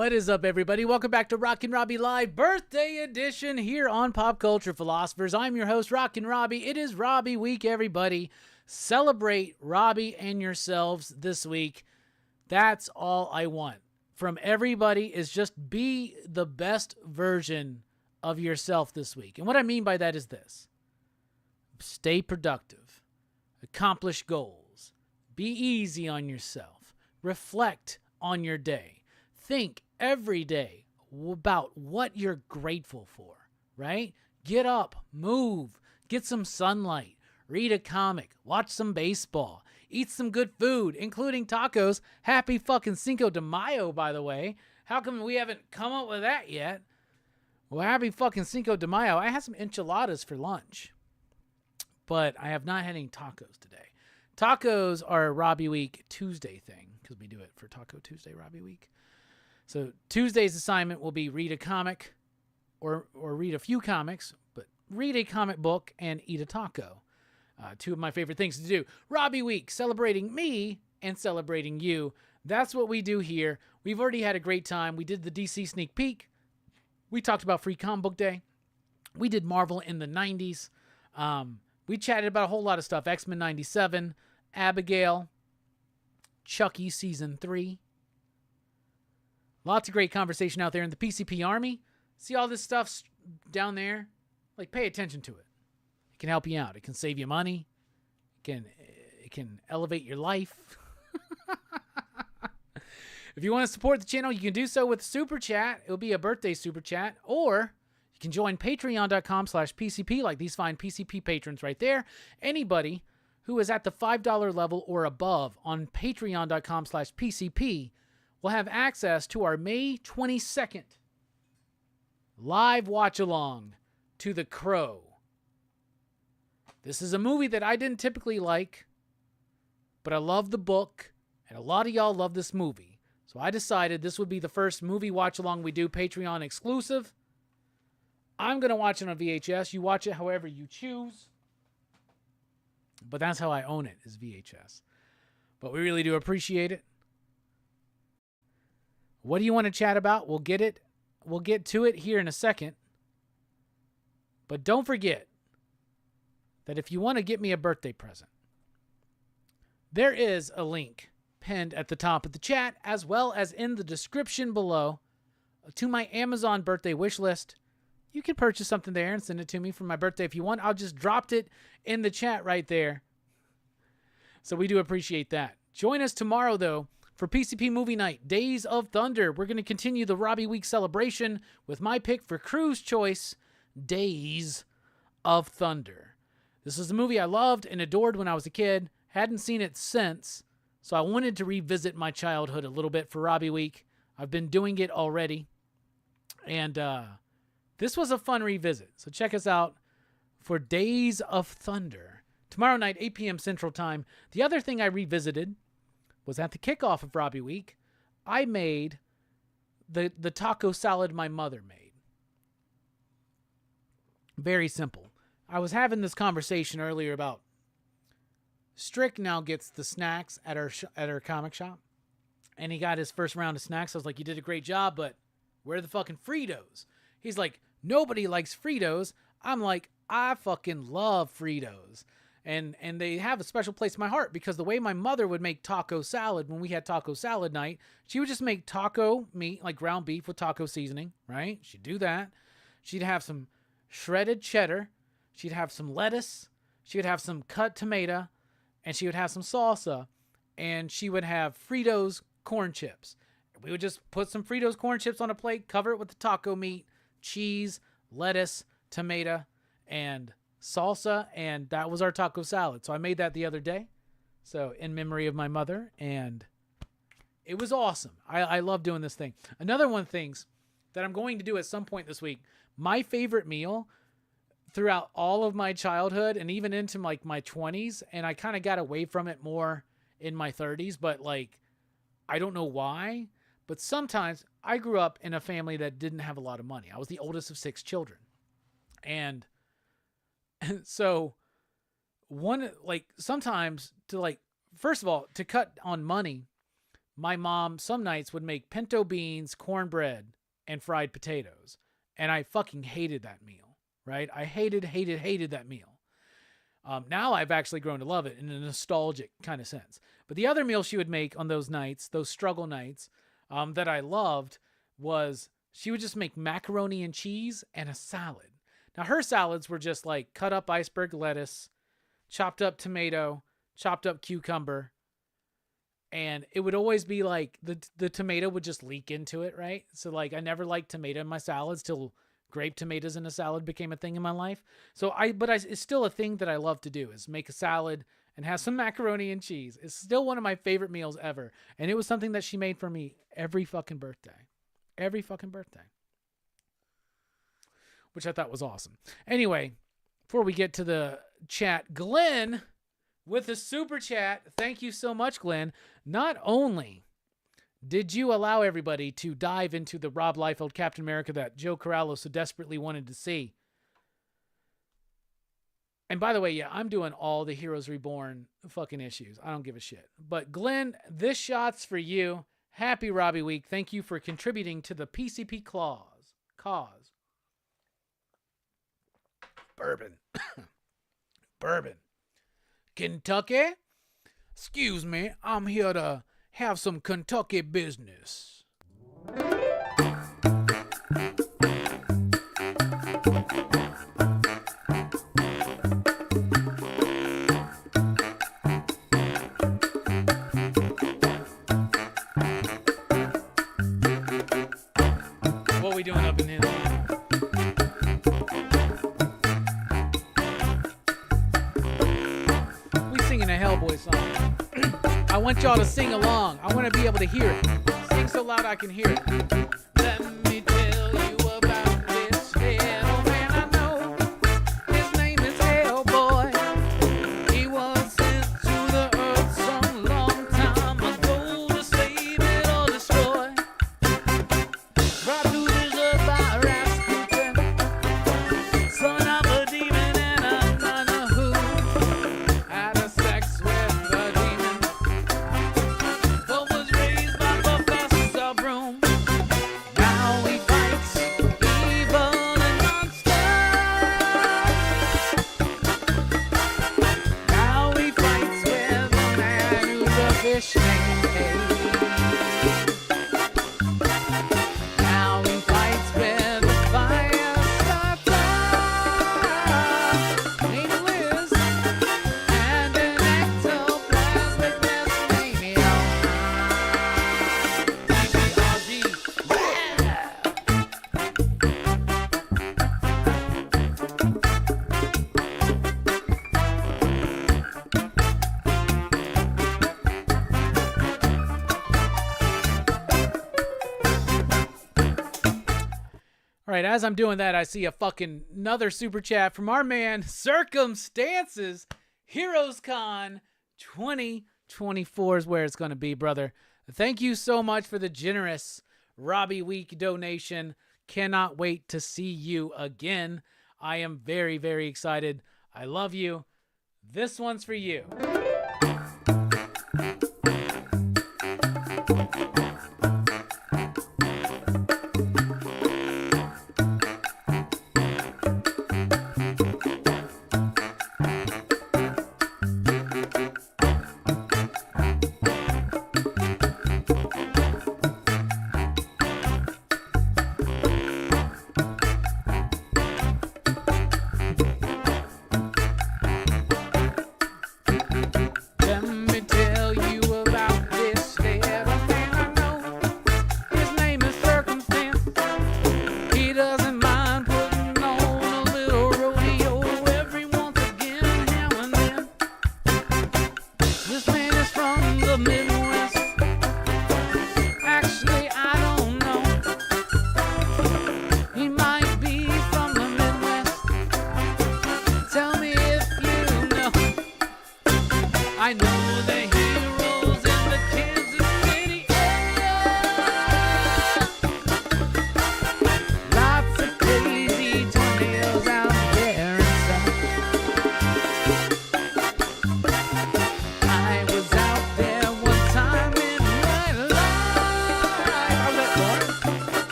What is up, everybody? Welcome back to Rockin Robbie Live Birthday Edition here on Pop Culture Philosophers. I'm your host, Rockin Robbie. It is Robbie Week, everybody. Celebrate Robbie and yourselves this week. That's all I want from everybody, is just be the best version of yourself this week. And what I mean by that is this: stay productive, accomplish goals, be easy on yourself, reflect on your day. Think every day about what you're grateful for, right? Get up, move, get some sunlight, read a comic, watch some baseball, eat some good food, including tacos. Happy fucking Cinco de Mayo, by the way. How come we haven't come up with that yet? Well, happy fucking Cinco de Mayo. I had some enchiladas for lunch, but I have not had any tacos today. Tacos are a Robbie Week Tuesday thing, because we do it for Taco Tuesday, Robbie Week. So Tuesday's assignment will be read a comic or read a few comics, but read a comic book and eat a taco. Two of my favorite things to do. Robbie Week, celebrating me and celebrating you. That's what we do here. We've already had a great time. We did the DC sneak peek. We talked about Free Comic Book Day. We did Marvel in the 90s. We chatted about a whole lot of stuff. X-Men 97, Abigail, Chucky Season 3. Lots of great conversation out there in the PCP Army. See all this stuff down there? Like, pay attention to it. It can help you out. It can save you money. It can elevate your life. If you want to support the channel, you can do so with Super Chat. It'll be a birthday Super Chat. Or you can join patreon.com/PCP, like these fine PCP patrons right there. Anybody who is at the $5 level or above on patreon.com/PCP will have access to our May 22nd live watch-along to The Crow. This is a movie that I didn't typically like, but I love the book, and a lot of y'all love this movie. So I decided this would be the first movie watch-along we do, Patreon exclusive. I'm going to watch it on VHS. You watch it however you choose. But that's how I own it, is VHS. But we really do appreciate it. What do you want to chat about? We'll get to it here in a second. But don't forget that if you want to get me a birthday present, there is a link pinned at the top of the chat, as well as in the description below, to my Amazon birthday wish list. You can purchase something there and send it to me for my birthday if you want. I'll just dropped it in the chat right there. So we do appreciate that. Join us tomorrow, though, for PCP Movie Night, Days of Thunder. We're going to continue the Robbie Week celebration with my pick for Crew's Choice, Days of Thunder. This is a movie I loved and adored when I was a kid. Hadn't seen it since, so I wanted to revisit my childhood a little bit for Robbie Week. I've been doing it already, and this was a fun revisit. So check us out for Days of Thunder. Tomorrow night, 8 p.m. Central Time. The other thing I revisited was at the kickoff of Robbie Week. I made the taco salad my mother made. Very simple. I was having this conversation earlier about Strick now gets the snacks at our comic shop, and he got his first round of snacks. I was like, you did a great job, but where are the fucking Fritos? He's like, nobody likes Fritos. I'm like, I fucking love Fritos. And they have a special place in my heart, because the way my mother would make taco salad when we had taco salad night, she would just make taco meat, like ground beef with taco seasoning, right? She'd do that. She'd have some shredded cheddar. She'd have some lettuce. She would have some cut tomato, and she would have some salsa, and she would have Fritos corn chips. We would just put some Fritos corn chips on a plate, cover it with the taco meat, cheese, lettuce, tomato, and salsa, and that was our taco salad. So I made that the other day, so in memory of my mother, and it was awesome. I love doing this thing. Another one of the things that I'm going to do at some point this week, my favorite meal throughout all of my childhood and even into like my 20s, and I kind of got away from it more in my 30s, but like, I don't know why, but sometimes I grew up in a family that didn't have a lot of money. I was the oldest of 6 children, and so sometimes to, like, first of all, to cut on money, my mom some nights would make pinto beans, cornbread, and fried potatoes. And I fucking hated that meal, right? I hated that meal. Now I've actually grown to love it in a nostalgic kind of sense. But the other meal she would make on those nights, those struggle nights, that I loved was she would just make macaroni and cheese and a salad. Now her salads were just like cut up iceberg lettuce, chopped up tomato, chopped up cucumber, and it would always be like the tomato would just leak into it, right? So like I never liked tomato in my salads till grape tomatoes in a salad became a thing in my life. So it's still a thing that I love to do, is make a salad and have some macaroni and cheese. It's still one of my favorite meals ever. And it was something that she made for me every fucking birthday. Every fucking birthday. Which I thought was awesome. Anyway, before we get to the chat, Glenn with a super chat. Thank you so much, Glenn. Not only did you allow everybody to dive into the Rob Liefeld Captain America that Joe Corallo so desperately wanted to see. And by the way, yeah, I'm doing all the Heroes Reborn fucking issues. I don't give a shit. But Glenn, this shot's for you. Happy Robbie Week. Thank you for contributing to the PCP cause. Bourbon. Bourbon. Kentucky? Excuse me, I'm here to have some Kentucky business. What are we doing up in here? We singing a Hellboy song. I want y'all to sing along. I want to be able to hear it. Sing so loud I can hear it. Let me tell you about this little man I know. His name is Hellboy. He was sent to the earth some long time ago to save it or destroy. Brought to this earth by Rasputin, son of a demon and a nun who had a sex with a demon. But was raised by Professor Broom. Now he fights evil and monsters. Now he fights with a man who's a fish named Abe. Now he fights with a fire starter named Liz and an ectoplasmic mess named BBRG. Yeah! All right, as I'm doing that, I see a fucking another super chat from our man Circumstances. Heroes Con 2024 is where it's going to be, brother. Thank you so much for the generous Robbie Week donation. Cannot wait to see you again. I am very, very excited. I love you. This one's for you.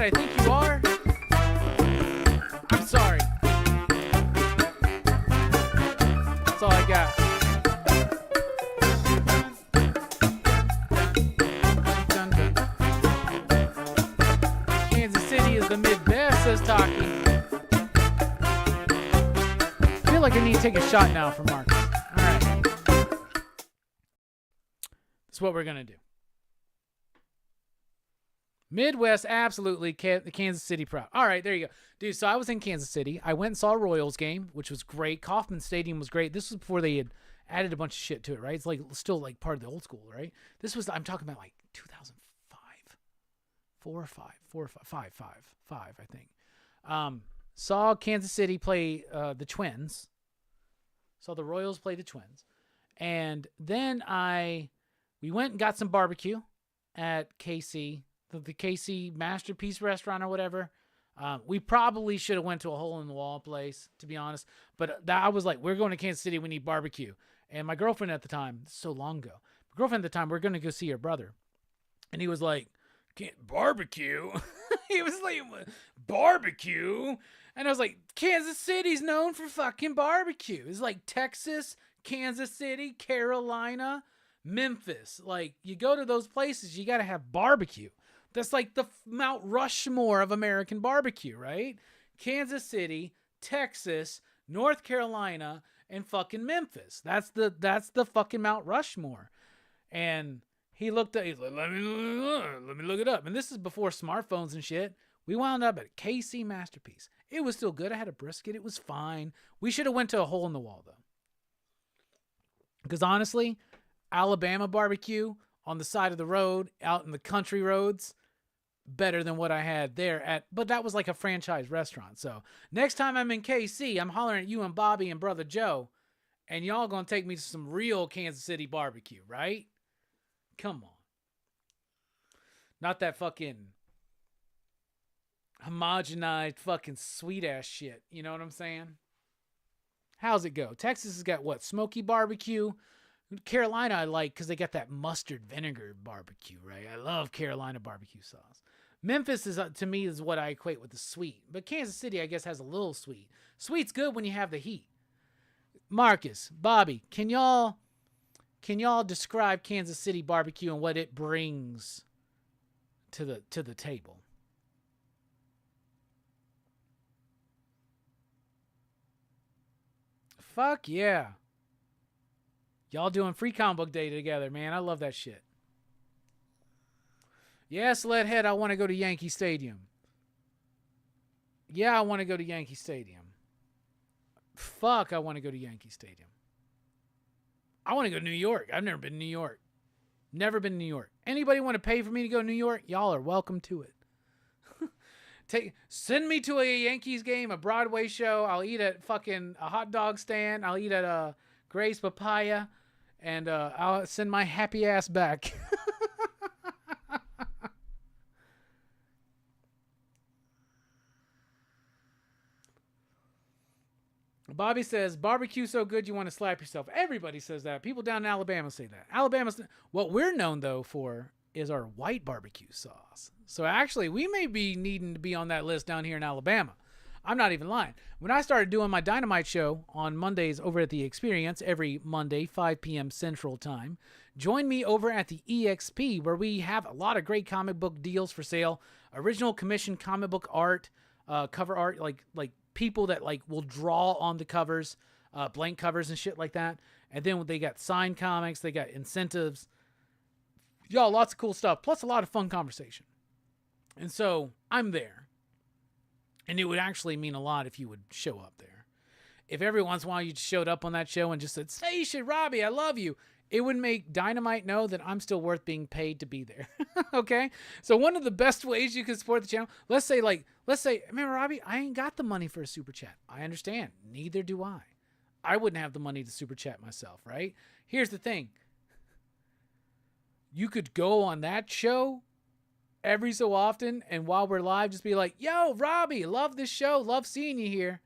I think you are. I'm sorry. That's all I got. Kansas City is the mid-best, says Taki. I feel like I need to take a shot now for Marcus. All right. That's what we're going to do. Midwest, absolutely. The Kansas City proud. All right, there you go. Dude, so I was in Kansas City. I went and saw a Royals game, which was great. Kauffman Stadium was great. This was before they had added a bunch of shit to it, right? It's like still like part of the old school, right? This was, I'm talking about like 2005. 4 or 5. 4 or 5. 5, I think. Saw Kansas City play the Twins. Saw the Royals play the Twins. And then we went and got some barbecue at KC. The KC Masterpiece restaurant or whatever. We probably should have went to a hole-in-the-wall place, to be honest. But I was like, we're going to Kansas City. We need barbecue. And my girlfriend at the time, so long ago, my girlfriend at the time, we're going to go see her brother. And he was like, barbecue? He was like, barbecue? And I was like, Kansas City's known for fucking barbecue. It's like Texas, Kansas City, Carolina, Memphis. Like, you go to those places, you got to have barbecue. That's like the Mount Rushmore of American barbecue, right? Kansas City, Texas, North Carolina, and fucking Memphis. That's the fucking Mount Rushmore. And he looked at, he's like, let me look it up. And this is before smartphones and shit. We wound up at KC Masterpiece. It was still good. I had a brisket. It was fine. We should have went to a hole in the wall though. Because honestly, Alabama barbecue on the side of the road, out in the country roads, better than what I had there but that was like a franchise restaurant. So next time I'm in KC, I'm hollering at you and Bobby and Brother Joe, and y'all gonna take me to some real Kansas City barbecue, right? Come on. Not that fucking homogenized fucking sweet ass shit. You know what I'm saying? How's it go? Texas has got what? Smoky barbecue. Carolina I like because they got that mustard vinegar barbecue, right? I love Carolina barbecue sauce. Memphis is to me is what I equate with the sweet, but Kansas City I guess has a little sweet. Sweet's good when you have the heat. Marcus, Bobby, can y'all describe Kansas City barbecue and what it brings to the table? Fuck yeah. Y'all doing free comic book day together, man. I love that shit. Yes, Leadhead, I want to go to Yankee Stadium. Yeah, I want to go to Yankee Stadium. Fuck, I want to go to Yankee Stadium. I want to go to New York. I've never been to New York. Never been to New York. Anybody want to pay for me to go to New York? Y'all are welcome to it. Send me to a Yankees game, a Broadway show. I'll eat at fucking a hot dog stand. I'll eat at Gray's Papaya. And I'll send my happy ass back. Bobby says, barbecue so good you want to slap yourself. Everybody says that. People down in Alabama say that. Alabama's, what we're known, though, for is our white barbecue sauce. So actually, we may be needing to be on that list down here in Alabama. I'm not even lying. When I started doing my Dynamite show on Mondays over at The Experience, every Monday, 5 p.m. Central Time, join me over at the EXP, where we have a lot of great comic book deals for sale. Original commission comic book art, cover art, like people that like will draw on the covers, blank covers and shit like that. And then they got signed comics, they got incentives. Y'all, lots of cool stuff, plus a lot of fun conversation. And so I'm there. And it would actually mean a lot if you would show up there. If every once in a while you showed up on that show and just said, "Say shit, Robbie, I love you," it would make Dynamite know that I'm still worth being paid to be there. Okay? So one of the best ways you can support the channel, let's say, man, Robbie, I ain't got the money for a super chat. I understand. Neither do I. I wouldn't have the money to super chat myself, right? Here's the thing. You could go on that show every so often, and while we're live, just be like, "Yo, Robbie, love this show. Love seeing you here."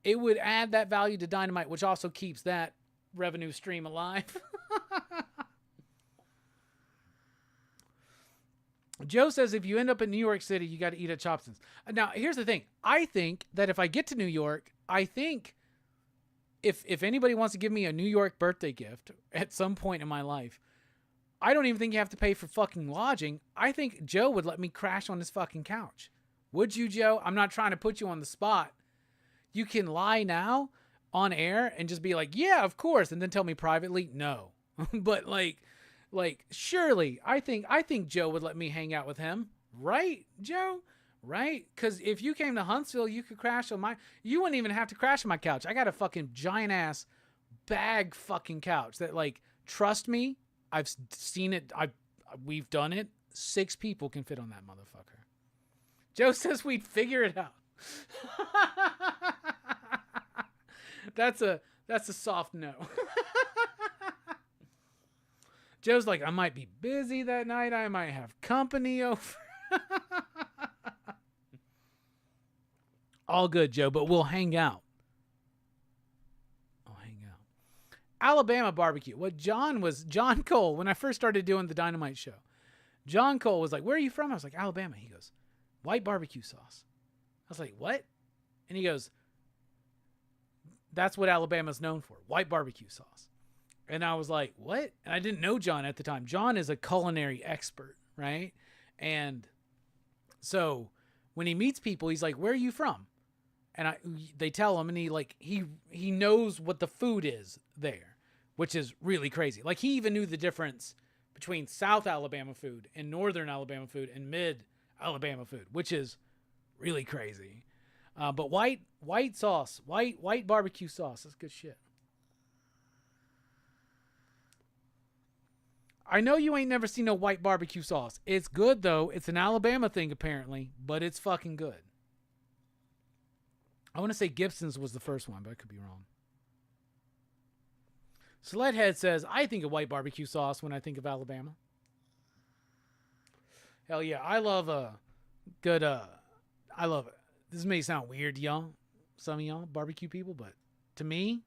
It would add that value to Dynamite, which also keeps that revenue stream alive. Joe says if you end up in New York City, you got to eat at Chopson's. Now, here's the thing. I think that if I get to New York, I think if anybody wants to give me a New York birthday gift at some point in my life, I don't even think you have to pay for fucking lodging. I think Joe would let me crash on his fucking couch. Would you, Joe? I'm not trying to put you on the spot. You can lie now on air and just be like, yeah, of course. And then tell me privately, no. But like, surely I think Joe would let me hang out with him. Right, Joe? Right? Because if you came to Huntsville, you could crash on you wouldn't even have to crash on my couch. I got a fucking giant ass bag fucking couch that, like, trust me, I've seen it. We've done it. 6 people can fit on that motherfucker. Joe says we'd figure it out. That's a soft no. Joe's like, I might be busy that night. I might have company over. All good, Joe, but we'll hang out. I'll hang out. Alabama barbecue. What John Cole, when I first started doing the Dynamite show, John Cole was like, where are you from? I was like, Alabama. He goes, white barbecue sauce. I was like, what? And he goes, that's what Alabama's known for, white barbecue sauce. And I was like, what? And I didn't know John at the time. John is a culinary expert, right? And so when he meets people, he's like, where are you from? And they tell him, and he knows what the food is there, which is really crazy. Like, he even knew the difference between South Alabama food and Northern Alabama food and Mid Alabama food, which is really crazy. But white sauce, white barbecue sauce, that's good shit. I know you ain't never seen no white barbecue sauce. It's good, though. It's an Alabama thing, apparently, but it's fucking good. I want to say Gibson's was the first one, but I could be wrong. Sledhead says, I think of white barbecue sauce when I think of Alabama. Hell yeah, I love a good, I love it. This may sound weird to y'all, some of y'all barbecue people, but to me,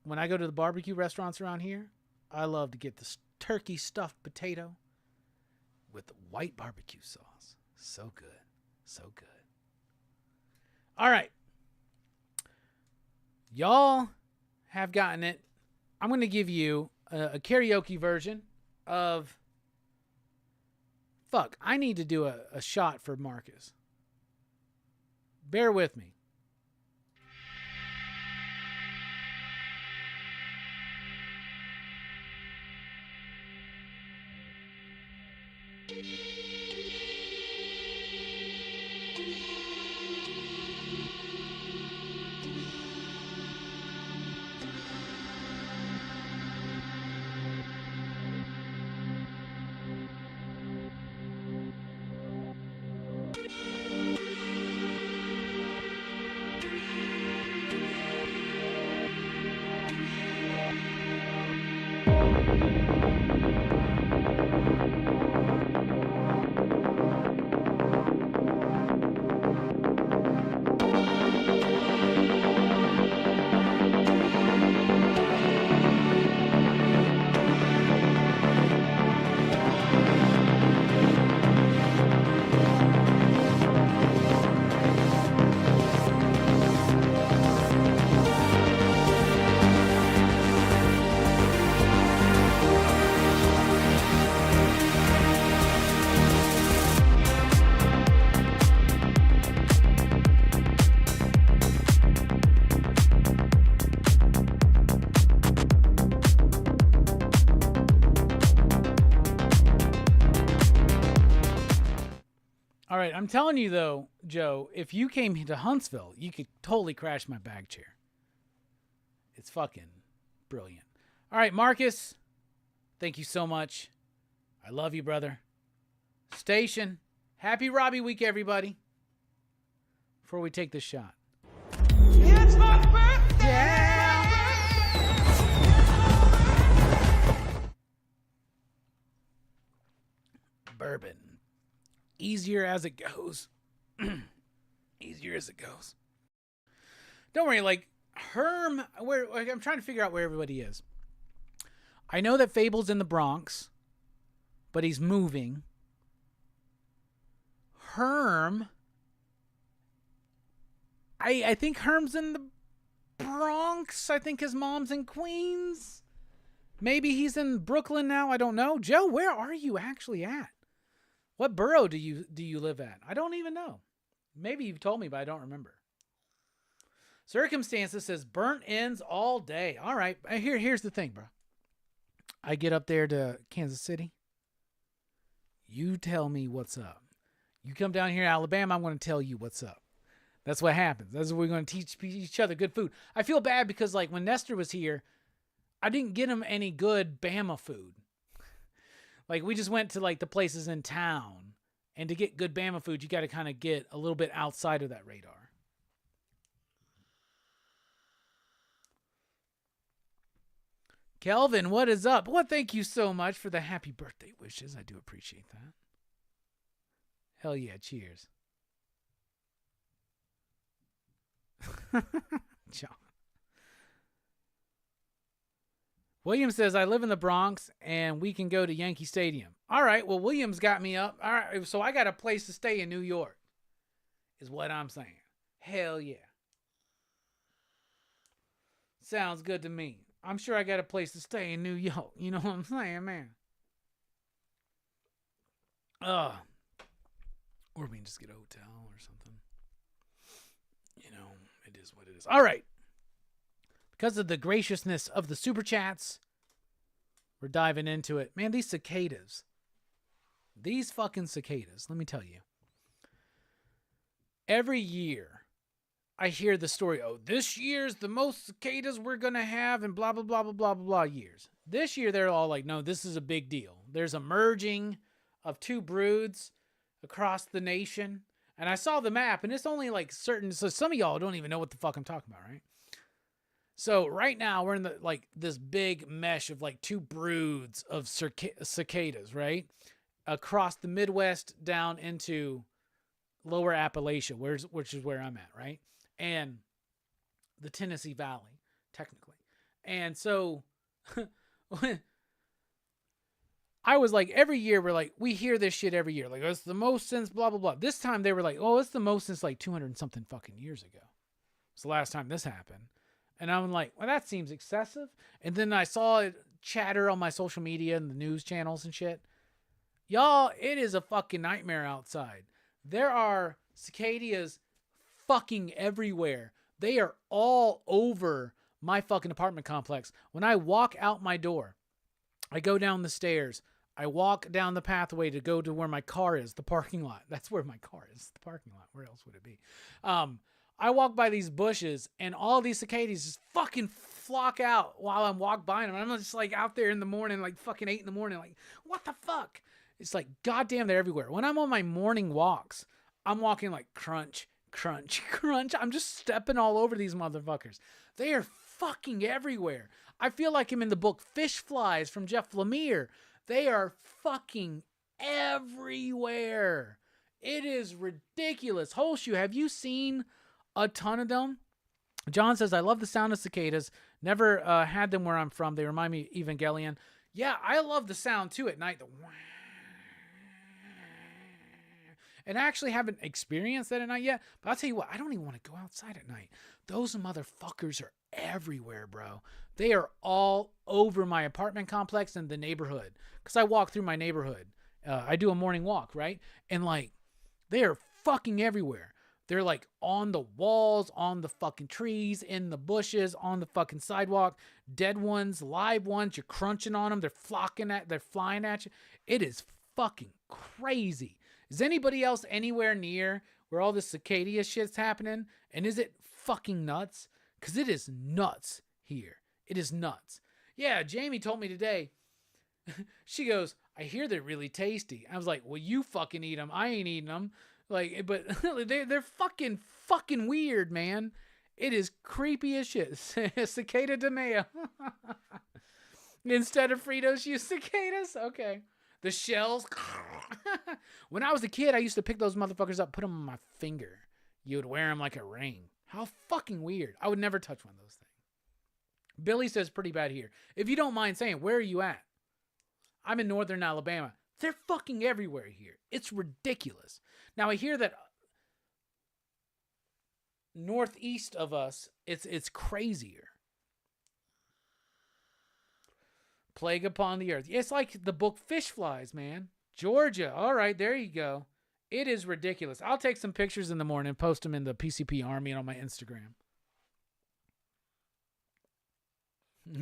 when I go to the barbecue restaurants around here, I love to get the turkey stuffed potato with the white barbecue sauce. So good. So good. All right. Y'all have gotten it. I'm going to give you a karaoke version of... Fuck, I need to do a shot for Marcus. Bear with me. All right, I'm telling you, though, Joe, if you came to Huntsville, you could totally crash my bag chair. It's fucking brilliant. All right, Marcus, thank you so much. I love you, brother. Station, happy Robbie Week, everybody. Before we take this shot. It's my birthday! Yeah! Bourbon. Easier as it goes. Easier as it goes. Don't worry, like, Herm, I'm trying to figure out where everybody is. I know that Fable's in the Bronx, but he's moving. Herm. I think Herm's in the Bronx. I think his mom's in Queens. Maybe he's in Brooklyn now. I don't know. Joe, where are you actually at? What borough do you live at? I don't even know. Maybe you've told me, but I don't remember. Circumstances says burnt ends all day. All right. Here's the thing, bro. I get up there to Kansas City. You tell me what's up. You come down here to Alabama, I'm going to tell you what's up. That's what happens. That's what we're going to teach each other good food. I feel bad because like when Nestor was here, I didn't get him any good Bama food. Like we just went to like the places in town, and to get good Bama food, you got to kind of get a little bit outside of that radar. Kelvin, what is up? Well, thank you so much for the happy birthday wishes. I do appreciate that. Hell yeah, cheers. John. William says, I live in the Bronx and we can go to Yankee Stadium. All right, well, William's got me up. All right, so I got a place to stay in New York, is what I'm saying. Hell yeah. Sounds good to me. I'm sure I got a place to stay in New York. You know what I'm saying, man? Or we can just get a hotel or something. You know, it is what it is. All right. Because of the graciousness of the super chats, we're diving into it. Man, these cicadas. These fucking cicadas, let me tell you. Every year, I hear the story, oh, this year's the most cicadas we're going to have and blah, blah, blah, blah, blah, blah years. This year, they're all like, no, this is a big deal. There's a merging of two broods across the nation. And I saw the map, and it's only like certain, so some of y'all don't even know what the fuck I'm talking about, right? So right now, we're in the like this big mesh of like two broods of cicadas, right? Across the Midwest down into lower Appalachia, which is where I'm at, right? And the Tennessee Valley, technically. And so I was like, every year we're like, we hear this shit every year. Like, oh, it's the most since blah, blah, blah. This time they were like, oh, it's the most since like 200 and something fucking years ago. It's the last time this happened. And I'm like, well, that seems excessive. And then I saw it chatter on my social media and the news channels and shit. Y'all, it is a fucking nightmare outside. There are cicadas fucking everywhere. They are all over my fucking apartment complex. When I walk out my door, I go down the stairs. I walk down the pathway to go to where my car is, the parking lot. That's where my car is, the parking lot. Where else would it be? I walk by these bushes, and all these cicadas just fucking flock out while I'm walking by them. I'm just like out there in the morning, like fucking 8 a.m, like, what the fuck? It's like, goddamn, they're everywhere. When I'm on my morning walks, I'm walking like crunch, crunch, crunch. I'm just stepping all over these motherfuckers. They are fucking everywhere. I feel like I'm in the book Fish Flies from Jeff Lemire. They are fucking everywhere. It is ridiculous. Holshoe, have you seen a ton of them? John says, I love the sound of cicadas. Never had them where I'm from. They remind me of Evangelion. Yeah, I love the sound too at night. And I actually haven't experienced that at night yet. But I'll tell you what, I don't even want to go outside at night. Those motherfuckers are everywhere, bro. They are all over my apartment complex and the neighborhood. Because I walk through my neighborhood. I do a morning walk, right? And like, they are fucking everywhere. They're like on the walls, on the fucking trees, in the bushes, on the fucking sidewalk. Dead ones, live ones. You're crunching on them. They're flying at you. It is fucking crazy. Is anybody else anywhere near where all this cicada shit's happening? And is it fucking nuts? Because it is nuts here. It is nuts. Yeah, Jamie told me today. She goes, I hear they're really tasty. I was like, well, you fucking eat them. I ain't eating them. Like, but they're fucking weird, man. It is creepy as shit. Cicada de mayo. Instead of Fritos, use cicadas. Okay. The shells. When I was a kid, I used to pick those motherfuckers up, put them on my finger. You would wear them like a ring. How fucking weird. I would never touch one of those things. Billy says pretty bad here. If you don't mind saying, where are you at? I'm in northern Alabama. They're fucking everywhere here. It's ridiculous. Now I hear that northeast of us, it's crazier. Plague upon the earth. It's like the book Fish Flies, man. Georgia. All right, there you go. It is ridiculous. I'll take some pictures in the morning and post them in the PCP Army and on my Instagram.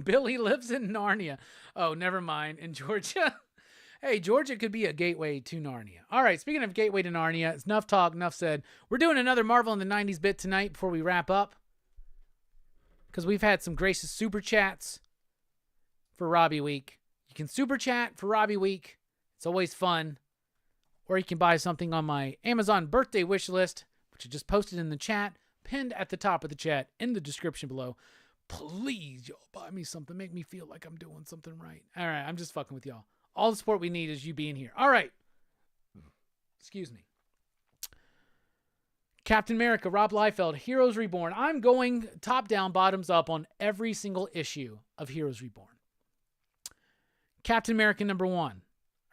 Billy lives in Narnia. Oh, never mind. In Georgia. Hey, Georgia could be a gateway to Narnia. All right, speaking of gateway to Narnia, it's enough talk, enough said. We're doing another Marvel in the 90s bit tonight before we wrap up, because we've had some gracious super chats for Robbie Week. You can super chat for Robbie Week. It's always fun. Or you can buy something on my Amazon birthday wish list, which I just posted in the chat, pinned at the top of the chat in the description below. Please, y'all, buy me something. Make me feel like I'm doing something right. All right, I'm just fucking with y'all. All the support we need is you being here. All right. Excuse me. Captain America, Rob Liefeld, Heroes Reborn. I'm going top down, bottoms up on every single issue of Heroes Reborn. Captain America #1. I'm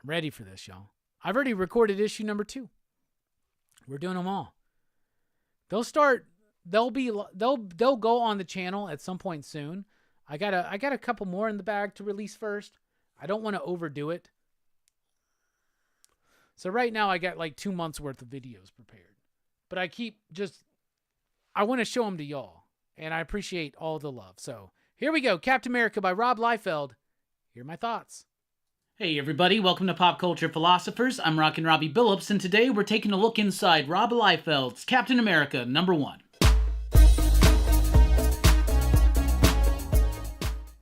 ready for this, y'all. I've already recorded issue #2. We're doing them all. They'll go on the channel at some point soon. I got a couple more in the bag to release first. I don't want to overdo it. So right now I got like 2 months worth of videos prepared. But I want to show them to y'all. And I appreciate all the love. So here we go. Captain America by Rob Liefeld. Here are my thoughts. Hey everybody, welcome to Pop Culture Philosophers. I'm Rockin Robbie Billups, and today we're taking a look inside Rob Liefeld's Captain America #1.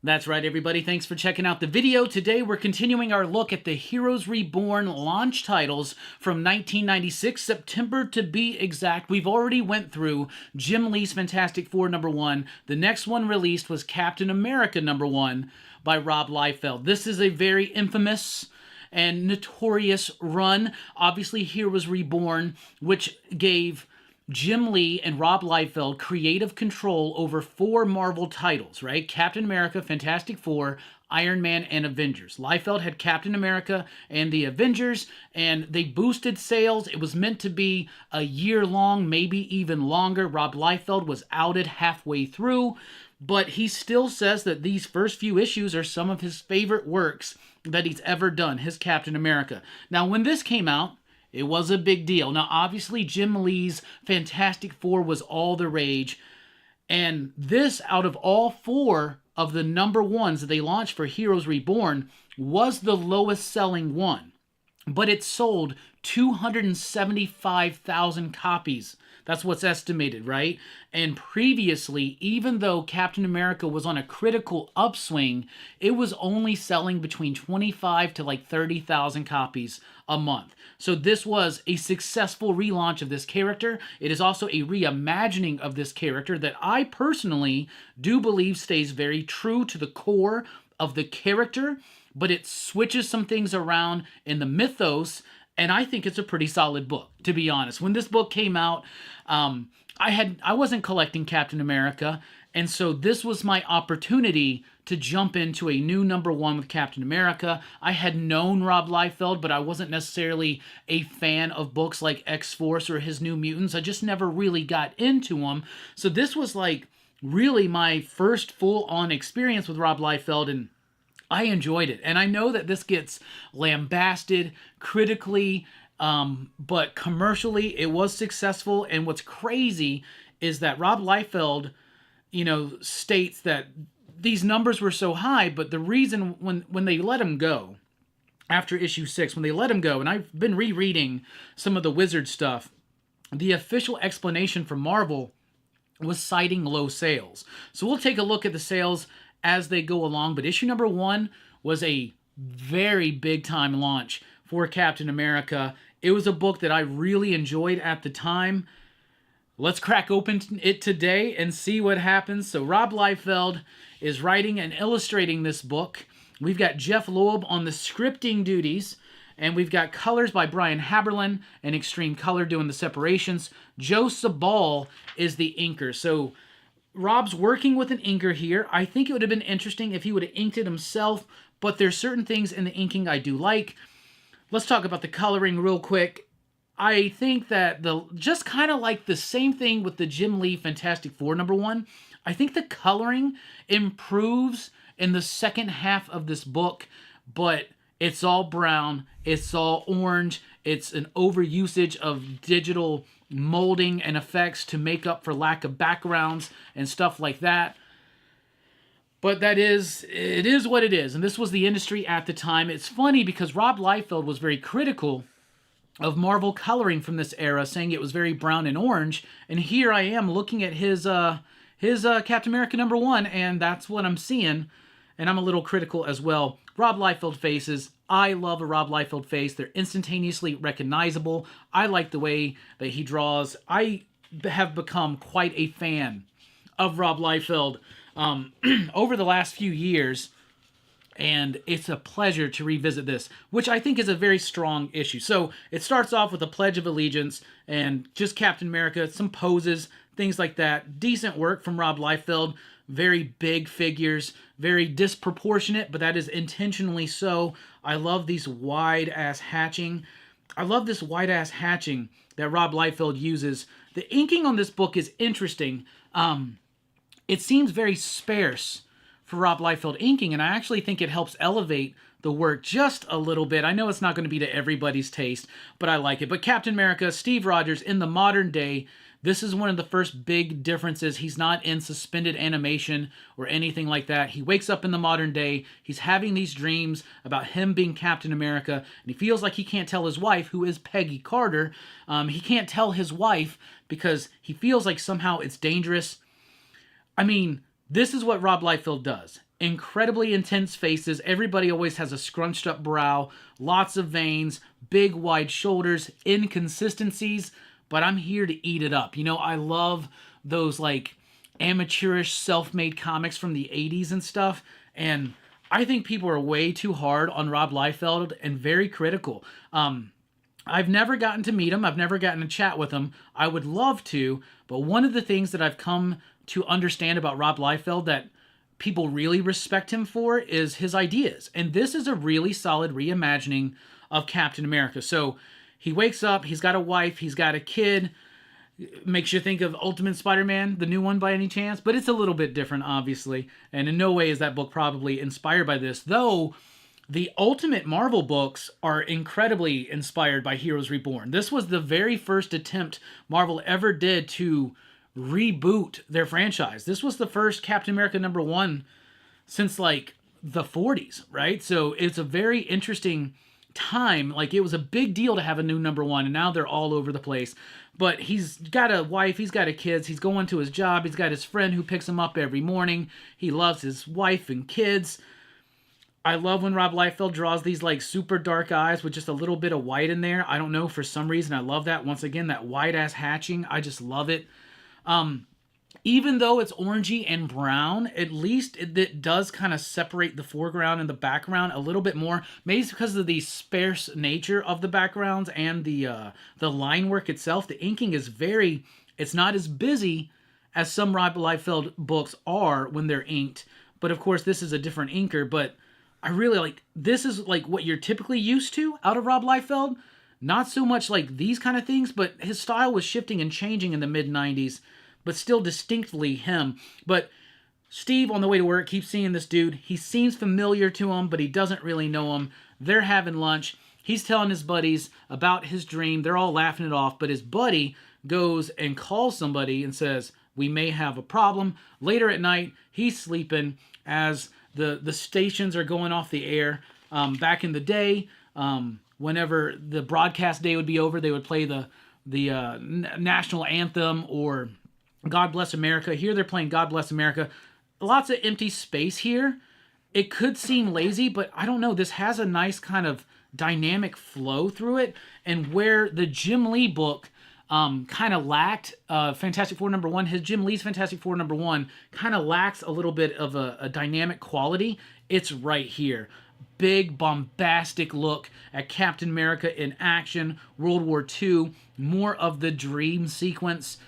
That's right, everybody. Thanks for checking out the video. Today, we're continuing our look at the Heroes Reborn launch titles from 1996, September to be exact. We've already went through Jim Lee's Fantastic Four #1. The next one released was Captain America #1 by Rob Liefeld. This is a very infamous and notorious run. Obviously, Heroes Reborn, which gave Jim Lee and Rob Liefeld creative control over 4 Marvel titles, right? Captain America, Fantastic Four, Iron Man, and Avengers. Liefeld had Captain America and the Avengers, and they boosted sales. It was meant to be a year long, maybe even longer. Rob Liefeld was outed halfway through, but he still says that these first few issues are some of his favorite works that he's ever done, his Captain America. Now, when this came out, it was a big deal. Now, obviously, Jim Lee's Fantastic Four was all the rage. And this, out of all 4 of the #1s that they launched for Heroes Reborn, was the lowest selling one. But it sold 275,000 copies. That's what's estimated, right? And previously, even though Captain America was on a critical upswing, it was only selling between 25 to like 30,000 copies a month. So this was a successful relaunch of this character. It is also a reimagining of this character that I personally do believe stays very true to the core of the character, but it switches some things around in the mythos. And I think it's a pretty solid book, to be honest. When this book came out, I wasn't collecting Captain America, and so this was my opportunity to jump into a new #1 with Captain America. I had known Rob Liefeld, but I wasn't necessarily a fan of books like X-Force or his New Mutants. I just never really got into them. So this was like really my first full-on experience with Rob Liefeld, and I enjoyed it. And I know that this gets lambasted critically, but commercially it was successful. And what's crazy is that Rob Liefeld, states that these numbers were so high, but the reason when they let him go after issue 6, when they let him go, and I've been rereading some of the Wizard stuff, the official explanation from Marvel was citing low sales. So we'll take a look at the sales as they go along, but issue #1 was a very big time launch for Captain America. It was a book that I really enjoyed at the time. Let's crack open it today and see what happens. So Rob Liefeld is writing and illustrating this book. We've got Jeff Loeb on the scripting duties, and we've got colors by Brian Haberlin and Extreme Color doing the separations. Joe Sabal is the inker. So Rob's working with an inker here. I think it would have been interesting if he would have inked it himself, but there's certain things in the inking I do like. let's talk about the coloring real quick. I think that just kind of like the same thing with the Jim Lee Fantastic Four #1. I think the coloring improves in the second half of this book, but it's all brown, it's all orange, it's an overusage of digital molding and effects to make up for lack of backgrounds and stuff like that. But it is what it is, and this was the industry at the time. It's funny because Rob Liefeld was very critical of Marvel coloring from this era, saying it was very brown and orange, and here I am looking at his Captain America #1, and that's what I'm seeing, and I'm a little critical as well. Rob Liefeld faces, I love a Rob Liefeld face. They're instantaneously recognizable. I like the way that he draws. I have become quite a fan of Rob Liefeld over the last few years, and it's a pleasure to revisit this, which I think is a very strong issue. So it starts off with a Pledge of Allegiance and just Captain America, some poses, things like that. Decent work from Rob Liefeld. Very big figures, very disproportionate, but that is intentionally so. I love these wide-ass hatching. I love this wide-ass hatching that Rob Liefeld uses. The inking on this book is interesting. It seems very sparse for Rob Liefeld inking, and I actually think it helps elevate the work just a little bit. I know it's not going to be to everybody's taste, but I like it. But Captain America, Steve Rogers, in the modern day, this is one of the first big differences. He's not in suspended animation or anything like that. He wakes up in the modern day. He's having these dreams about him being Captain America, and he feels like he can't tell his wife, who is Peggy Carter. He can't tell his wife because he feels like somehow it's dangerous. I mean, this is what Rob Liefeld does. Incredibly intense faces. Everybody always has a scrunched up brow, lots of veins, big wide shoulders, inconsistencies, but I'm here to eat it up. You know, I love those like amateurish self-made comics from the 80s and stuff, and I think people are way too hard on Rob Liefeld and very critical. I've never gotten to meet him. I've never gotten to chat with him. I would love to, but one of the things that I've come to understand about Rob Liefeld that people really respect him for is his ideas. And this is a really solid reimagining of Captain America. So he wakes up, he's got a wife, he's got a kid. Makes you think of Ultimate Spider-Man, the new one by any chance? But it's a little bit different, obviously. And in no way is that book probably inspired by this. Though the Ultimate Marvel books are incredibly inspired by Heroes Reborn. This was the very first attempt Marvel ever did to reboot their franchise. This was the first Captain America #1 since like the 40s, right? So it's a very interesting time. Like, it was a big deal to have a new #1, and now they're all over the place. But he's got a wife, he's got a kids, he's going to his job, he's got his friend who picks him up every morning. He loves his wife and kids. I love when Rob Liefeld draws these like super dark eyes with just a little bit of white in there. I don't know, for some reason I love that. Once again, that wide ass hatching, I just love it. Even though it's orangey and brown, at least it does kind of separate the foreground and the background a little bit more. Maybe it's because of the sparse nature of the backgrounds and the line work itself. The inking is it's not as busy as some Rob Liefeld books are when they're inked. But of course, this is a different inker. But I really like, this is like what you're typically used to out of Rob Liefeld. Not so much like these kind of things, but his style was shifting and changing in the mid-90s. But still distinctly him. But Steve, on the way to work, keeps seeing this dude. He seems familiar to him, but he doesn't really know him. They're having lunch. He's telling his buddies about his dream. They're all laughing it off, but his buddy goes and calls somebody and says, "We may have a problem." Later at night, he's sleeping as the stations are going off the air. Back in the day, whenever the broadcast day would be over, they would play the national anthem or God Bless America. Here they're playing God Bless America. Lots of empty space here. It could seem lazy, but I don't know. This has a nice kind of dynamic flow through it. And where the Jim Lee book kind of lacked, Fantastic Four #1, his Jim Lee's Fantastic Four #1 kind of lacks a little bit of a dynamic quality. It's right here. Big, bombastic look at Captain America in action, World War II, more of the dream sequence.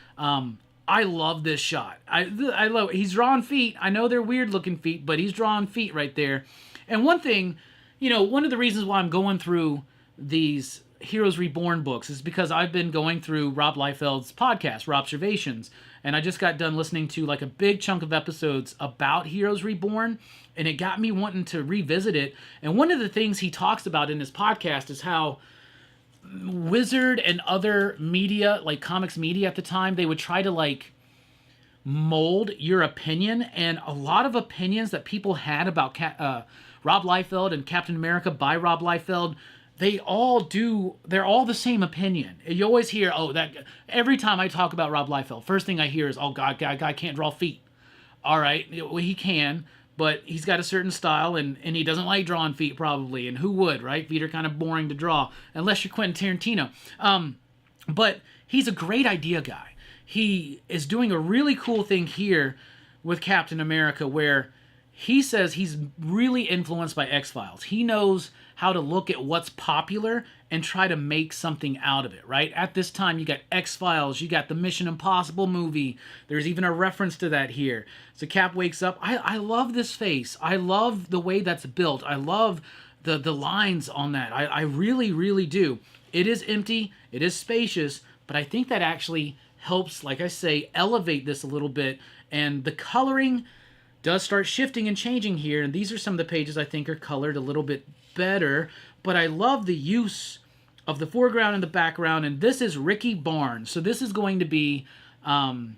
I love this shot. I love it. He's drawing feet. I know they're weird looking feet, but he's drawing feet right there. And one thing, one of the reasons why I'm going through these Heroes Reborn books is because I've been going through Rob Liefeld's podcast, Robservations, and I just got done listening to like a big chunk of episodes about Heroes Reborn, and it got me wanting to revisit it. And one of the things he talks about in his podcast is how Wizard and other media, like comics media at the time, they would try to like mold your opinion, and a lot of opinions that people had about Rob Liefeld and Captain America by Rob Liefeld, they're all the same opinion. You always hear, every time I talk about Rob Liefeld, first thing I hear is, oh God, guy can't draw feet. All right, well, he can, but he's got a certain style, and he doesn't like drawing feet probably, and who would, right? Feet are kind of boring to draw, unless you're Quentin Tarantino. But he's a great idea guy. He is doing a really cool thing here with Captain America, where he says he's really influenced by X-Files. He knows how to look at what's popular and try to make something out of it, right? At this time, you got X-Files, you got the Mission Impossible movie. There's even a reference to that here. So Cap wakes up. I love this face. I love the way that's built. I love the lines on that. I really, really do. It is empty. It is spacious. But I think that actually helps, like I say, elevate this a little bit. And the coloring does start shifting and changing here. And these are some of the pages I think are colored a little bit better. But I love the use of the foreground and the background. And this is Ricky Barnes. So this is going to be Rob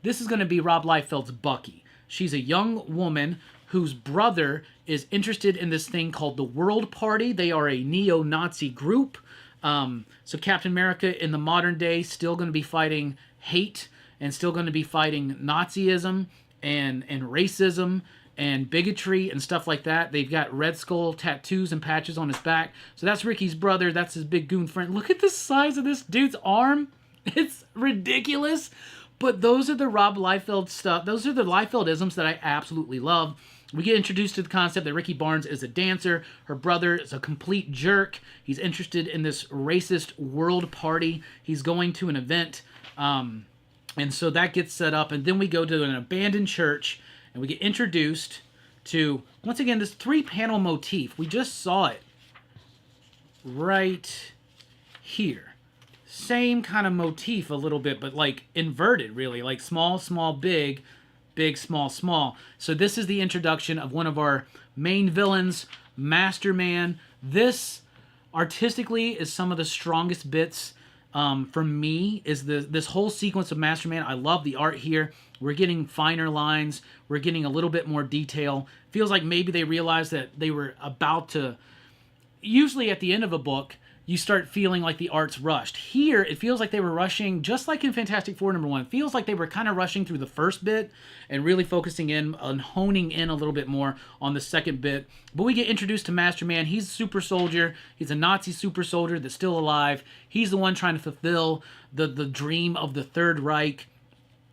Liefeld's Bucky. She's a young woman whose brother is interested in this thing called the World Party. They are a neo-Nazi group. So Captain America in the modern day still going to be fighting hate and still going to be fighting Nazism and racism and bigotry and stuff like that. They've got Red Skull tattoos and patches on his back. So that's Ricky's brother. That's his big goon friend. Look at the size of this dude's arm. It's ridiculous. But those are the Rob Liefeld stuff. Those are the Liefeld-isms that I absolutely love. We get introduced to the concept that Ricky Barnes is a dancer. Her brother is a complete jerk. He's interested in this racist world party. He's going to an event. And so that gets set up. And then we go to an abandoned church. And we get introduced to, once again, this 3-panel motif. We just saw it right here. Same kind of motif a little bit, but like inverted, really. Like small, small, big, big, small, small. So this is the introduction of one of our main villains, Master Man. This, artistically, is some of the strongest bits for me, is this whole sequence of Master Man. I love the art here. We're getting finer lines. We're getting a little bit more detail. Feels like maybe they realized that they were about to... Usually at the end of a book, you start feeling like the art's rushed. Here, it feels like they were rushing, just like in Fantastic Four #1. It feels like they were kind of rushing through the first bit and really focusing in on honing in a little bit more on the second bit. But we get introduced to Master Man. He's a super soldier. He's a Nazi super soldier that's still alive. He's the one trying to fulfill the dream of the Third Reich.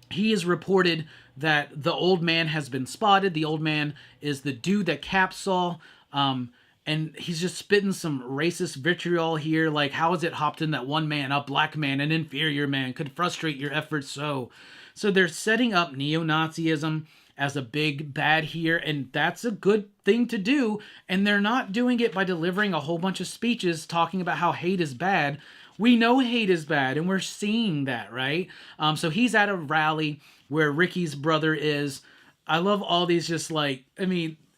He is reported that the old man has been spotted. The old man is the dude that Cap saw. And he's just spitting some racist vitriol here, like, how is it, Hopton, that one man, a black man, an inferior man, could frustrate your efforts so? So they're setting up neo-Nazism as a big bad here, and that's a good thing to do, and they're not doing it by delivering a whole bunch of speeches talking about how hate is bad. We know hate is bad, and we're seeing that, right? So he's at a rally where Ricky's brother is. I love all these just like,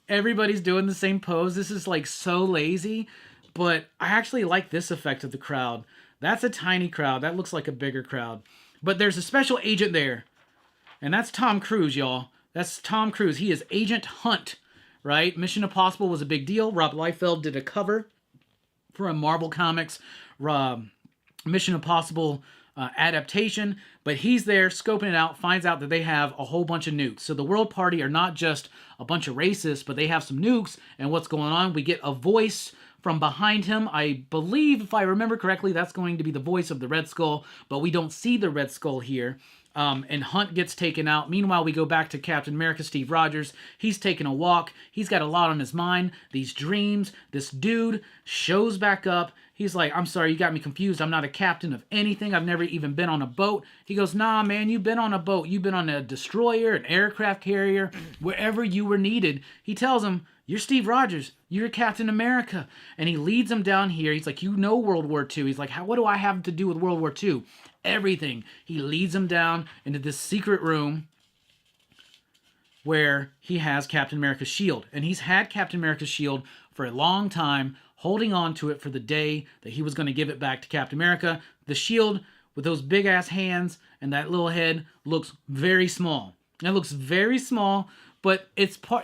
everybody's doing the same pose. This is like so lazy, but I actually like this effect of the crowd. That's a tiny crowd. That looks like a bigger crowd. But there's a special agent there, and that's Tom Cruise, y'all. That's Tom Cruise. He is Agent Hunt, right? Mission Impossible was a big deal. Rob Liefeld did a cover for a Marvel Comics Mission Impossible adaptation, but he's there scoping it out, finds out that they have a whole bunch of nukes. So the World Party are not just a bunch of racists, but they have some nukes, and what's going on? We get a voice from behind him. I believe, if I remember correctly, that's going to be the voice of the Red Skull, but we don't see the Red Skull here. And Hunt gets taken out. Meanwhile, we go back to Captain America, Steve Rogers. He's taking a walk. He's got a lot on his mind. These dreams. This dude shows back up. He's like, I'm sorry, you got me confused. I'm not a captain of anything. I've never even been on a boat. He goes, nah, man, you've been on a boat. You've been on a destroyer, an aircraft carrier, wherever you were needed. He tells him, you're Steve Rogers. You're Captain America. And he leads him down here. He's like, you know World War II. He's like, what do I have to do with World War II? Everything. He leads him down into this secret room where he has Captain America's shield. And he's had Captain America's shield for a long time, holding on to it for the day that he was going to give it back to Captain America. The shield with those big-ass hands and that little head looks very small. It looks very small, but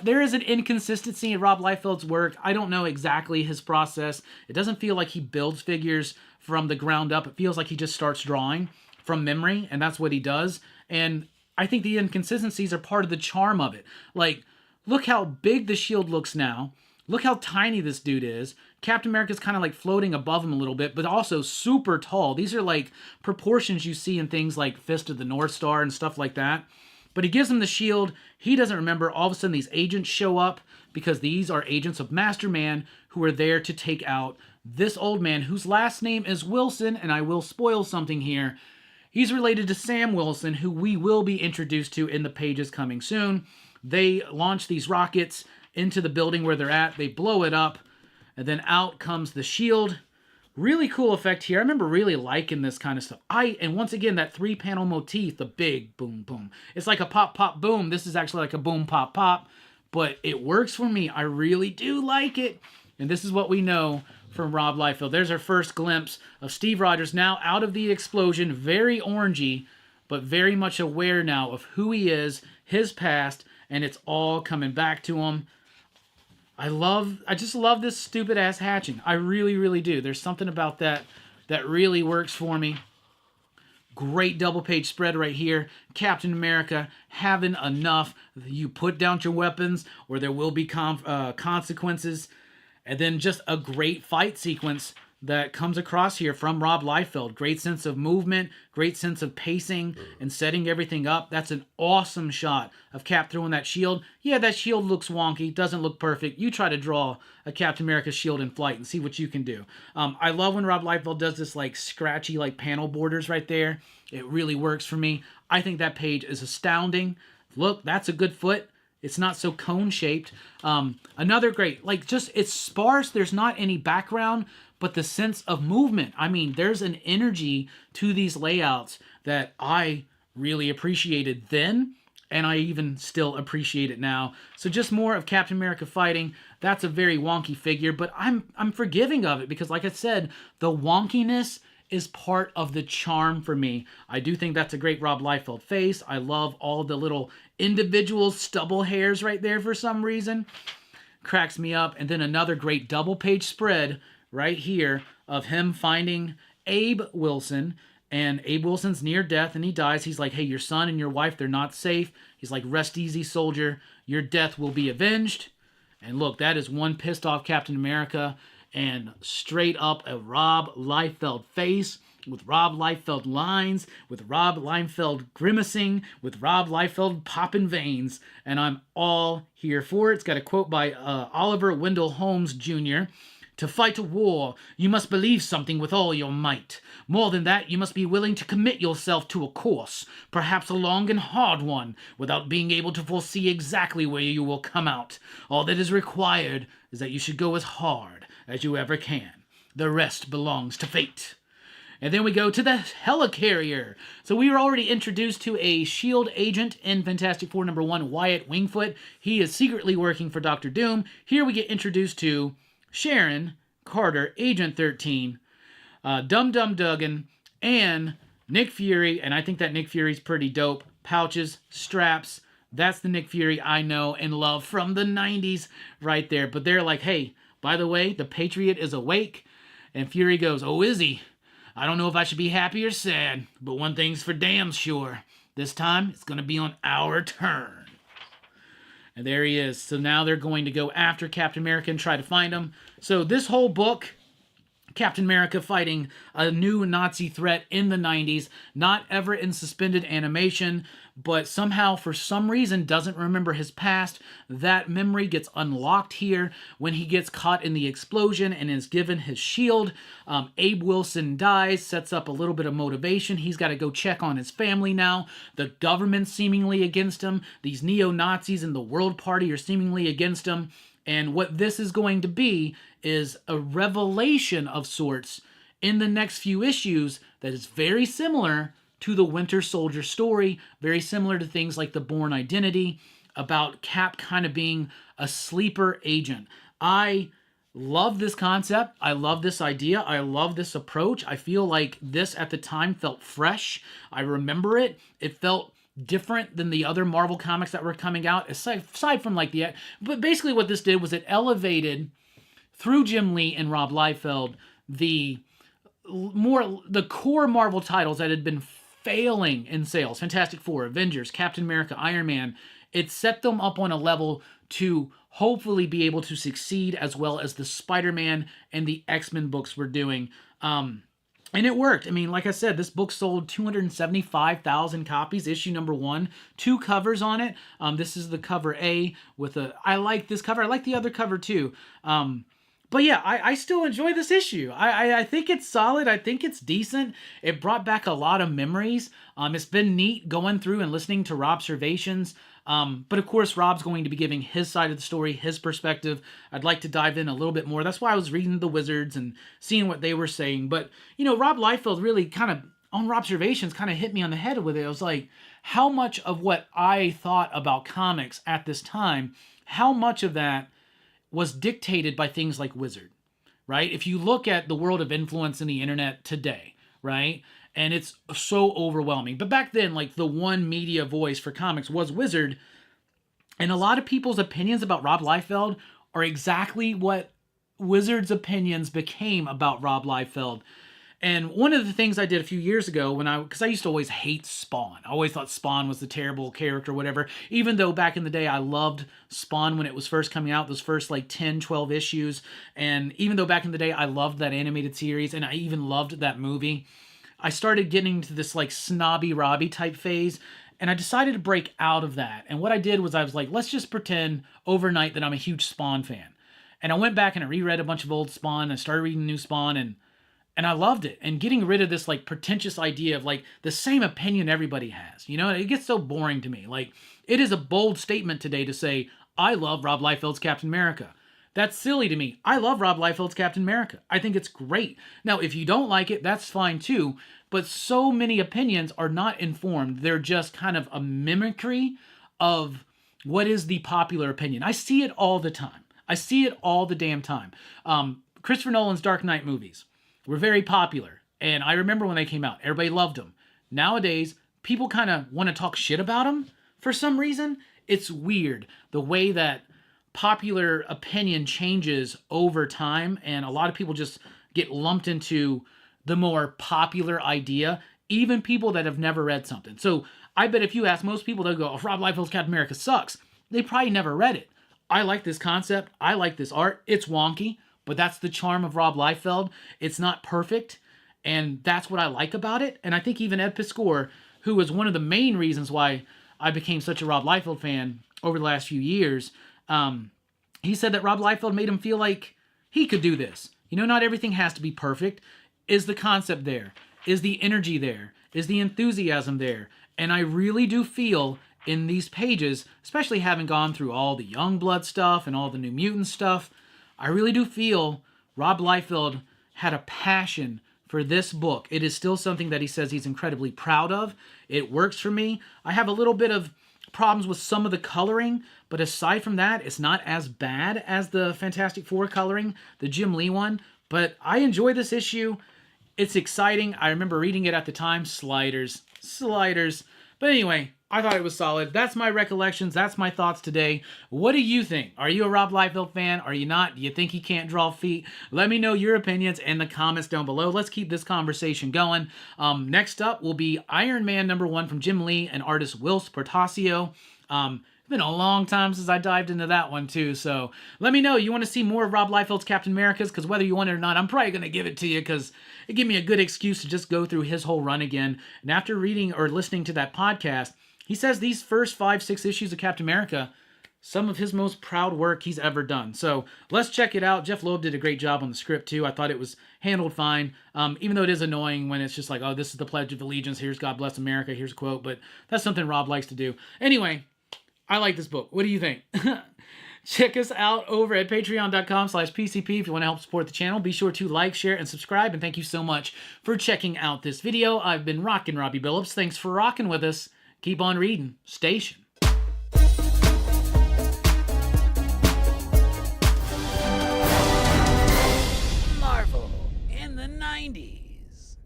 there is an inconsistency in Rob Liefeld's work. I don't know exactly his process. It doesn't feel like he builds figures from the ground up. It feels like he just starts drawing from memory, and that's what he does. And I think the inconsistencies are part of the charm of it. Like, look how big the shield looks now. Look how tiny this dude is. Captain America's kind of like floating above him a little bit, but also super tall. These are like proportions you see in things like Fist of the North Star and stuff like that. But he gives him the shield. He doesn't remember. All of a sudden, these agents show up because these are agents of Master Man who are there to take out this old man whose last name is Wilson, and I will spoil something here. He's related to Sam Wilson, who we will be introduced to in the pages coming soon. They launch these rockets into the building where they're at. They blow it up, and then out comes the shield. Really cool effect here. I remember really liking this kind of stuff. And once again, that 3-panel motif, the big boom, boom. It's like a pop, pop, boom. This is actually like a boom, pop, pop. But it works for me. I really do like it. And this is what we know from Rob Liefeld. There's our first glimpse of Steve Rogers now out of the explosion. Very orangey, but very much aware now of who he is, his past, and it's all coming back to him. I just love this stupid ass hatching. I really, really do. There's something about that really works for me. Great double page spread right here. Captain America having enough. You put down your weapons or there will be consequences. And then just a great fight sequence that comes across here from Rob Liefeld. Great sense of movement, great sense of pacing and setting everything up. That's an awesome shot of Cap throwing that shield. Yeah, that shield looks wonky, doesn't look perfect. You try to draw a Captain America shield in flight and see what you can do. I love when Rob Liefeld does this like scratchy like panel borders right there. It really works for me. I think that page is astounding. Look, that's a good foot. It's not so cone-shaped. Another great, like just, it's sparse. There's not any background, but the sense of movement. I mean, there's an energy to these layouts that I really appreciated then, and I even still appreciate it now. So just more of Captain America fighting. That's a very wonky figure, but I'm forgiving of it because, like I said, the wonkiness is part of the charm for me. I do think that's a great Rob Liefeld face. I love all the little individual stubble hairs right there for some reason. Cracks me up. And then another great double page spread right here of him finding Abe Wilson. And Abe Wilson's near death and he dies. He's like, hey, your son and your wife, they're not safe. He's like, rest easy, soldier. Your death will be avenged. And look, that is one pissed off Captain America. And straight up a Rob Liefeld face with Rob Liefeld lines, with Rob Liefeld grimacing, with Rob Liefeld popping veins. And I'm all here for it. It's got a quote by Oliver Wendell Holmes Jr. To fight a war, you must believe something with all your might. More than that, you must be willing to commit yourself to a course, perhaps a long and hard one, without being able to foresee exactly where you will come out. All that is required is that you should go as hard as you ever can. The rest belongs to fate. And then we go to the Helicarrier. So we were already introduced to a S.H.I.E.L.D. agent in Fantastic Four #1, Wyatt Wingfoot. He is secretly working for Dr. Doom. Here we get introduced to Sharon Carter, Agent 13, Dum Dum Dugan, and Nick Fury. And I think that Nick Fury's pretty dope. Pouches, straps. That's the Nick Fury I know and love from the 90s right there. But they're like, hey, by the way, the Patriot is awake. And Fury goes, oh, is he? I don't know if I should be happy or sad, but one thing's for damn sure. This time, it's going to be on our turn. And there he is. So now they're going to go after Captain America and try to find him. So this whole book, Captain America fighting a new Nazi threat in the 90s, not ever in suspended animation, but somehow, for some reason, doesn't remember his past. That memory gets unlocked here when he gets caught in the explosion and is given his shield. Abe Wilson dies, sets up a little bit of motivation. He's got to go check on his family now. The government's seemingly against him. These neo-Nazis and the World Party are seemingly against him. And what this is going to be is a revelation of sorts in the next few issues that is very similar to the Winter Soldier story, very similar to things like the Bourne Identity, about Cap kind of being a sleeper agent. I love this concept. I love this idea. I love this approach. I feel like this at the time felt fresh. I remember it. It felt different than the other Marvel comics that were coming out, aside from like but basically what this did was it elevated, through Jim Lee and Rob Liefeld, the core Marvel titles that had been failing in sales. Fantastic Four, Avengers, Captain America, Iron Man. It set them up on a level to hopefully be able to succeed, as well as the Spider-Man and the X-Men books were doing. And it worked. I mean, like I said, this book sold 275,000 copies, issue number 1. 2 covers on it. This is the cover A with I like this cover. I like the other cover too. But yeah, I still enjoy this issue. I think it's solid. I think it's decent. It brought back a lot of memories. It's been neat going through and listening to Rob's observations. But of course, Rob's going to be giving his side of the story, his perspective. I'd like to dive in a little bit more. That's why I was reading the Wizards and seeing what they were saying. But, you know, Rob Liefeld really kind of, on Rob's observations, kind of hit me on the head with it. I was like, how much of what I thought about comics at this time, how much of that was dictated by things like Wizard, right? If you look at the world of influence in the internet today, right? And it's so overwhelming. But back then, like, the one media voice for comics was Wizard. And a lot of people's opinions about Rob Liefeld are exactly what Wizard's opinions became about Rob Liefeld. And one of the things I did a few years ago because I used to always hate Spawn. I always thought Spawn was the terrible character, whatever. Even though back in the day I loved Spawn when it was first coming out, those first like 10, 12 issues. And even though back in the day I loved that animated series and I even loved that movie, I started getting into this like snobby Robbie type phase. And I decided to break out of that. And what I did was I was like, let's just pretend overnight that I'm a huge Spawn fan. And I went back and I reread a bunch of old Spawn and I started reading new Spawn and I loved it. And getting rid of this like pretentious idea of like the same opinion everybody has. You know, it gets so boring to me. Like, it is a bold statement today to say, I love Rob Liefeld's Captain America. That's silly to me. I love Rob Liefeld's Captain America. I think it's great. Now, if you don't like it, that's fine too. But so many opinions are not informed. They're just kind of a mimicry of what is the popular opinion. I see it all the time. I see it all the damn time. Christopher Nolan's Dark Knight movies were very popular. And I remember when they came out, everybody loved them. Nowadays, people kind of want to talk shit about them for some reason. It's weird the way that popular opinion changes over time. And a lot of people just get lumped into the more popular idea, even people that have never read something. So I bet if you ask most people, they'll go, oh, Rob Liefeld's Captain America sucks. They probably never read it. I like this concept. I like this art. It's wonky. But that's the charm of Rob Liefeld. It's not perfect, and that's what I like about it. And I think even Ed Piscor, who was one of the main reasons why I became such a Rob Liefeld fan over the last few years, he said that Rob Liefeld made him feel like he could do this. You know, not everything has to be perfect. Is the concept there? Is the energy there? Is the enthusiasm there? And I really do feel in these pages, especially having gone through all the Youngblood stuff and all the New Mutant stuff, I really do feel Rob Liefeld had a passion for this book. It is still something that he says he's incredibly proud of. It works for me. I have a little bit of problems with some of the coloring, but aside from that, it's not as bad as the Fantastic Four coloring, the Jim Lee one. But I enjoy this issue. It's exciting. I remember reading it at the time. Sliders. But anyway, I thought it was solid. That's my recollections. That's my thoughts today. What do you think? Are you a Rob Liefeld fan? Are you not? Do you think he can't draw feet? Let me know your opinions in the comments down below. Let's keep this conversation going. Next up will be Iron Man #1 from Jim Lee and artist Whilce Portacio. It's been a long time since I dived into that one too, so let me know. You want to see more of Rob Liefeld's Captain Americas? Because whether you want it or not, I'm probably going to give it to you because it gave me a good excuse to just go through his whole run again. And after reading or listening to that podcast, he says these first 5-6 issues of Captain America, some of his most proud work he's ever done. So let's check it out. Jeff Loeb did a great job on the script too. I thought it was handled fine, even though it is annoying when it's just like, oh, this is the Pledge of Allegiance. Here's God Bless America. Here's a quote. But that's something Rob likes to do. Anyway, I like this book. What do you think? Check us out over at patreon.com/PCP if you want to help support the channel. Be sure to like, share, and subscribe. And thank you so much for checking out this video. I've been Rockin Robbie Billups. Thanks for rocking with us. Keep on reading. Station. Marvel in the 90s.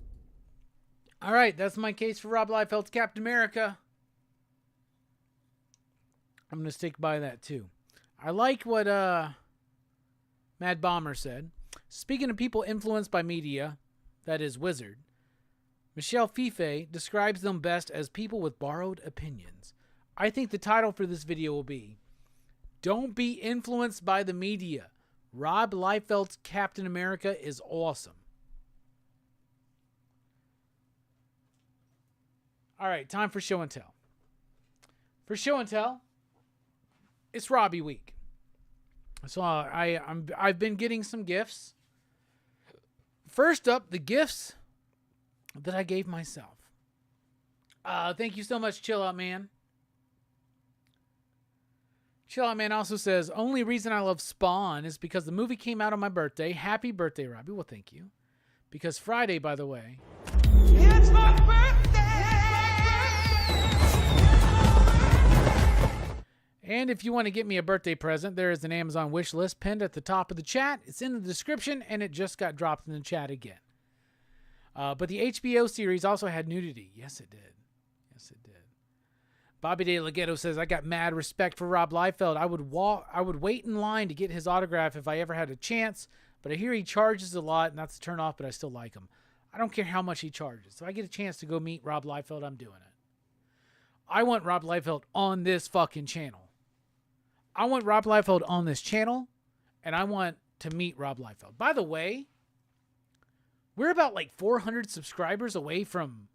All right, that's my case for Rob Liefeld's Captain America. I'm going to stick by that too. I like what Mad Bomber said. Speaking of people influenced by media, that is Wizard, Michelle Fife describes them best as people with borrowed opinions. I think the title for this video will be, Don't Be Influenced by the Media. Rob Liefeld's Captain America is awesome. All right, time for show and tell. For show and tell, it's Robbie week. So I've been getting some gifts. First up, the gifts that I gave myself. Thank you so much, Chill Out Man. Chill Out Man also says, only reason I love Spawn is because the movie came out on my birthday. Happy birthday, Robbie. Well, thank you. Because Friday, by the way. It's my birthday. And if you want to get me a birthday present, there is an Amazon wish list pinned at the top of the chat. It's in the description, and it just got dropped in the chat again. But the HBO series also had nudity. Yes, it did. Yes, it did. Bobby De La Ghetto says, I got mad respect for Rob Liefeld. I would wait in line to get his autograph if I ever had a chance, but I hear he charges a lot, and that's a turn off, but I still like him. I don't care how much he charges. If I get a chance to go meet Rob Liefeld, I'm doing it. I want Rob Liefeld on this fucking channel. I want Rob Liefeld on this channel, and I want to meet Rob Liefeld. By the way, we're about like 400 subscribers away from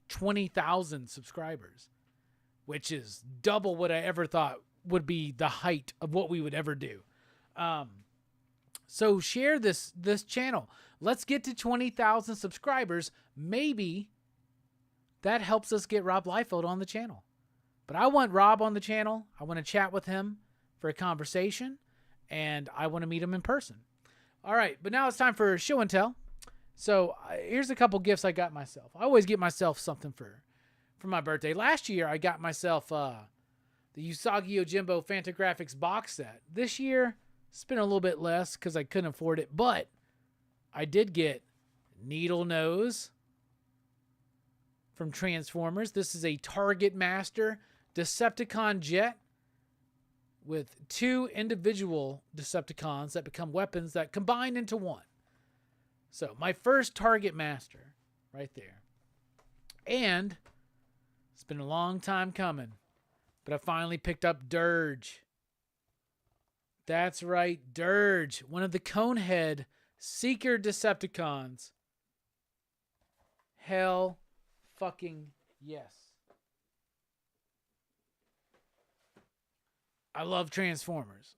20,000 subscribers, which is double what I ever thought would be the height of what we would ever do. So share this channel. Let's get to 20,000 subscribers. Maybe that helps us get Rob Liefeld on the channel. But I want Rob on the channel. I want to chat with him for a conversation, and I want to meet him in person. All right, but now it's time for show and tell. So here's a couple gifts I got myself. I always get myself something for my birthday. Last year, I got myself the Usagi Yojimbo Fantagraphics box set. This year, spent a little bit less because I couldn't afford it, but I did get Needle Nose from Transformers. This is a Target Master Decepticon jet with two individual Decepticons that become weapons that combine into one. So my first Target Master right there. And it's been a long time coming, but I finally picked up Dirge. That's right, Dirge, one of the Conehead Seeker Decepticons. Hell fucking yes. I love Transformers.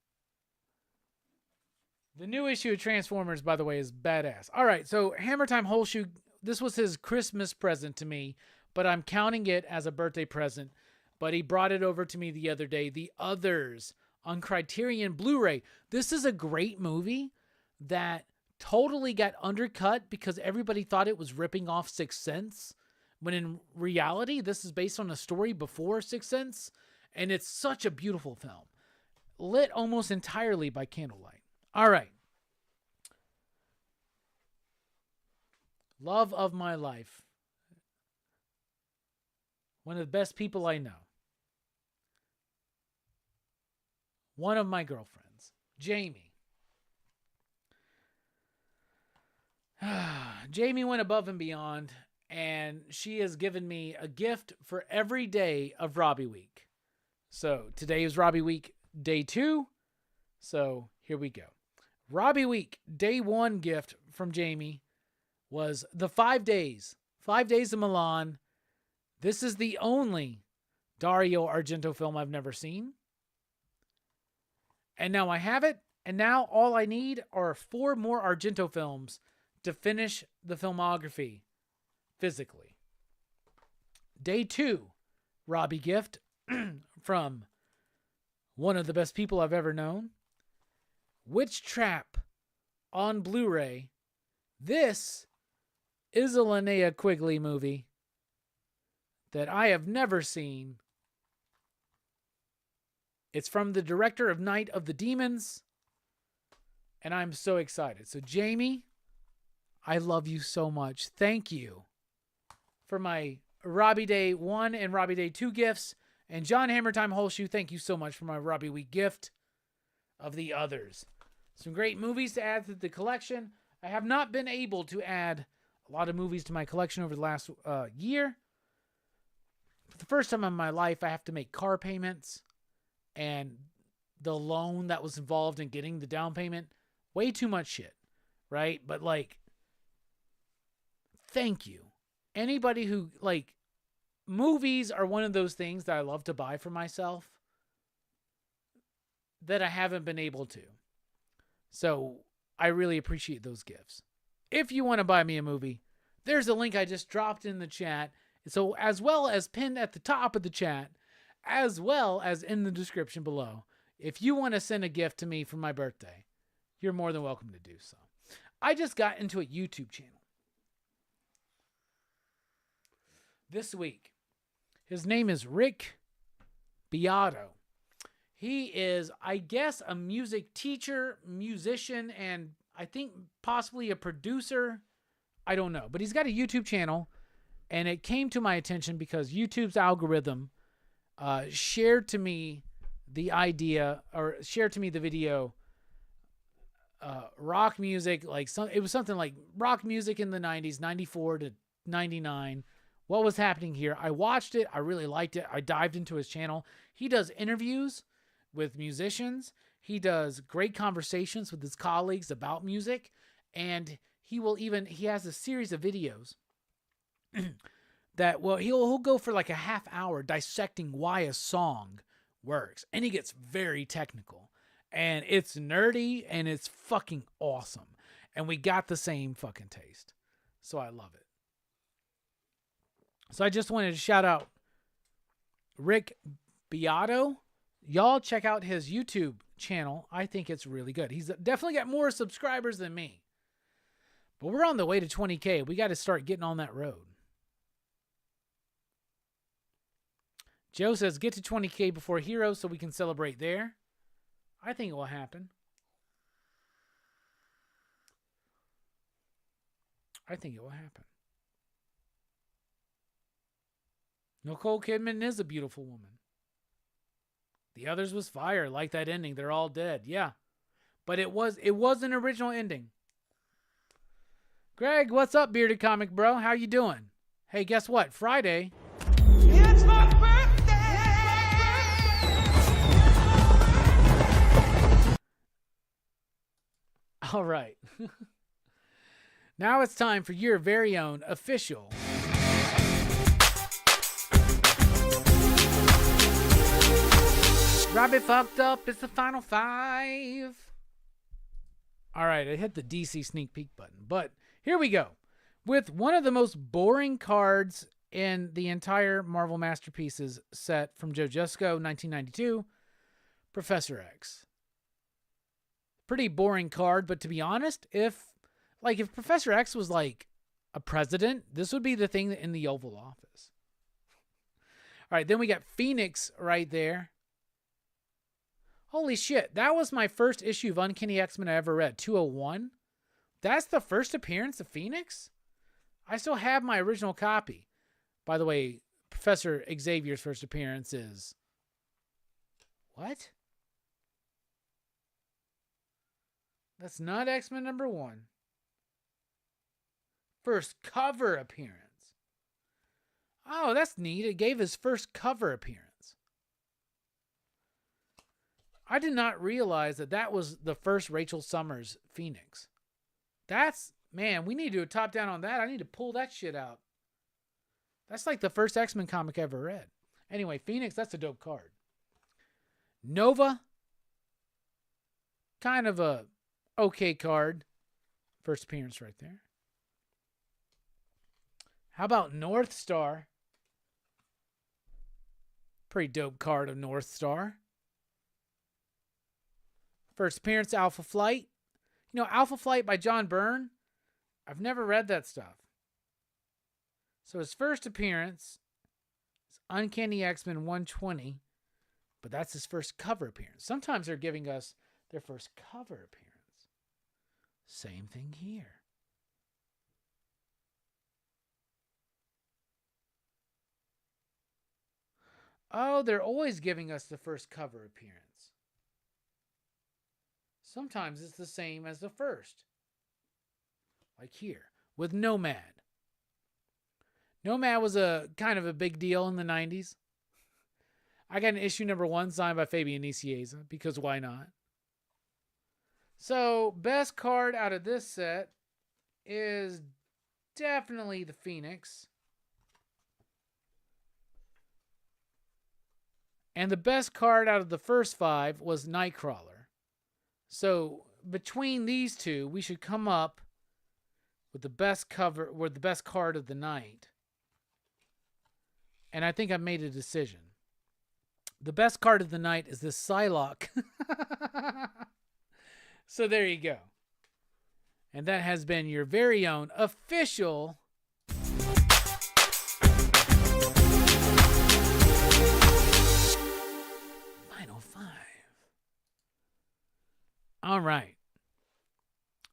The new issue of Transformers, by the way, is badass. All right, so Hammer Time Holshoe, this was his Christmas present to me, but I'm counting it as a birthday present. But he brought it over to me the other day. The Others on Criterion Blu-ray. This is a great movie that totally got undercut because everybody thought it was ripping off Sixth Sense, when in reality, this is based on a story before Sixth Sense, and it's such a beautiful film, lit almost entirely by candlelight. All right. Love of my life. One of the best people I know. One of my girlfriends, Jamie. Jamie went above and beyond, and she has given me a gift for every day of Robbie Week. So today is Robbie Week day 2. So here we go. Robbie Week day 1 gift from Jamie was the 5 days. 5 Days of Milan. This is the only Dario Argento film I've never seen. And now I have it. And now all I need are 4 more Argento films to finish the filmography physically. Day 2, Robbie gift from one of the best people I've ever known. Witch Trap on Blu-ray. This is a Linnea Quigley movie that I have never seen. It's from the director of Night of the Demons, and I'm so excited. So, Jamie, I love you so much. Thank you for my Robbie Day 1 and Robbie Day 2 gifts. And John Hammertime Holshoe, thank you so much for my Robbie Week gift of the others. Some great movies to add to the collection. I have not been able to add a lot of movies to my collection over the last year. For the first time in my life, I have to make car payments. And the loan that was involved in getting the down payment, way too much shit, right? But like, thank you. Anybody who, like, movies are one of those things that I love to buy for myself that I haven't been able to. So I really appreciate those gifts. If you want to buy me a movie, there's a link I just dropped in the chat. So as well as pinned at the top of the chat, as well as in the description below. If you want to send a gift to me for my birthday, you're more than welcome to do so. I just got into a YouTube channel this week. His name is Rick Beato. He is, I guess, a music teacher, musician, and I think possibly a producer. I don't know. But he's got a YouTube channel, and it came to my attention because YouTube's algorithm shared to me the idea, or shared to me the video, rock music, like it was something like rock music in the 90s, 94 to 99. What was happening here? I watched it. I really liked it. I dived into his channel. He does interviews with musicians. He does great conversations with his colleagues about music. And he has a series of videos that, well, he'll go for like a half hour dissecting why a song works. And he gets very technical. And it's nerdy and it's fucking awesome. And we got the same fucking taste. So I love it. So I just wanted to shout out Rick Beato. Y'all check out his YouTube channel. I think it's really good. He's definitely got more subscribers than me. But we're on the way to 20K. We got to start getting on that road. Joe says, get to 20K before Heroes so we can celebrate there. I think it will happen. I think it will happen. Nicole Kidman is a beautiful woman. The others was fire. Like that ending. They're all dead. Yeah. But it was an original ending. Greg, what's up, bearded comic bro? How you doing? Hey, guess what? Friday. It's my birthday! All right. Now it's time for your very own official Robbie fucked up. It's the final 5. All right, I hit the DC sneak peek button, but here we go. With one of the most boring cards in the entire Marvel Masterpieces set from Joe Jusko, 1992, Professor X. Pretty boring card, but to be honest, if Professor X was like a president, this would be the thing in the Oval Office. All right, then we got Phoenix right there. Holy shit, that was my first issue of Uncanny X-Men I ever read, 201. That's the first appearance of Phoenix? I still have my original copy. By the way, Professor Xavier's first appearance is... What? That's not X-Men number 1. First cover appearance. Oh, that's neat. It gave his first cover appearance. I did not realize that was the first Rachel Summers Phoenix. Man, we need to do a top down on that. I need to pull that shit out. That's like the first X-Men comic I ever read. Anyway, Phoenix, that's a dope card. Nova, kind of a okay card. First appearance right there. How about North Star? Pretty dope card of North Star. First appearance, Alpha Flight. You know, Alpha Flight by John Byrne. I've never read that stuff. So his first appearance is Uncanny X-Men 120, but that's his first cover appearance. Sometimes they're giving us their first cover appearance. Same thing here. Oh, they're always giving us the first cover appearance. Sometimes it's the same as the first. Like here, with Nomad. Nomad was a kind of a big deal in the 90s. I got an issue number 1 signed by Fabian Nicieza, because why not? So, best card out of this set is definitely the Phoenix. And the best card out of the first 5 was Nightcrawler. So, between these two, we should come up with the best cover, or the best card of the night. And I think I've made a decision. The best card of the night is this Psylocke. So there you go. And that has been your very own official Final 5. All right.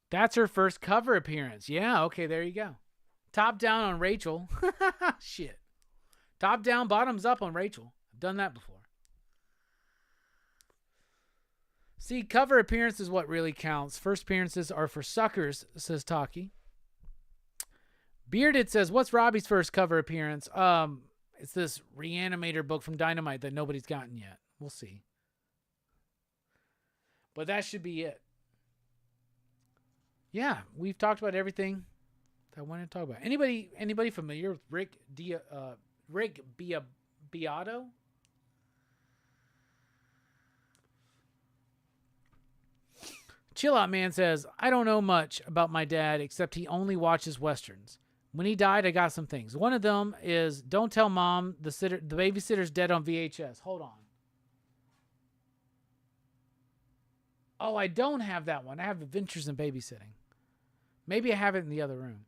That's her first cover appearance. Yeah, okay, there you go. Top down on Rachel. Shit. Top down, bottoms up on Rachel. I've done that before. See, cover appearance is what really counts. First appearances are for suckers, says Taki. Bearded says, what's Robbie's first cover appearance? It's this Reanimator book from Dynamite that nobody's gotten yet. We'll see. But that should be it. Yeah, we've talked about everything that I wanted to talk about. Anybody familiar with Rick Beato? Chill Out Man says, I don't know much about my dad except he only watches Westerns. When he died, I got some things. One of them is, don't tell mom the babysitter's dead on VHS. Hold on. Oh, I don't have that one. I have Adventures in Babysitting. Maybe I have it in the other room.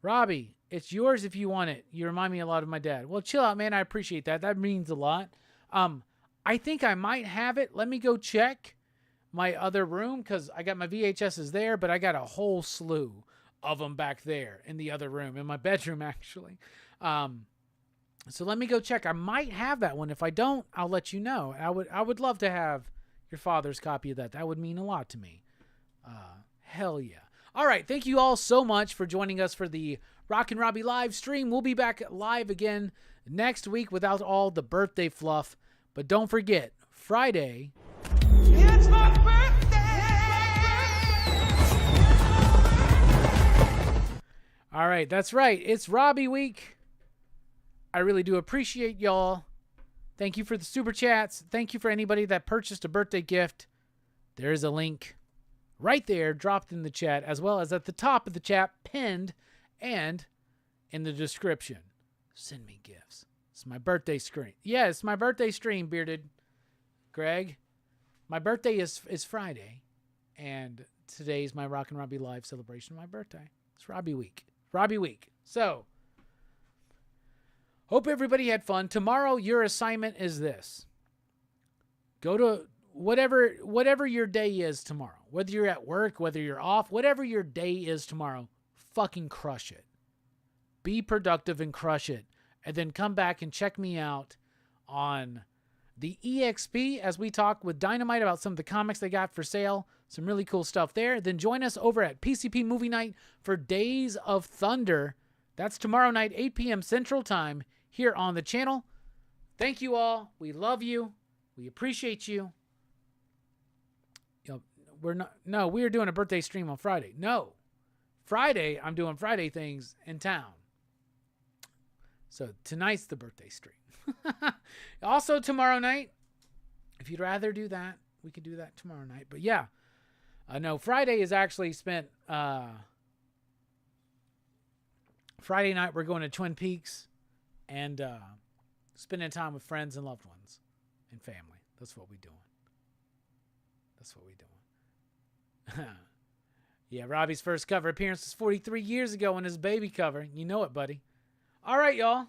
Robbie, it's yours if you want it. You remind me a lot of my dad. Well, chill out, man. I appreciate that. That means a lot. I think I might have it. Let me go check my other room because I got my VHSs there, but I got a whole slew of them back there in the other room, in my bedroom, actually. So let me go check. I might have that one. If I don't, I'll let you know. I would love to have your father's copy of that. That would mean a lot to me. Hell yeah. All right. Thank you all so much for joining us for the Rockin Robbie live stream. We'll be back live again next week without all the birthday fluff. But don't forget, Friday. It's my birthday! All right. That's right. It's Robbie week. I really do appreciate y'all. Thank you for the super chats. Thank you for anybody that purchased a birthday gift. There is a link right there dropped in the chat, as well as at the top of the chat, pinned, and in the description. Send me gifts. It's my birthday stream. Yeah, it's my birthday stream, Bearded Greg. My birthday is Friday, and today's my Rockin Robbie live celebration of my birthday. It's Robbie week. Robbie week. So, hope everybody had fun. Tomorrow, your assignment is this. Go to whatever your day is tomorrow. Whether you're at work, whether you're off, whatever your day is tomorrow, fucking crush it. Be productive and crush it. And then come back and check me out on the EXP as we talk with Dynamite about some of the comics they got for sale. Some really cool stuff there. Then join us over at PCP Movie Night for Days of Thunder. That's tomorrow night, 8 p.m. Central Time, here on the channel. Thank you all. We love you. We appreciate you. We are doing a birthday stream on Friday. No. Friday, I'm doing Friday things in town. So tonight's the birthday stream. Also tomorrow night, if you'd rather do that, we could do that tomorrow night. But yeah, no, Friday is actually spent, Friday night we're going to Twin Peaks and spending time with friends and loved ones and family. That's what we're doing. That's what we doing. Yeah, Robbie's first cover appearance was 43 years ago in his baby cover. You know it, buddy. All right, y'all.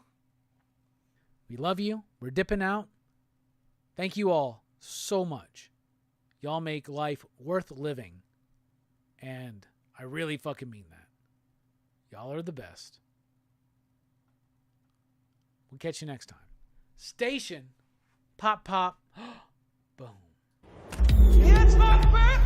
We love you. We're dipping out. Thank you all so much. Y'all make life worth living. And I really fucking mean that. Y'all are the best. We'll catch you next time. Station. Pop, pop. Boom. It's my birthday.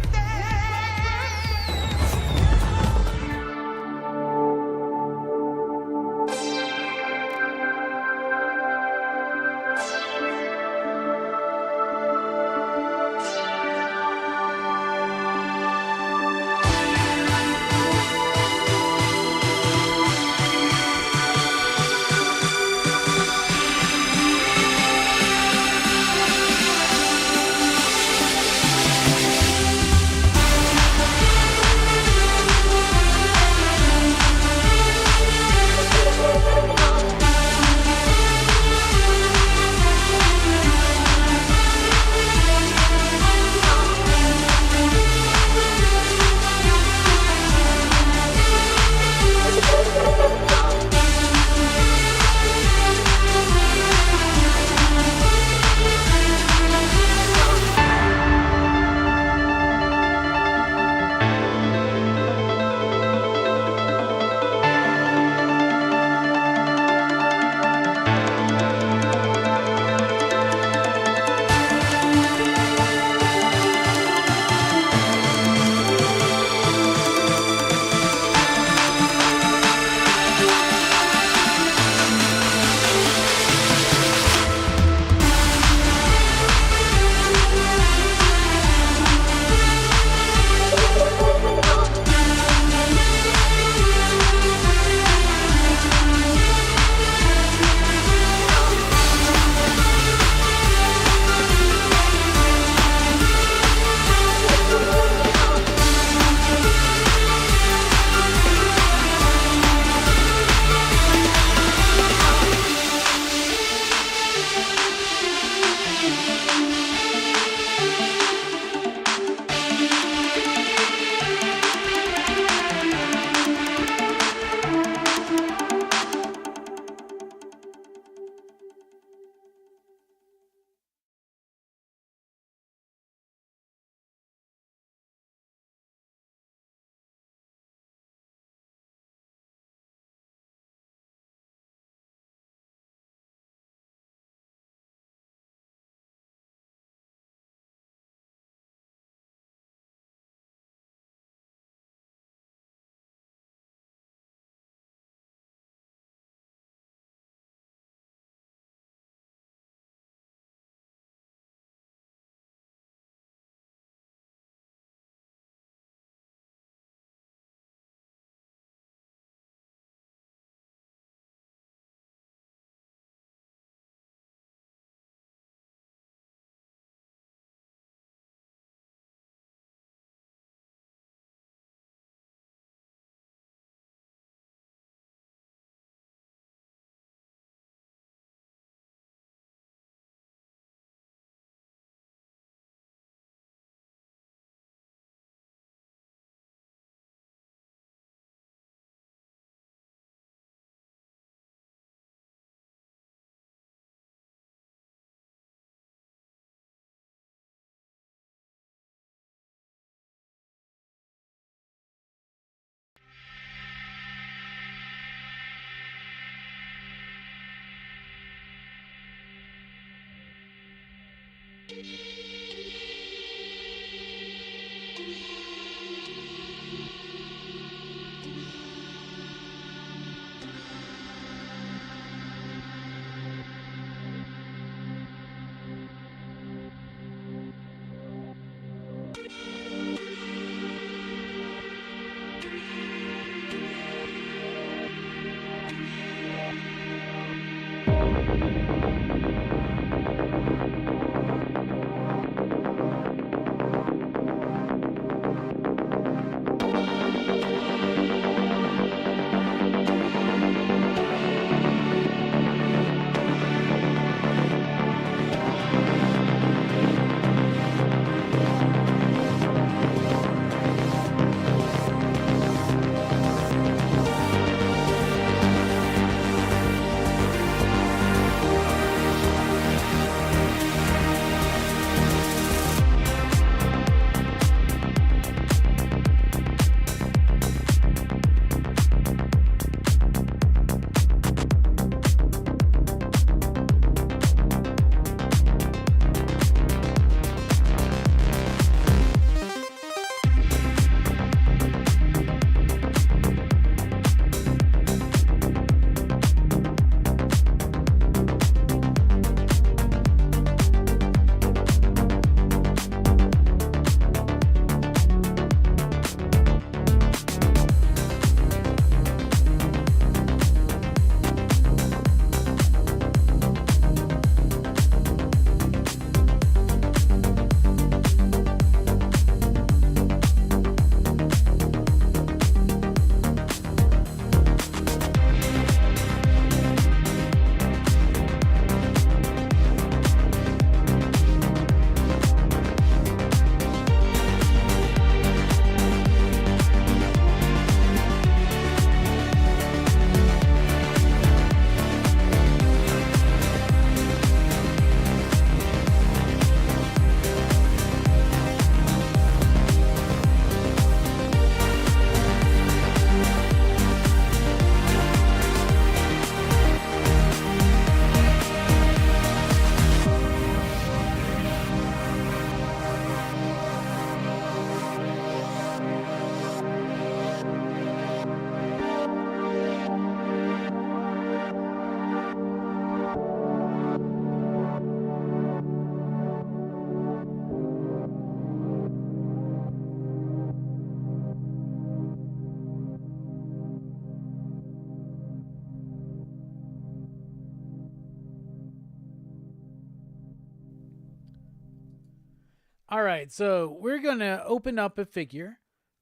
All right, so we're going to open up a figure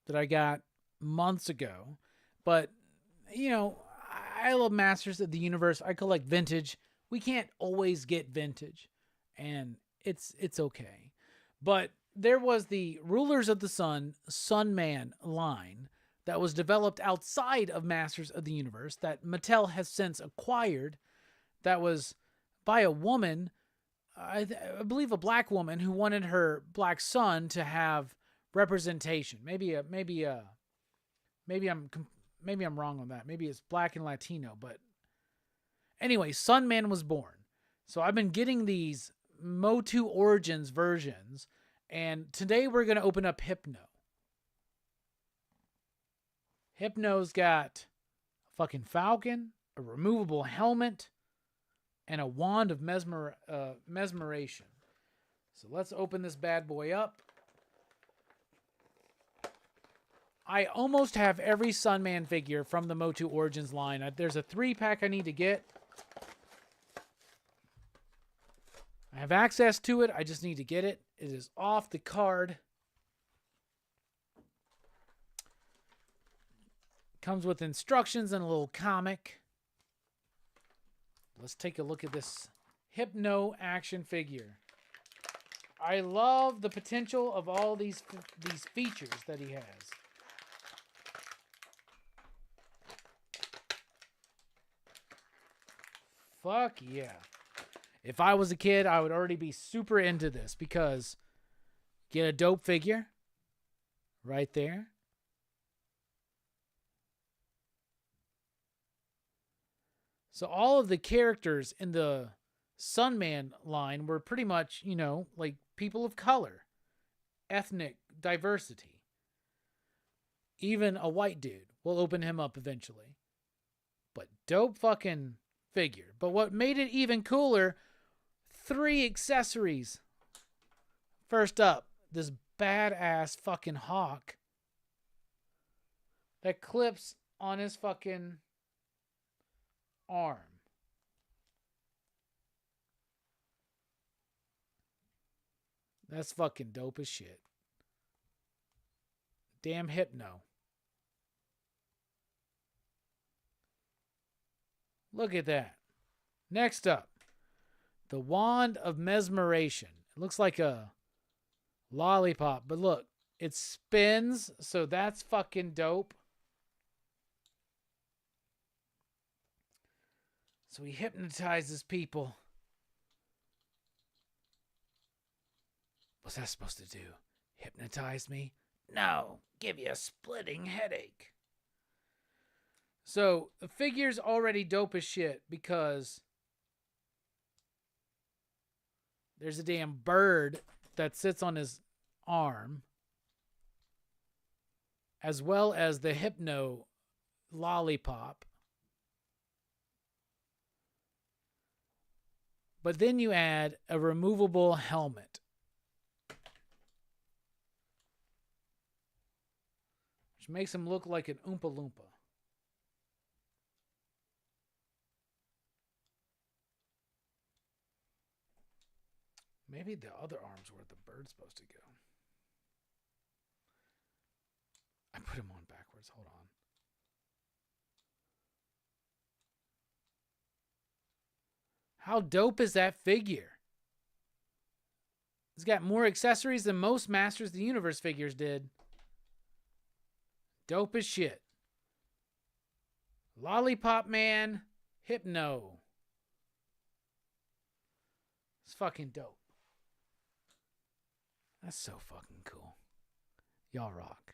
that I got months ago. But, you know, I love Masters of the Universe. I collect vintage. We can't always get vintage, and it's okay. But there was the Rulers of the Sun, Sunman line that was developed outside of Masters of the Universe that Mattel has since acquired. That was by a woman, I believe a black woman, who wanted her black son to have representation. Maybe I'm wrong on that. Maybe it's black and Latino, but anyway, Sunman was born. So I've been getting these Motu Origins versions, and today we're going to open up Hypno. Hypno's got a fucking falcon, a removable helmet, and a wand of mesmeration. So let's open this bad boy up. I almost have every Sunman figure from the Motu Origins line. There's a 3-pack I need to get. I have access to it. I just need to get it. It is off the card. Comes with instructions and a little comic. Let's take a look at this Hypno action figure. I love the potential of all these features that he has. Fuck yeah. If I was a kid, I would already be super into this because get a dope figure right there. So all of the characters in the Sunman line were pretty much, you know, like people of color, ethnic diversity. Even a white dude. We'll open him up eventually. But dope fucking figure. But what made it even cooler, 3 accessories. First up, this badass fucking hawk that clips on his fucking arm. That's fucking dope as shit. Damn Hypno. Look at that. Next up, the wand of mesmeration. It looks like a lollipop, but look, it spins, so that's fucking dope. So he hypnotizes people. What's that supposed to do? Hypnotize me? No, give you a splitting headache. So the figure's already dope as shit because there's a damn bird that sits on his arm, as well as the Hypno lollipop. But then you add a removable helmet. Which makes him look like an Oompa Loompa. Maybe the other arm's where the bird's supposed to go. I put him on backwards. Hold on. How dope is that figure? It's got more accessories than most Masters of the Universe figures did. Dope as shit. Lollipop Man, Hypno. It's fucking dope. That's so fucking cool. Y'all rock.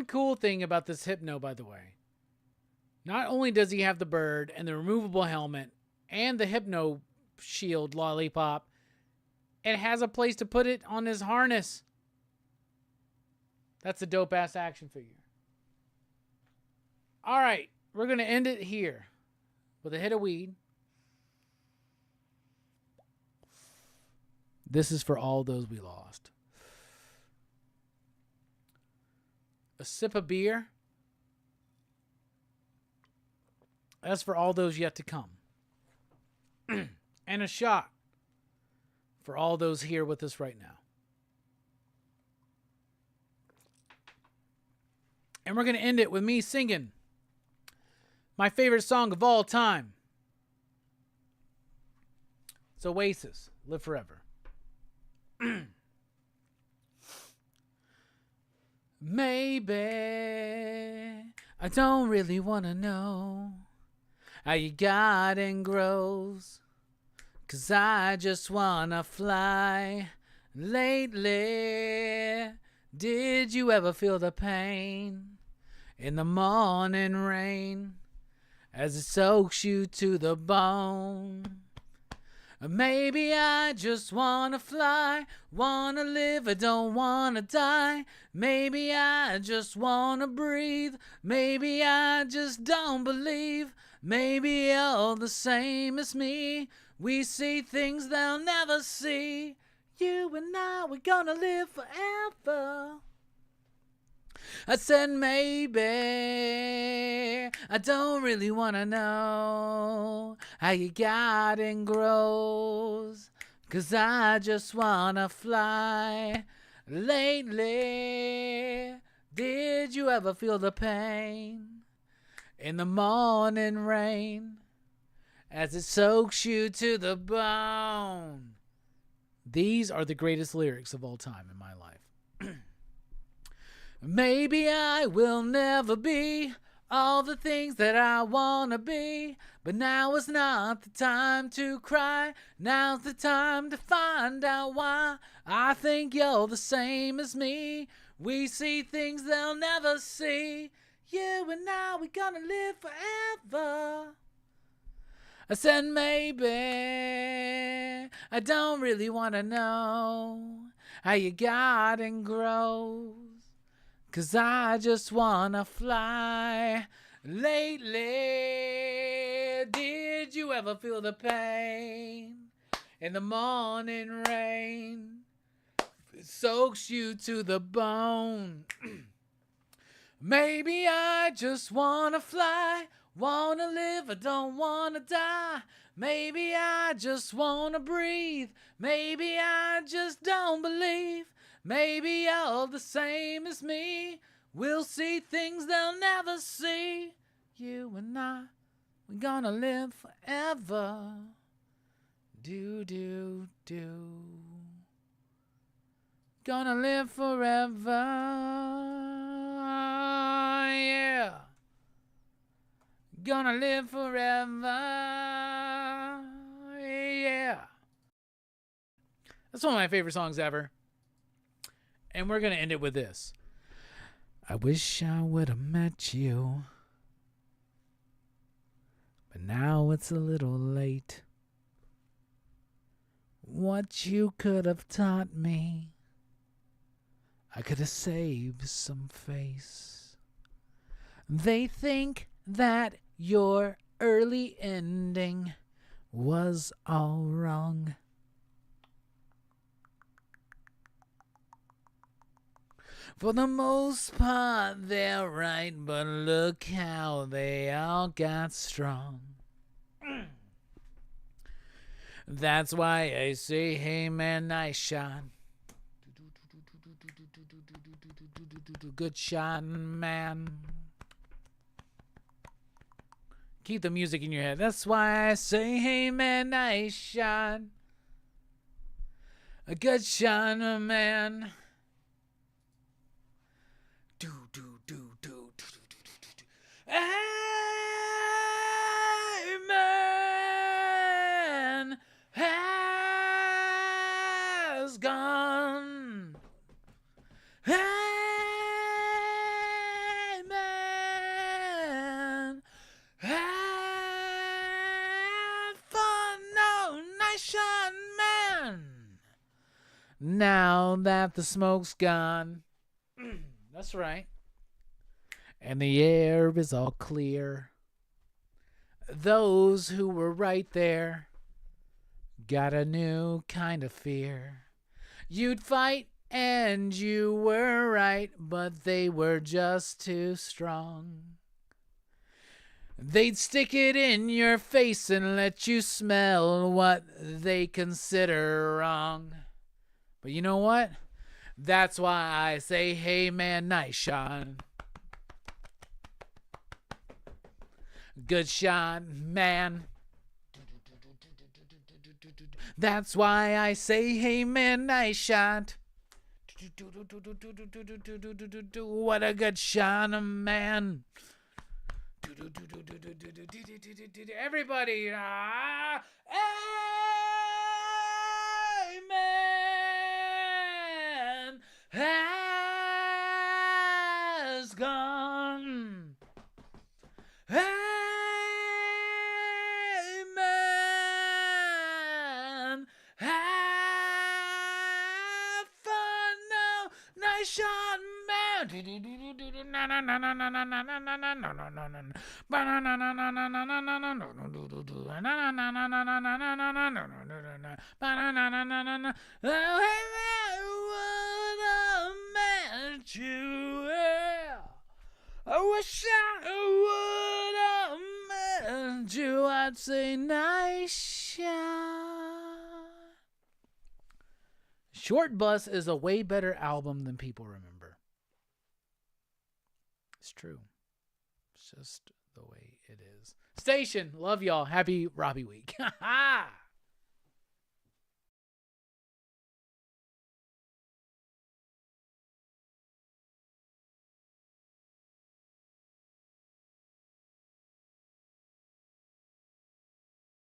one cool thing about this Hypno, by the way. Not only does he have the bird and the removable helmet and the Hypno shield lollipop, it has a place to put it on his harness. That's a dope-ass action figure. All right, we're going to end it here with a hit of weed. This is for all those we lost. A sip of beer. That's for all those yet to come. And a shot for all those here with us right now. And we're going to end it with me singing my favorite song of all time. It's Oasis, Live Forever. Maybe I don't really want to know how you got and grows, 'cause I just want to fly. Lately, did you ever feel the pain in the morning rain as it soaks you to the bone? Maybe I just wanna fly, wanna live, I don't wanna die. Maybe I just wanna breathe, maybe I just don't believe. Maybe you're the same as me, we see things they'll never see. You and I, we're gonna live forever. I said maybe I don't really want to know how you got and grows, 'cause I just want to fly. Lately, did you ever feel the pain in the morning rain as it soaks you to the bone? These are the greatest lyrics of all time in my life. Maybe I will never be all the things that I want to be, but now is not the time to cry. Now's the time to find out why. I think you're the same as me. We see things they'll never see. You and I, we're gonna live forever. I said maybe I don't really want to know how you got and grows, 'cause I just wanna fly. Lately, did you ever feel the pain in the morning rain? It soaks you to the bone. Maybe I just wanna fly, wanna live, I don't wanna die. Maybe I just wanna breathe, maybe I just don't believe. Maybe you're the same as me, we'll see things they'll never see. You and I, we're gonna live forever. Do, do, do. Gonna live forever. Yeah. Gonna live forever. Yeah. That's one of my favorite songs ever. And we're going to end it with this. I wish I would have met you, but now it's a little late. What you could have taught me, I could have saved some face. They think that your early ending was all wrong. For the most part, they're right, but look how they all got strong. That's why I say, hey man, nice shot. Good shot, man. Keep the music in your head. That's why I say, hey man, nice shot. A good shot, man. Amen has gone. Amen Now that the smoke's gone. That's right. And the air is all clear. Those who were right there got a new kind of fear. You'd fight and you were right, but they were just too strong. They'd stick it in your face and let you smell what they consider wrong. But you know what? That's why I say, hey man, nice shot. Good shot, man. That's why I say, hey man, nice shot. What a good shot, man. Everybody, amen has gone. Amen. Have fun now. Nice shot, man. I wish I would have met you. I'd say nice shot. Short Bus is a way better album than people remember. It's true. It's just the way it is. Station, love y'all. Happy Robbie Week. Ha ha!